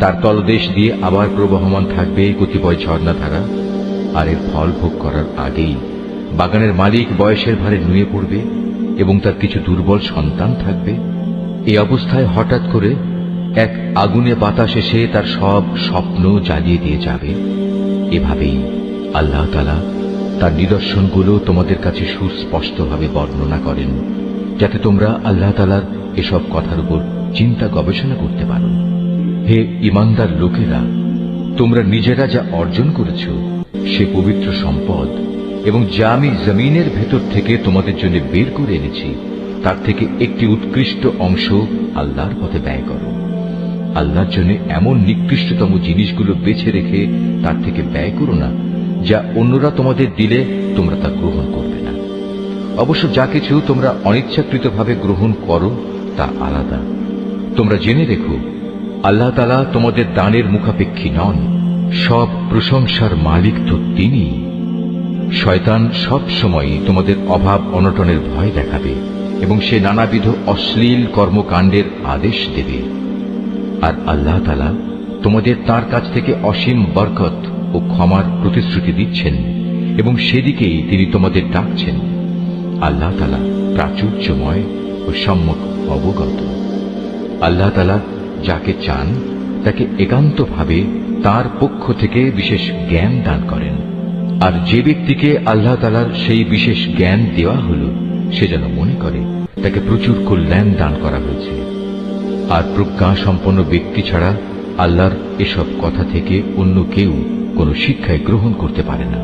তার তলদেশ দিয়ে আবার প্রবহমান থাকবে কতিপয় ঝর্ণাধারা, আর এর ফল ভোগ করার আগেই বাগানের মালিক বয়সের ভারে নুয়ে পড়বে এবং তার কিছু দুর্বল সন্তান থাকবে। এই অবস্থায় হঠাৎ করে এক আগুনে বাতাস এসে তার সব স্বপ্ন জ্বালিয়ে দিয়ে যাবে। এভাবেই আল্লাহ তাআলা তার নিদর্শনগুলো তোমাদের কাছে সুস্পষ্টভাবে বর্ণনা করেন, যাতে তোমরা আল্লাহ তাআলার এসব কথার উপর চিন্তা গবেষণা করতে পারো। হে ঈমানদার লোকেরা, তোমরা নিজেরা যা অর্জন করেছ সে পবিত্র সম্পদ এবং যা আমি জমিনের ভেতর থেকে তোমাদের জন্য বের করে এনেছি, তার থেকে একটি উৎকৃষ্ট অংশ আল্লাহর পথে ব্যয় করো। আল্লাহর জন্য এমন নিকৃষ্টতম জিনিসগুলো বেছে রেখে তার থেকে ব্যয় করো না, যা অন্যরা তোমাদের দিলে তোমরা তা গ্রহণ করবে না। অবশ্য যা কিছু তোমরা অনিচ্ছাকৃতভাবে গ্রহণ করো তা আলাদা। তোমরা জেনে রেখো, আল্লাহ তাআলা তোমাদের দানের মুখাপেক্ষী নন, সব প্রশংসার মালিক তো তিনি। শয়তান সব সময় তোমাদের অভাব অনটনের ভয় দেখাবে এবং সে নানাবিধ অশ্লীল কর্মকাণ্ডের আদেশ দেবে। আর আল্লাহ তাআলা তোমাদের তার কাছ থেকে অসীম বরকত ও ক্ষমার প্রতিশ্রুতি দিচ্ছেন এবং সেদিকেই তিনি তোমাদের ডাকছেন। আল্লাহ তাআলা প্রাচুর্যময় ও সম্যক অবগত। আল্লাহ তাআলা যাকে চান তাকে একান্তভাবে তার পক্ষ থেকে বিশেষ জ্ঞান দান করেন, আর যে ব্যক্তিকে আল্লাহ তাআলার সেই বিশেষ জ্ঞান দেওয়া হল, সে যেন মনে করে তাকে প্রচুর কল্যাণ দান করা হয়েছে। আর প্রজ্ঞা সম্পন্ন ব্যক্তি ছাড়া আল্লাহর এসব কথা থেকে অন্য কেউ কোনো শিক্ষায় গ্রহণ করতে পারে না।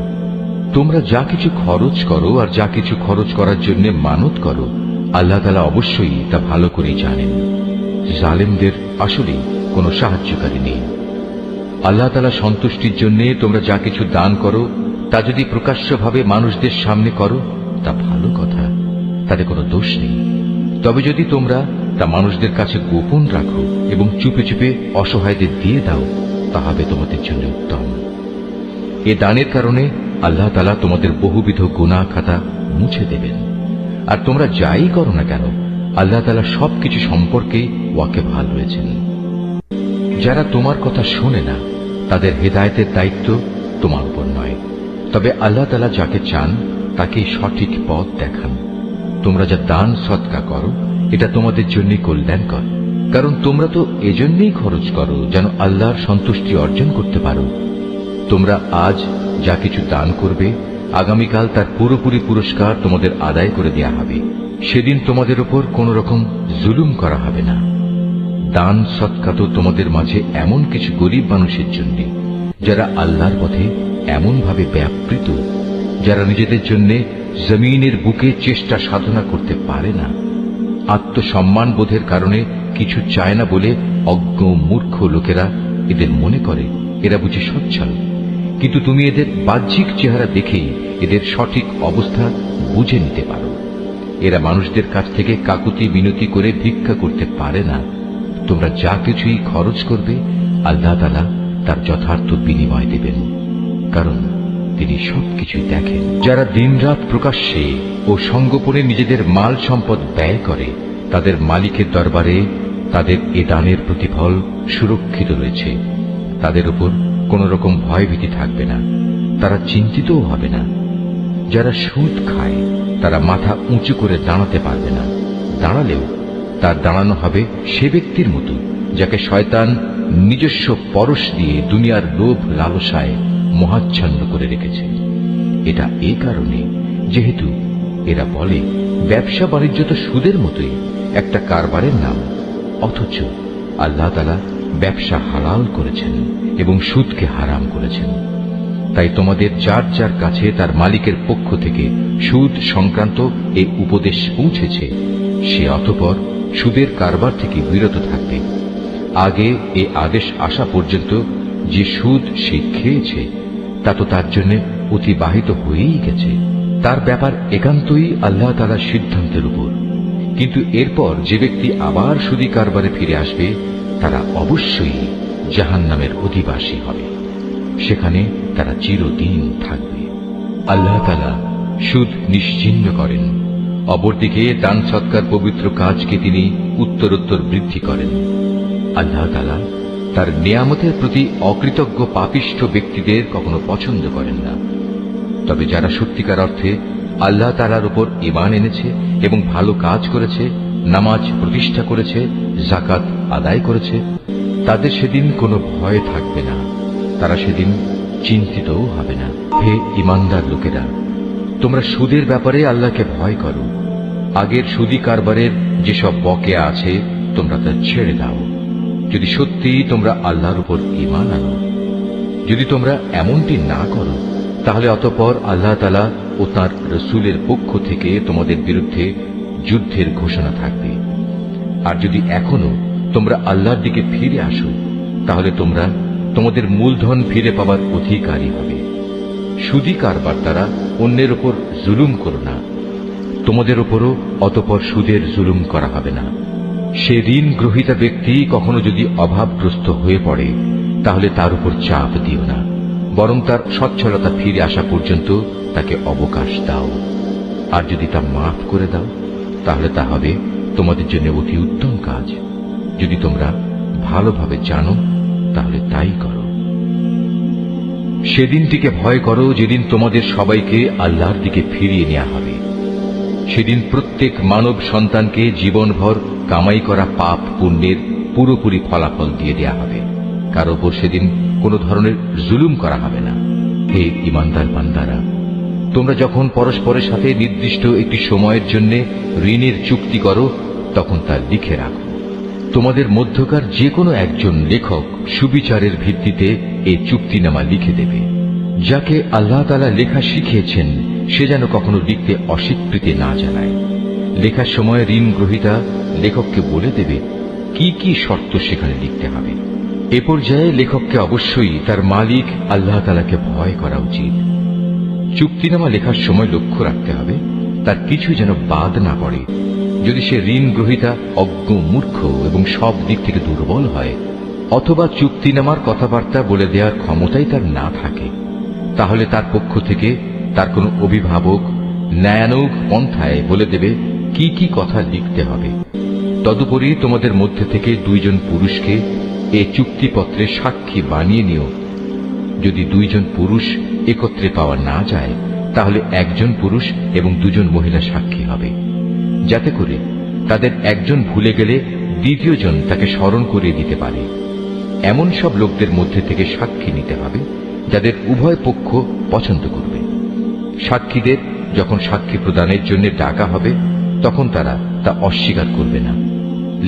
তোমরা যা কিছু খরচ করো আর যা কিছু খরচ করার জন্য মানত করো, আল্লাহ তাআলা অবশ্যই তা ভালো করেই জানেন। জালেমদের আসলে কোনো সাহায্যকারী নেই। আল্লাহ তাআলা সন্তুষ্টির জন্য তোমরা যা কিছু দান করো তা যদি প্রকাশ্যভাবে মানুষদের সামনে করো তা ভালো কথা, তাতে কোনো দোষ নেই। তবে যদি তোমরা তা মানুষদের কাছে গোপন রাখো এবং চুপে চুপে অসহায়দের দিয়ে দাও, তা হবে তোমাদের জন্য উত্তম। এ দানের কারণে আল্লাহ তাআলা তোমাদের বহুবিধ গুনাহ খাতা মুছে দেবেন। আর তোমরা যাই করো না কেন, আল্লাহ তাআলা সবকিছু সম্পর্কে ওয়াকিবহাল রয়েছেন। যারা তোমার কথা শোনে না, তাদের হেদায়েতের দায়িত্ব তোমার উপর নয়, তবে আল্লাহ তাআলা যাকে চান তাকে সঠিক পথ দেখান। তোমরা যা দান সদকা করো এটা তোমাদের জন্য কল্যাণকর, কারণ তোমরা তো এজন্যই খরচ করো যেন আল্লাহর সন্তুষ্টি অর্জন করতে পারো। তোমরা আজ যা কিছু দান করবে, আগামীকাল তার পুরোপুরি পুরস্কার তোমাদের আদায় করে দেয়া হবে। সেদিন তোমাদের উপর কোন রকম জুলুম করা হবে না। দান সদকা তো তোমাদের মাঝে এমন কিছু গরিব মানুষের জন্য যারা আল্লাহর পথে এমন ভাবে ব্যাপৃত, যারা নিজেদের জন্য জমিনের বুকে চেষ্টা সাধনা করতে পারে না। আত্মসম্মান বোধের কারণে কিছু চায় না বলে অজ্ঞ মূর্খ লোকেরা এদের মনে করে এরা বুঝি সচ্ছল, কিন্তু তুমি এদের বাহ্যিক চেহারা দেখেই এদের সঠিক অবস্থা বুঝে নিতে পারো। এরা মানুষদের কাছ থেকে কাকুতি মিনতি করে ভিক্ষা করতে পারে না। তোমরা যা কিছুই খরচ করবে, আল্লাহ তাআলা তার যথার্থ বিনিময় দেবেন, কারণ তিনি সবকিছুই দেখেন। যারা দিনরাত প্রকাশ্যে ও সঙ্গোপনে নিজেদের মাল সম্পদ ব্যয় করে, তাদের মালিকের দরবারে তাদের এ দানের প্রতিফল সুরক্ষিত রয়েছে। তাদের উপর কোন রকম ভয়ভীতি থাকবে না, তারা চিন্তিতও হবে না। যারা সুদ খায় তারা মাথা উঁচু করে দাঁড়াতে পারবে না, দাঁড়ালেও তার দাঁড়ানো হবে সে ব্যক্তির মতো যাকে শয়তান নিজস্ব পরশ দিয়ে দুনিয়ার লোভ লালসায় মোহাচ্ছন্ন করে রেখেছে। এটা এই কারণে যেহেতু এরা বলে ব্যবসা বাণিজ্য তো সুদের মতোই একটা কারবারের নাম, অথচ আল্লাহ তাআলা ব্যবসা হালাল করেছেন এবং সুদকে হারাম করেছেন। তাই তোমাদের যার যার কাছে তার মালিকের পক্ষ থেকে সুদ সংক্রান্ত এই উপদেশ পৌঁছেছে, সে অতঃপর সুদের কারবার থেকে বিরত থাকবে। আগে এ আদেশ আসা পর্যন্ত যে সুদ সে খেয়েছে তা তো তার জন্য অতিবাহিত হয়েই গেছে, তার ব্যাপার একান্তই আল্লাহ তাআলার সিদ্ধান্তের উপর। কিন্তু এরপর যে ব্যক্তি আবার সুদী কারবারে ফিরে আসবে, তারা অবশ্যই জাহান্নামের অধিবাসী হবে, সেখানে তারা চিরদিন থাকবে। আল্লাহ তাআলা সুদ নিশ্চিহ্ন করেন, অপরদিকে দান সৎকার পবিত্র কাজকে তিনি উত্তরোত্তর বৃদ্ধি করেন। আল্লাহ তাআলা তার নিয়ামতের প্রতি অকৃতজ্ঞ পাপিষ্ঠ ব্যক্তিদের কখনো পছন্দ করেন না। তবে যারা সত্যিকার অর্থে আল্লাহ তাআলার উপর ঈমান এনেছে এবং ভালো কাজ করেছে, নামাজ প্রতিষ্ঠা করেছে, যাকাত আদায় করেছে, তাদের সেদিন কোনো ভয় থাকবে না, তারা সেদিন চিন্তিতও হবে না। হে ঈমানদার লোকেরা, তোমরা সুদের ব্যাপারে আল্লাহকে ভয় করো। আগের সুদী কারবারের যেসব বকেয়া আছে তোমরা তা ছেড়ে দাও, যদি সত্যি তোমরা আল্লাহর উপর ঈমান আনো। যদি তোমরা এমনটি না করো, তাহলে অতঃপর আল্লাহ তাআলা ও তাঁর রাসূলের পক্ষ থেকে তোমাদের বিরুদ্ধে যুদ্ধের ঘোষণা থাকবে। আর যদি এখনো তোমরা আল্লাহর দিকে ফিরে আসো, তাহলে তোমরা তোমাদের মূলধন ফিরে পাবার অধিকারী হবে। সুদী কারবার দ্বারা অন্যের উপর জুলুম করো না, তোমাদের উপরও অতঃপর সুদের জুলুম করা হবে না। সে ঋণ গ্রহীতা ব্যক্তি কখনো যদি অভাবগ্রস্ত হয়ে পড়ে, তাহলে তার উপর চাপ দিও না, বরং তার সচ্ছলতা ফিরে আসা পর্যন্ত তাকে অবকাশ দাও। আর যদি তা মাফ করে দাও, তাহলে তা হবে তোমাদের জন্য অতি উত্তম কাজ। যদি তোমরা ভালোভাবে জানো, তাহলে তাই করো। সেদিনটিকে ভয় করো যেদিন তোমাদের সবাইকে আল্লাহর দিকে ফিরিয়ে নেওয়া হবে। সেদিন প্রত্যেক মানব সন্তানকে জীবনভর কামাই করা পাপ পুণ্যের পুরোপুরি ফলাফল দিয়ে দেয়া হবে। কারো উপর সেদিন কোনো ধরনের জুলুম করা হবে না। হে ঈমানদার বান্দারা, তোমরা যখন পরস্পরের সাথে নির্দিষ্ট একটি সময়ের জন্য ঋণের চুক্তি করো, তখন তা লিখে রাখো। তোমাদের মধ্যকার যে কোনো একজন লেখক সুবিচারের ভিত্তিতে এই চুক্তিনামা লিখে দেবে। যাকে আল্লাহ তাআলা লেখা শিখিয়েছেন সে যেন কখনো লিখতে অস্বীকৃতি না জানায়। লেখার সময় ঋণ গ্রহীতা লেখককে বলে দেবে কি কি শর্ত সেখানে লিখতে হবে। এ পর্যায়ে লেখককে অবশ্যই তার মালিক আল্লাহ তাআলাকে ভয় করা উচিত। চুক্তিনামা লেখার সময় লক্ষ্য রাখতে হবে তার কিছু যেন বাদ না পড়ে। যদি সে ঋণ গ্রহীতা অজ্ঞ, মূর্খ এবং সব দিক থেকে দুর্বল হয়, অথবা চুক্তিনামার কথাবার্তা বলে দেওয়ার ক্ষমতাই তার না থাকে, তাহলে তার পক্ষ থেকে তার কোনো অভিভাবক ন্যায়ানুগ পন্থায় বলে দেবে কি কি কথা লিখতে হবে। তদুপরি তোমাদের মধ্যে থেকে দুইজন পুরুষকে এ চুক্তিপত্রে সাক্ষী বানিয়ে নিও। যদি দুইজন পুরুষ একত্রে পাওয়া না যায় তাহলে একজন পুরুষ এবং দুজন মহিলা সাক্ষী হবে, যাতে করে তাদের একজন ভুলে গেলে দ্বিতীয়জন তাকে স্মরণ করিয়ে দিতে পারে। এমন সব লোকদের মধ্যে থেকে সাক্ষী নিতে হবে যাদের উভয় পক্ষ পছন্দ করবে। সাক্ষীদের যখন সাক্ষী প্রদানের জন্য ডাকা হবে তখন তারা তা অস্বীকার করবে না।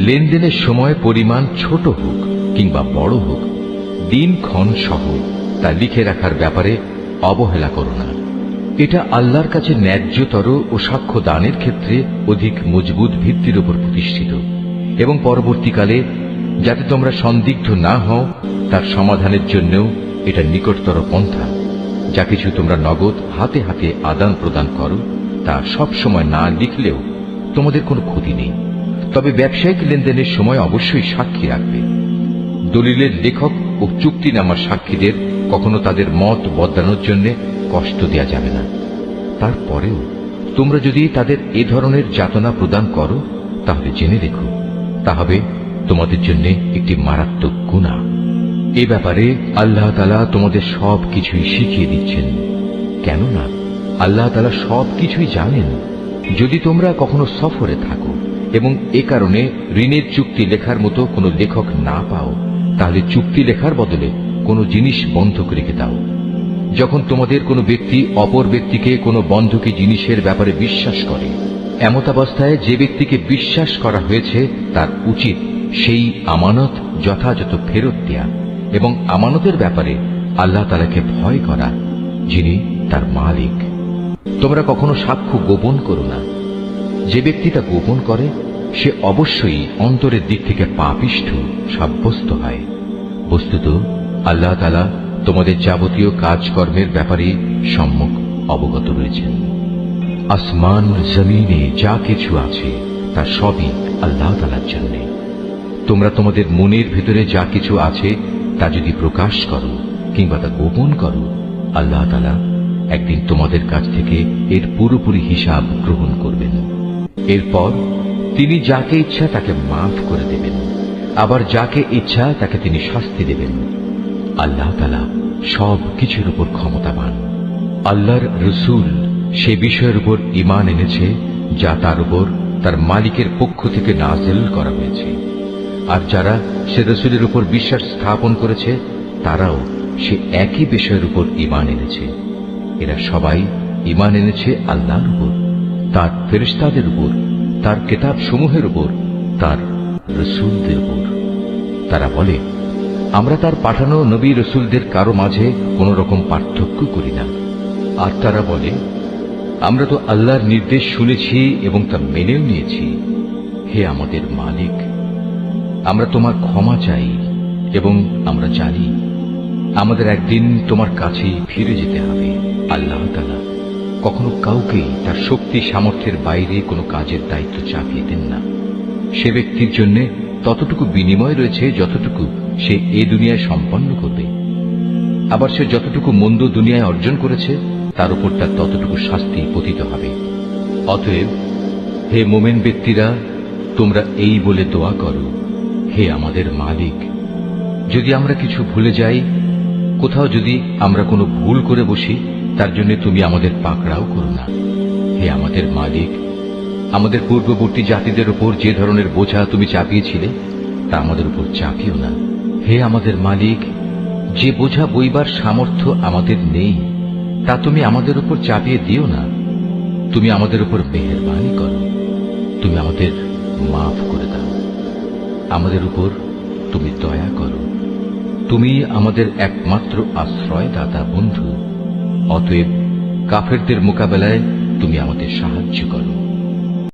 লেনদেনের সময় পরিমাণ ছোট হোক কিংবা বড় হোক, দিনক্ষণ সহ তা লিখে রাখার ব্যাপারে অবহেলা করো না। এটা আল্লাহর কাছে ন্যায্যতর ও সাক্ষ্য দানের ক্ষেত্রে অধিক মজবুত ভিত্তির উপর প্রতিষ্ঠিত, এবং পরবর্তীকালে যাতে তোমরা সন্দিগ্ধ না হও তার সমাধানের জন্যও এটা নিকটতর পন্থা। যা কিছু তোমরা নগদ হাতে হাতে আদান প্রদান করো তা সব সময় না লিখলেও তোমাদের কোনো ক্ষতি নেই, তবে ব্যবসায়িক লেনদেনের সময় অবশ্যই সাক্ষী রাখবে। দলিলের লেখক ও চুক্তিনামার সাক্ষীদের কখনো তাদের মত বদলানোর জন্য কষ্ট দেয়া যাবে না। তারপরেও তোমরা যদি তাদের এ ধরনের যাতনা প্রদান করো তাহলে জেনে রেখো তা হবে তোমাদের জন্য একটি মারাত্মক গুনাহ। এ ব্যাপারে আল্লাহ তাআলা তোমাদের সব কিছুই শিখিয়ে দিচ্ছেন, কেননা আল্লাহ তাআলা সব কিছুই জানেন। যদি তোমরা কখনো সফরে থাকো এবং এ কারণে ঋণের চুক্তি লেখার মতো কোনো লেখক না পাও, তাহলে চুক্তি লেখার বদলে কোনো জিনিস বন্ধক রেখে দাও। যখন তোমাদের কোনো ব্যক্তি অপর ব্যক্তিকে কোনো বন্ধকি জিনিসের ব্যাপারে বিশ্বাস করে, এমতাবস্থায় যে ব্যক্তিকে বিশ্বাস করা হয়েছে তার উচিত সেই আমানত যথাযথ ফেরত দেয়া এবং আমানতের ব্যাপারে আল্লাহ তাআলাকে ভয় করা, যিনি তার মালিক। তোমরা কখনো সাক্ষ্য গোপন করো না। যে ব্যক্তি তা গোপন করে সে অবশ্যই অন্তরের দিক থেকে পাপিষ্ঠ সাব্যস্ত হয়। বস্তুত আল্লাহ তাআলা তোমাদের যাবতীয় কাজকর্মের ব্যাপারে সম্যক অবগত রয়েছেন। আসমান জমিনে যা কিছু আছে তা সবই আল্লাহ তাআলার জন্য। তোমরা তোমাদের মনের ভেতরে যা কিছু আছে তা যদি প্রকাশ করো কিংবা তা গোপন করো, আল্লাহ তাআলা একদিন তোমাদের কাছ থেকে এর পুরোপুরি হিসাব গ্রহণ করবেন। এরপর তিনি যাকে ইচ্ছা তাকে মাফ করে দেবেন, আবার যাকে ইচ্ছা তাকে তিনি শাস্তি দেবেন। আল্লাহ তাআলা সব কিছুর উপর ক্ষমতাবান। আল্লাহর রসূল সে বিষয়ের উপর ঈমান এনেছে যা তার উপর তার মালিকের পক্ষ থেকে নাযিল করা হয়েছে, আর যারা সে রসূলের উপর বিশ্বাস স্থাপন করেছে তারাও সে একই বিষয়ের উপর ঈমান এনেছে। এরা সবাই ঈমান এনেছে আল্লাহর উপর, তার ফেরেশতাদের উপর, তার কিতাব সমূহের উপর, তার রসূলদের উপর। তারা বলে, আমরা তার পাঠানো নবী রসূলদের কারো মাঝে কোন রকম পার্থক্য করি না। আর তারা বলে, আমরা তো আল্লাহর নির্দেশ শুনেছি এবং তা মেনেও নিয়েছি। হে আমাদের মালিক, আমরা তোমার ক্ষমা চাই এবং আমরা জানি আমাদের একদিন তোমার কাছেই ফিরে যেতে হবে। আল্লাহ তাআলা কখনো কাউকে তার শক্তি সামর্থ্যের বাইরে কোনো কাজের দায়িত্ব চাপিয়ে দেন না। সে ব্যক্তির জন্য ততটুকু বিনিময় রয়েছে যতটুকু সে এ দুনিয়ায় সম্পন্ন করবে, আবার সে যতটুকু মন্দ দুনিয়ায় অর্জন করেছে তার উপর তার ততটুকু শাস্তি পতিত হবে। অতএব হে মোমেন ব্যক্তিরা, তোমরা এই বলে দোয়া করো, হে আমাদের মালিক, যদি আমরা কিছু ভুলে যাই, কোথাও যদি আমরা কোনো ভুল করে বসি, তার জন্য তুমি আমাদের পাকড়াও করো না। হে আমাদের মালিক, আমাদের পূর্ববর্তী জাতিদের উপর যে ধরনের বোঝা তুমি চাপিয়েছিলে তা আমাদের উপর চাপিও না। হে আমাদের মালিক, যে বোঝা বইবার সামর্থ্য আমাদের নেই তা তুমি আমাদের উপর চাপিয়ে দিও না। তুমি আমাদের উপর মেহেরবানি করো, তুমি আমাদের মাফ করে দাও। আমাদের উপর তুমি দয়া করো। তুমি আমাদের একমাত্র আশ্রয়দাতা বন্ধু, অতএব কাফেরদের মোকাবেলায় তুমি আমাদের সাহায্য করো।